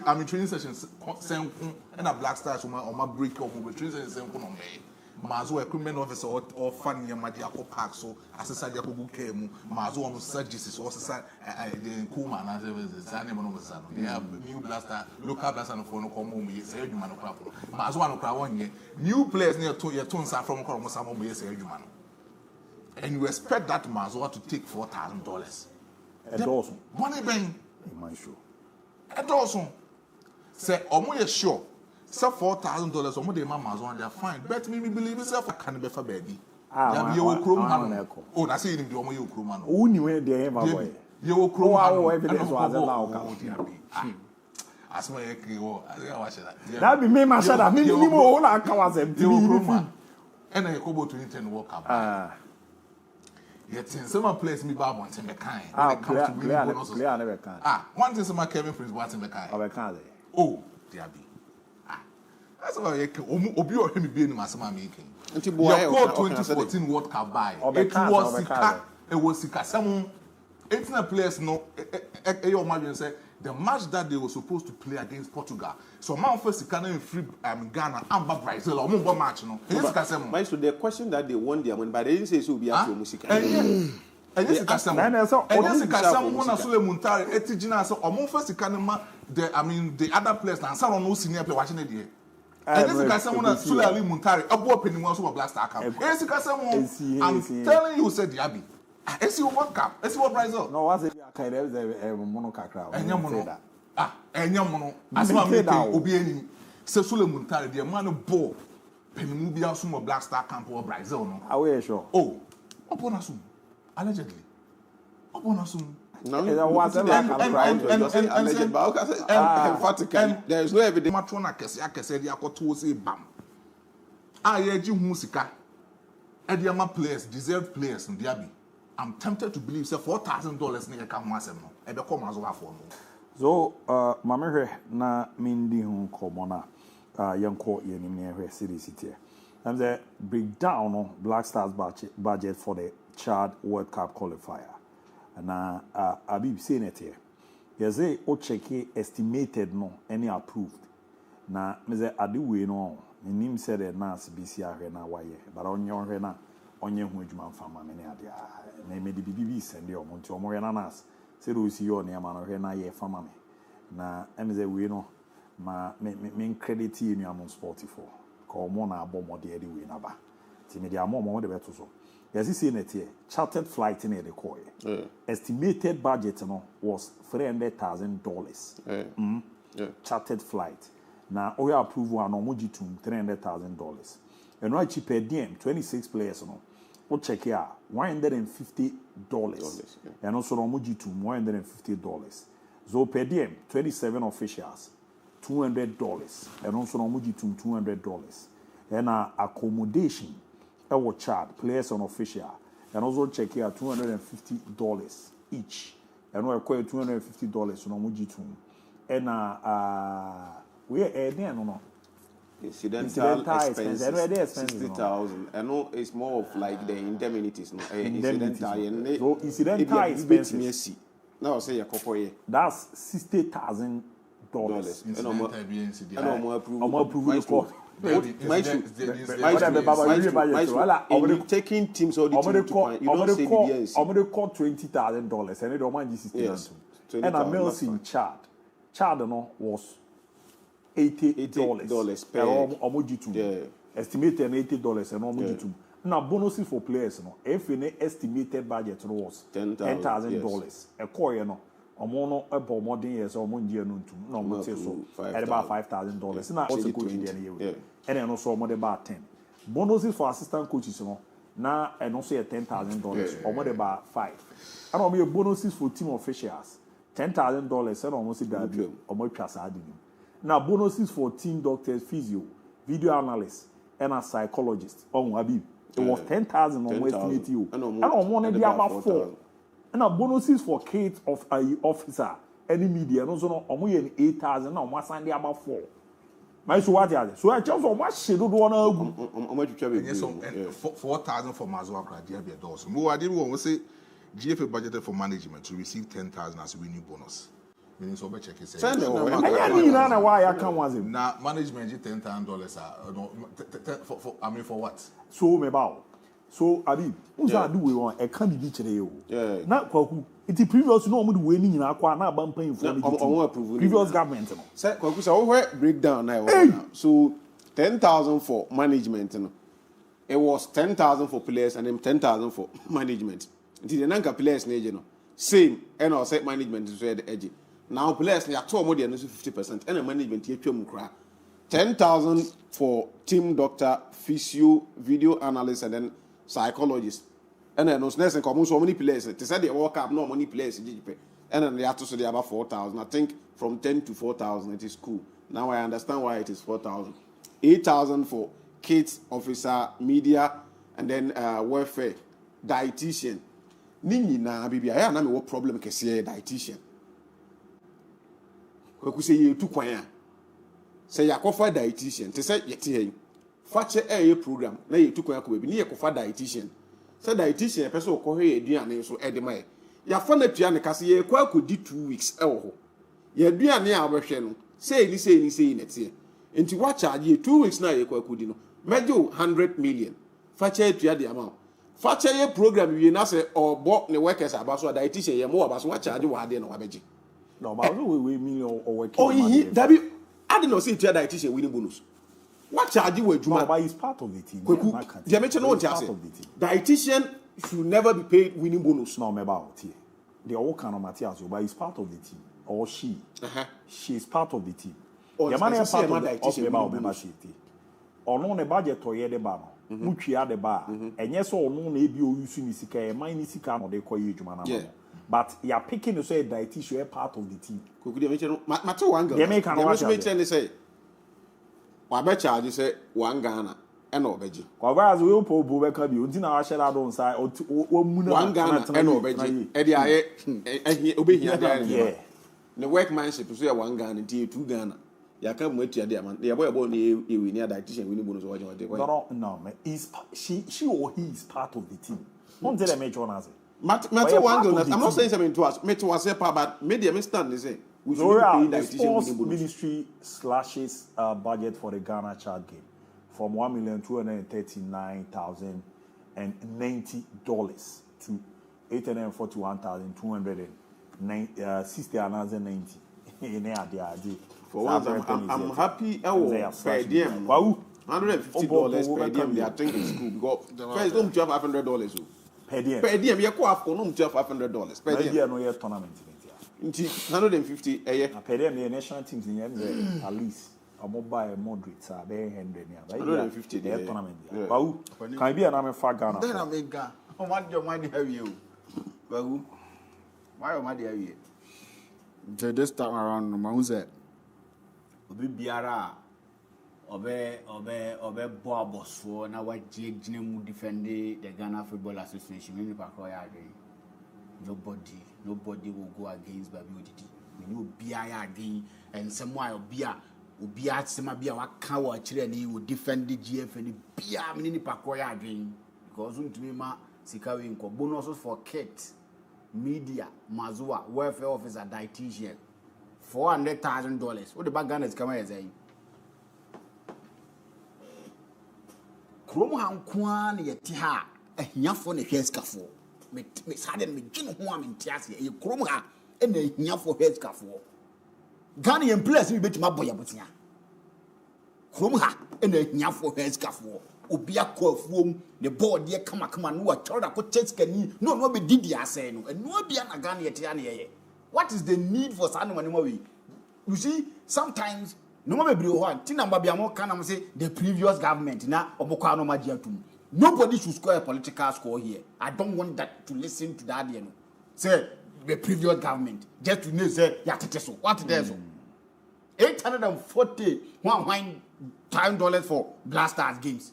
I mean, training sessions, and a black stars on my break of training sessions on me. Mazo, a criminal officer or funny Madiako Park, so as a Sadiako came, Mazo on suggests also the Kuman as a animal of the sun. They have new blaster, local blaster for no common, say, you man of crap. Mazo and Crown, new players near to your tons are from Coromosamo, say, you man. And you expect that Mazo to take $4,000. And also, money bang, in my show. And also, say, almost sure. Say $4,000 or more than Amazon, they're fine. Bet me believe yourself, I can't be for baby. Oh, that's it in the Omo Yokuman. Who knew where they ever were? You will crow evidence was allowed. As my echo, I watch that. That be me, my shadow. Me, all our cars and I go to intend walk up. Yet in some place, me Bob wants in the kind. One thing, my Kevin Prince wants in the kind. Oh, DIABY. That's why Obi or him being Masama making. Your 2014 World Cup buy. It was Sika. Some 18 players no. Your imagine say the match that they were supposed to play against Portugal. So man first Sika in free Ghana and Brazil or more match no. So the question that they won their money, but they didn't say so be after Musika. And yes, Kasam won Sule Muntari, Etijina, so or first the other players and some no senior player watching it here. And this is someone that Sule Muntari, a boy penny was a blaster account. I'm telling you, said DIABY. It's your World Cup, it's your Brazil. No, what's it? I was a monocacra. And Yamono. And Yamono, as one made Obieni, Sule Muntari, the man of ball, Penimubia, Sumo Black Star Camp or Brazil. No, I will sure. Oh, upon us, allegedly. Upon us. No, there is no evidence. I said, you got to say, bam. I heard you, Musika. Ediama players, deserved players in DIABY. I'm tempted to believe say $4,000 near come once no. E be come as for no. So, mama na mindi hu komona yanko yenim ne series here. And the breakdown on Black Stars budget for the Chad World Cup qualifier. Na Abib saying it here. Yes, they o check estimated no any approved. Na me say adiwe no nim said the nurse BC are na waye but on your na onye hu adwuma fama me ne ade na me di bibi send your monti omo na nurse say do see your na ma no hwe na ye fama me na em say we no ma me credit you am sport for ko mo na abo de ade we na ba ti me dia mo de beto so. Yes, see it here. Chartered flight in the coy. Estimated budget was $300,000. Chartered flight. Now, we approve one on Mujitum $300,000. And right cheap per diem, 26 players. We'll check here $150. And also on Mujitum $150. So per diem, 27 officials, $200. And also on Mujitum $200. And accommodation. Our chart, players on official, and also check here $250 each. And we acquire $250 on Mujitum. And we are no. Incidental expenses, 60,000. I know it's more of like the indemnities. No? Incidental expenses. Now say a couple. That's $60,000. Taking teams or the team you don't say I'm going to call $20,000 and it don't mind this. And a meals in Chad was $80 per Omojitum. Estimated $80 and Omojitum. Now bonuses for players, if an estimated budget was $10,000. A coin, Omono about more than years or Monday no so at about $5,000. Now also coaching anyway. And then also more about 10. Bonuses for assistant coaches now and also at $10,000 or more about 5. And I'll be bonuses for team officials $10,000 and almost that or more plus adding. Now bonuses for team doctors, physio, video analysts and a psychologist. Oh, Habib. It was 10,000 on estimate you. And on one of the about 4. And a bonuses for kids of a officer, any media, and also on 8,000 on one Sunday about 4. My so what are so I just on what she do one on what you travel. Yes, 4,000 for Mazua DIABY doors. More I didn't want to say GFA budgeted for management to receive 10,000 as a winning bonus. Meaning so check it. Why I can't was him. Now management $10,000 for what? So me bow. So Abi, who's that do we want a candidate today? Yeah. Not Kwaku. It's previous no one winning in Aqua, not bumping for previous government. Say Kwaku, so breakdown now. So 10,000 for management. It was 10,000 for players and then 10,000 for management. Until the Nanka players, same, and our set management is the edge. Now players are 2 more than 50%, and the management here 10,000 for team doctor, physio, video analyst, and then psychologist. And then those nurses come so many players. They said they work up no money players. And then they have to say they have about 4,000. I think from 10 to 4,000 it is cool. Now I understand why it is 4,000. 8,000 for kids, officer, media, and then welfare, dietitian. Nini na bibi aya na me what problem kese dietitian. Kwaku say you too kwanya. Say ya kofa dietitian. Te say yeti hen. Fakye program na you too kwanya ko bibi ni ye kofa dietitian. Say dietitian person ko hwe aduane so e de mai. Ya fa na tua ne kase ye kwa akodi 2 weeks e wo ho. Ye aduane a obehwe no. Say ni nete. Enti wa charge ye 2 weeks na ye kwa akodi no. Mejo 100 million. Fakye tua the amount. Fakye program we na say obo ne workers abaso dietitian ye mo abaso wa charge wa de na wa beji. No, but we million or working. Oh, Dabi, I didn't know say tia dietitian winning bonus. What charge we juma? But he's part of the team. The mention no part of the team. Dietitian should never be paid winning bonus. No, me about here. They all kind of materials, but he's part of the team. Or she. She is part of the team. The man is part of the dietitian membership. Or no budget or ye de bar. Mutia de bar. And yes, or no ABOU Sunisika, and my Nisika, or they call you Jumana. But you are picking to say dietitian part of the team. Could you mention Mato Wanga? They make an say. I bet you say one Ghana and no veggie. Whereas we will probably be until our shell out on side or 1 Ghana and no veggie. Eddie, obey here. The workmanship is 1 Ghana and 2 Ghana. You come with your diamond. They are well born near dietitian winning bonus. No, she or he is part of the team. Don't tell them which one has it. I'm not saying something to us. To us, but media understand they say we should pay the sports ministry slashes budget for the Ghana child game from $1,239,090 to $841,260 For once, I'm happy. Per diem, $150 per diem. They are thinking school because first don't have $500. Per diem. Per diem, you go after no $500. Per diem, no year tournament. 150 a year. Per diem, the national teams in at least a mobile moderate, so they 150 year tournament. Wow, can be an American Ghana. Then I make Ghana. What your money have you? Well, why am I there? So this time around, who's that? Obi biara obe boss for na wa jine mu defend the Ghana Football Association. Me nipa kro ya again. Nobody will go against Babi Odidi. Me no biara again and someone obi a sema bia wa kan wa kire ni will defend the GF and bia me nipa kro ya again because untumi ma sika we nko bonuses for kids, media, mazua, welfare officer, dietitian. $400,000. What the back Ghana is coming as a Chrome ham kwan yet ha a yafon a headscafo. Miss Haden begin home in Tiasi, a chrome ha and a yafo headscafo. Ghanaian players will bet my boy Abutia. Chrome ha and a yafo headscafo. Obia Kofum, the board dear come on, who are told I could chase can no be Didia saying, and no be an Ghana Tiani. What is the need for Sanuanimowi? You see, sometimes no matter what, Tinambabiamo can say the previous government now Obokano Majiatum. Nobody should score a political score here. I don't want that to listen to that, you know. Say the previous government, just to say Yatateso, what it is. $840 $1 for Blasters games.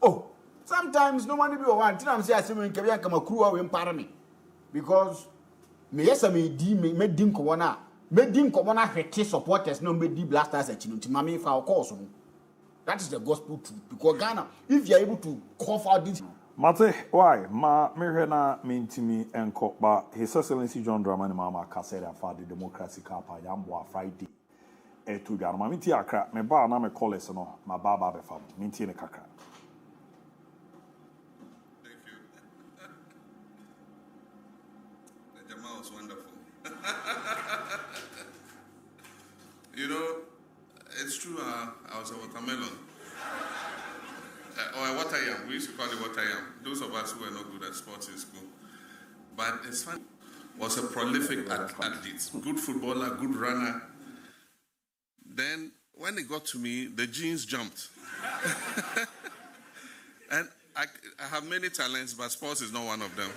Oh, sometimes no money be one. I'm saying I say we can come a crew or empower me because me yes I me dim corona. Me dim corona hate supporters no me di Blasters at Chinunti mami for our course. That is the gospel truth because Ghana, if you are able to cover this. Mate, why? Me mintimi enko ba His Excellency John Dramani Mama Kasera for the Democracy Kapa Yamboa Friday. To the arma minti akra me ba na me college no ma baba be fam minti ne kakra. Thank you. The Jamal was wonderful. You know, it's true. I was a watermelon. Or a water yam. We used to call it water yam. Those of us who were not good at sports in school. But it's fun. Was a prolific athlete, good footballer, good runner. Then when it got to me, the genes jumped. And I have many talents, but sports is not one of them.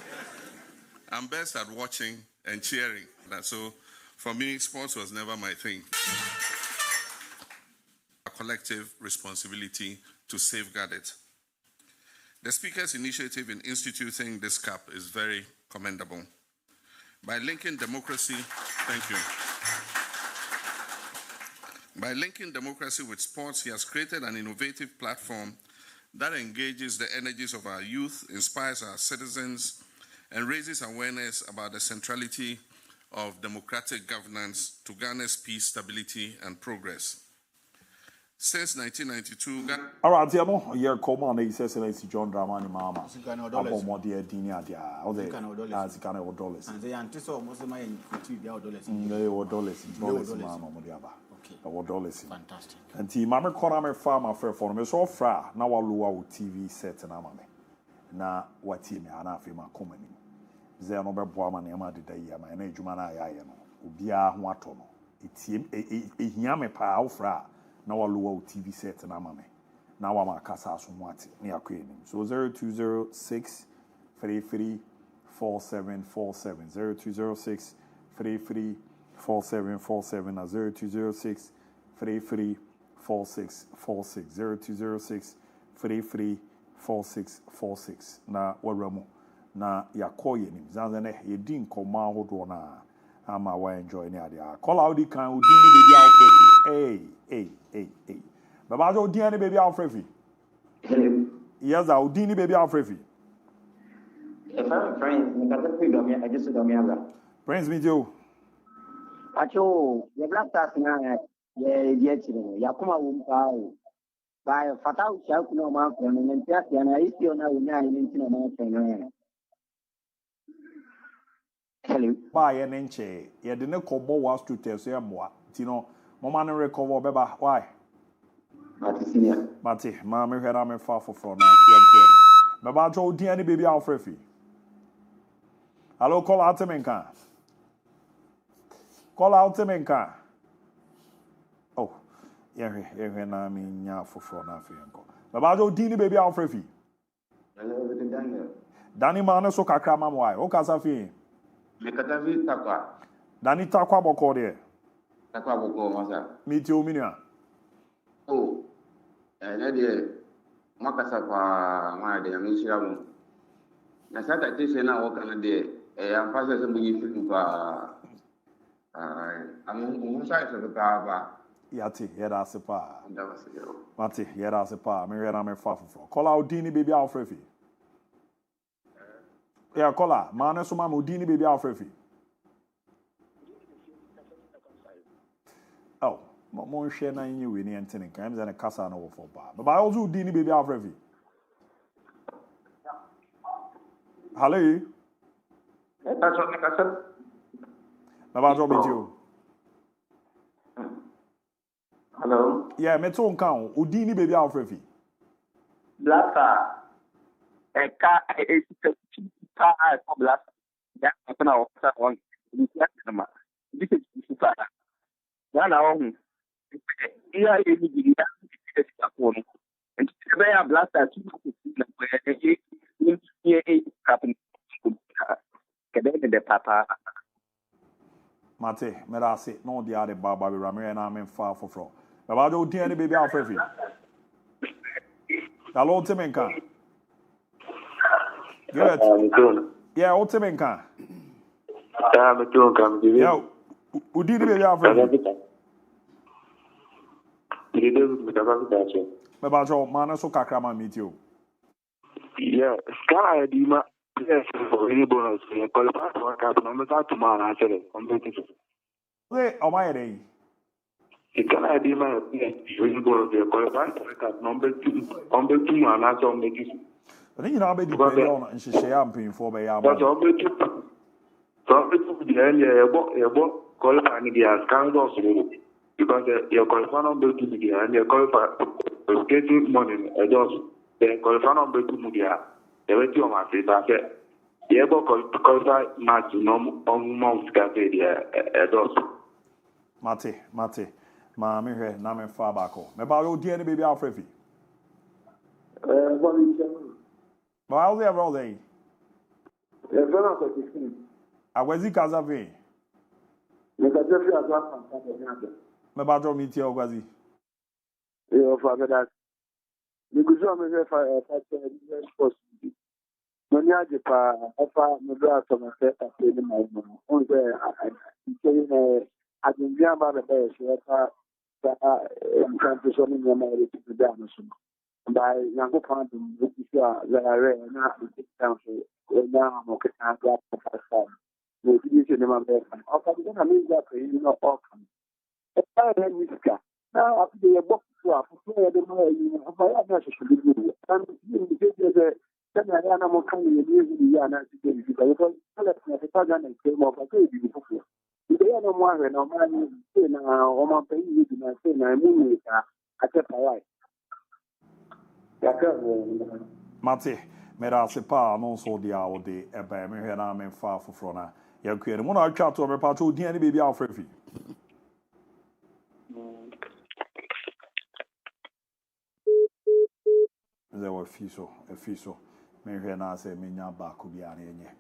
I'm best at watching and cheering. So for me, sports was never my thing. A collective responsibility to safeguard it. The Speaker's initiative in instituting this CAP is very commendable. By linking democracy, thank you. By linking democracy with sports, he has created an innovative platform that engages the energies of our youth, inspires our citizens, and raises awareness about the centrality of democratic governance to Ghana's peace, stability, and progress. Since 1992, Ghana... All right, you know, you're common, His Excellency John Dramani Mama. About more dear Dinia, or the $dollars. And they anticipate most of my $2. They were dollars, Mama Modiaba. $dollars. Fantastic. And the Mamma Corner farmer for me so fra now I'll TV set and amame. Na what team and I feel my company. There no be boaman yama de day yama and Jumana Yano. Ubia Watono. It's yame pa fra now I'll TV set and amame. Now I'm a casa somewhat near Queen. So 0206 33 4747 0206 33 4747 and 0206 33 4646 0206 33 4646 na waramu na yakoye nim zanzane yedin koma hodo na ama wa enjoy ni ade call out the kan odi ni baby out hey baba jo odi ni baby out frefi yes a odi ni baby out frefi if I'm friends me ka te do me I just do me abra friends me too Acho, the Blasters na ye chiro. Yakuma wumpao. By fatau chaku no ma ko no ntia na isi ona unya ni ntina ma ko no. Hello. Ba ye nche. Ye de ne kobo was to tell so moa. Tino, mama no recover beba. Why? Mati, ma me hwera me fa foforo na ye kwen. Beba jo di ani baby Alfrefi. Hello, call out to me kan. Call out to me, car. Oh, yeah, na me nya for na fe enko. Baba jo dini baby Alfrefi. Hello, Daniel. Dani ma so kakra ma mo ai. O kasa fi. Me kata vi takwa. Dani takwa boko de. Takwa boko masa. Mi ti o minia. Oh. Na de makasa pa ma de mi shira mo. Na sata ti se na o kana de am pasa se bunyi film pa I'm sorry for the power. Yati, yada sepa. Mati, yada sepa. Me yada me fa for. Call out Dini baby Alfrefi. Yeah, call out. Man, so mama Dini baby Alfrefi. Oh, mon share na you we ni entene kan me na kasa na wo for ba. But I also Dini baby Alfrefi. Hello. That's what I said. Baba drop it you. Hello. Yeah, me to nkan Udini baby Alfrefi. Blaster. Eka Blaster. Ya kana ofisa on. This is super. Wana on. Iya ni bilia ya kono. And the Blaster to the papa. Mate, me da say no the other baba we ramere na men far for fro. Baba do tin any baby afrefi. Hello Timenka. Good. Yeah, o Timenka. Me too come give Yeah. Udi the baby afrefi. Baba jo man so kakra man meet you. Yeah, sky di ma yes for any bonus. Call back for cap number to man actually. Hey, o my dey. Sky di ma yes, any bonus. Call back for cap number 2 man actually make it. I think you know be depend on nhihye am pin for be ya. But number 2 the area call back ni dia scan do so because your call for number 2 the and your call for getting money just then call for number 2 media they wait on my face after the able call match no on mount got the dos mate ma me hwe na me fa bako me ba ro die ni baby afrefi what is ba how they roll they very satisfying agwazi kaza ve me ka je fi azwa kan me ba do mi ti ogwazi for that because I'm here for sports. When you have a middle of my set up in my home, only I can be about the best. I'm trying to show me my marriage to the Damson. By younger part of the are not the down to now. I'm okay. I'm glad for fast. The future in my bed. I mean that you know, all come. Now, after the book, for the money, I have not actually do. And then I am more coming in the Yana today because the Pagan came off a baby before. If they are no more than no money, or my pay you do not say, I mean, I kept my wife. Mate, me da se pa no so dia o de e ba me hwe na me fa foforo na ya kue mo na twa to me pa to dia ni baby afrefi. There were fiso. Me hwe na say me nya ba ko bia na enye.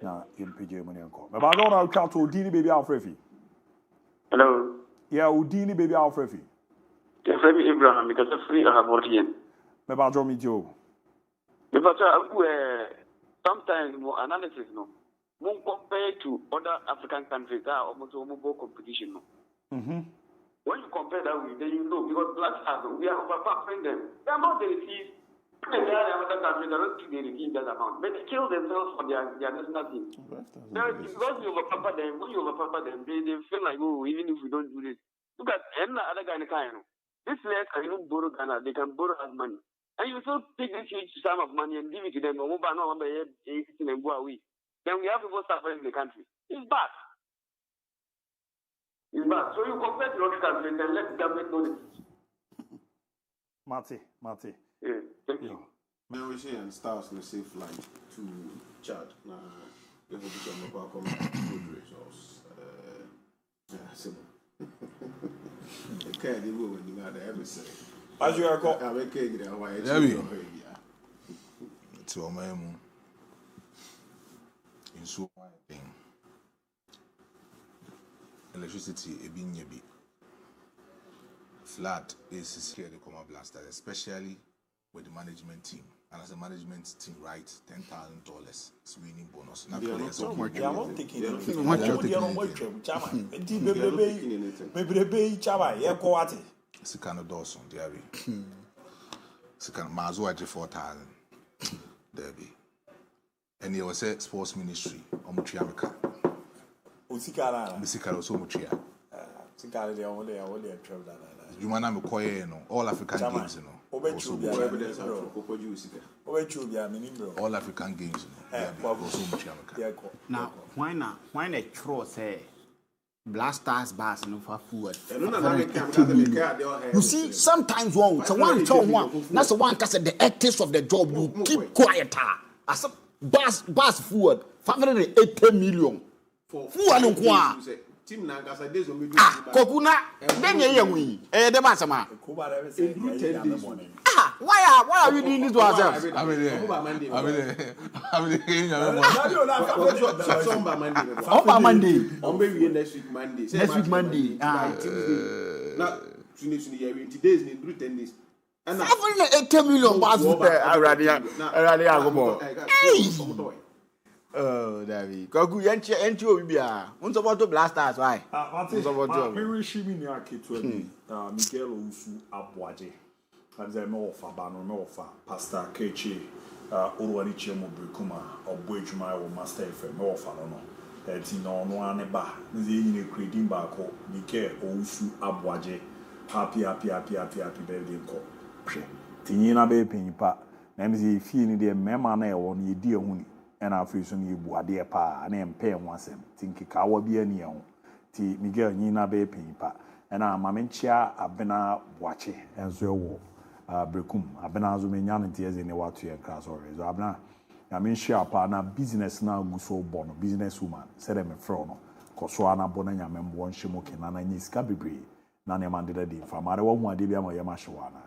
Na impije mo ne nko. Me ba do na twa to di ni baby afrefi. Hello. Yeah, udi ni baby afrefi. Yeah, Femi Abraham because of free I have what here. Me ba do mi jo. Me ba sometimes more analysis no. More compared to other African countries that are almost competition no. When you compare that with, then you know because blacks we are overpowering them. The amount they receive, they are other countries, they don't think they receive that amount. But they kill themselves for their national team. Because you overpower them, when you overpower them, they feel like, oh, even if we don't do this. Look at any other guy in the kind. These players can even borrow Ghana, they can borrow us money. And you still take this huge sum of money and give it to them. Then we have people suffering in the country. It's bad. It's bad. So you compare to other countries and let the government know this. Mate. Yeah, thank you. Now we see and stars in a safe flight to Chad. Now, the whole bit of my good results. Okay, they will when you got every say. As you are called, I will get it away. It's all my moon. In so thing. Electricity being yebi flat is here the common blaster, especially with the management team. And as a management team, right, $10,000 is winning bonus. They are not taking anything. Sikano Dawson, DIABY. Sikano Mazuaji 4,000. DIABY. And there was a sports ministry, Omutriamika. Bisikara so much here. Sikara they only travel that. You man am koye no all African games no. All African games no. Now why not a throw say Blasters bars no for forward. You see sometimes one that's the one cause the ethics of the job you keep quiet. As a bars forward 580 million. team na nkasa days o me do kokuna den ye wi dem asama why are you doing this to ourselves? I mean Monday next week Monday now today's in 10 days and 780 million baht already oh David kogu enti obi bia won support to blasters why me wish me ni aketu abi Miguel Owusu Aboaje kanze me ofa ba no me ofa pastor Kechi Oruwani Chemo Brekuma obo ejuma wo master FM me ofa no enti no no ane ba nze nyine creating ba ko Miguel Owusu Aboaje happy birthday ko tinyina be pinpa na mzi fi ni de mema na e wo no yedi ehuni and I feel some you buade pa and then pay one sem. Think kawa be any on. Ti Miguel Nina be pinpa. And I'm Mamenchia Abena Wache and so Brekum. Abena Zuminyan and tears in the water and class or is Abna. I mean, share partner business now go so born business woman. Said them a frono. Koswana Bonanya member one shimokin and I need scabibri. None man did a deal for my one debia my Yamashawana.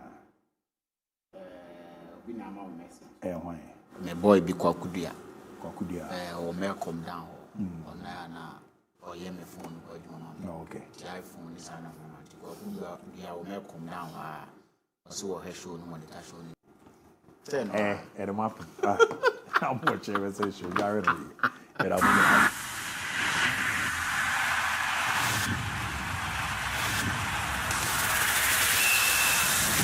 Why? My boy be Kwakudia. Or may come down on or ye me phone or no, okay. The iPhone is an may come down. I saw her show no money touch on. I'm watching every session.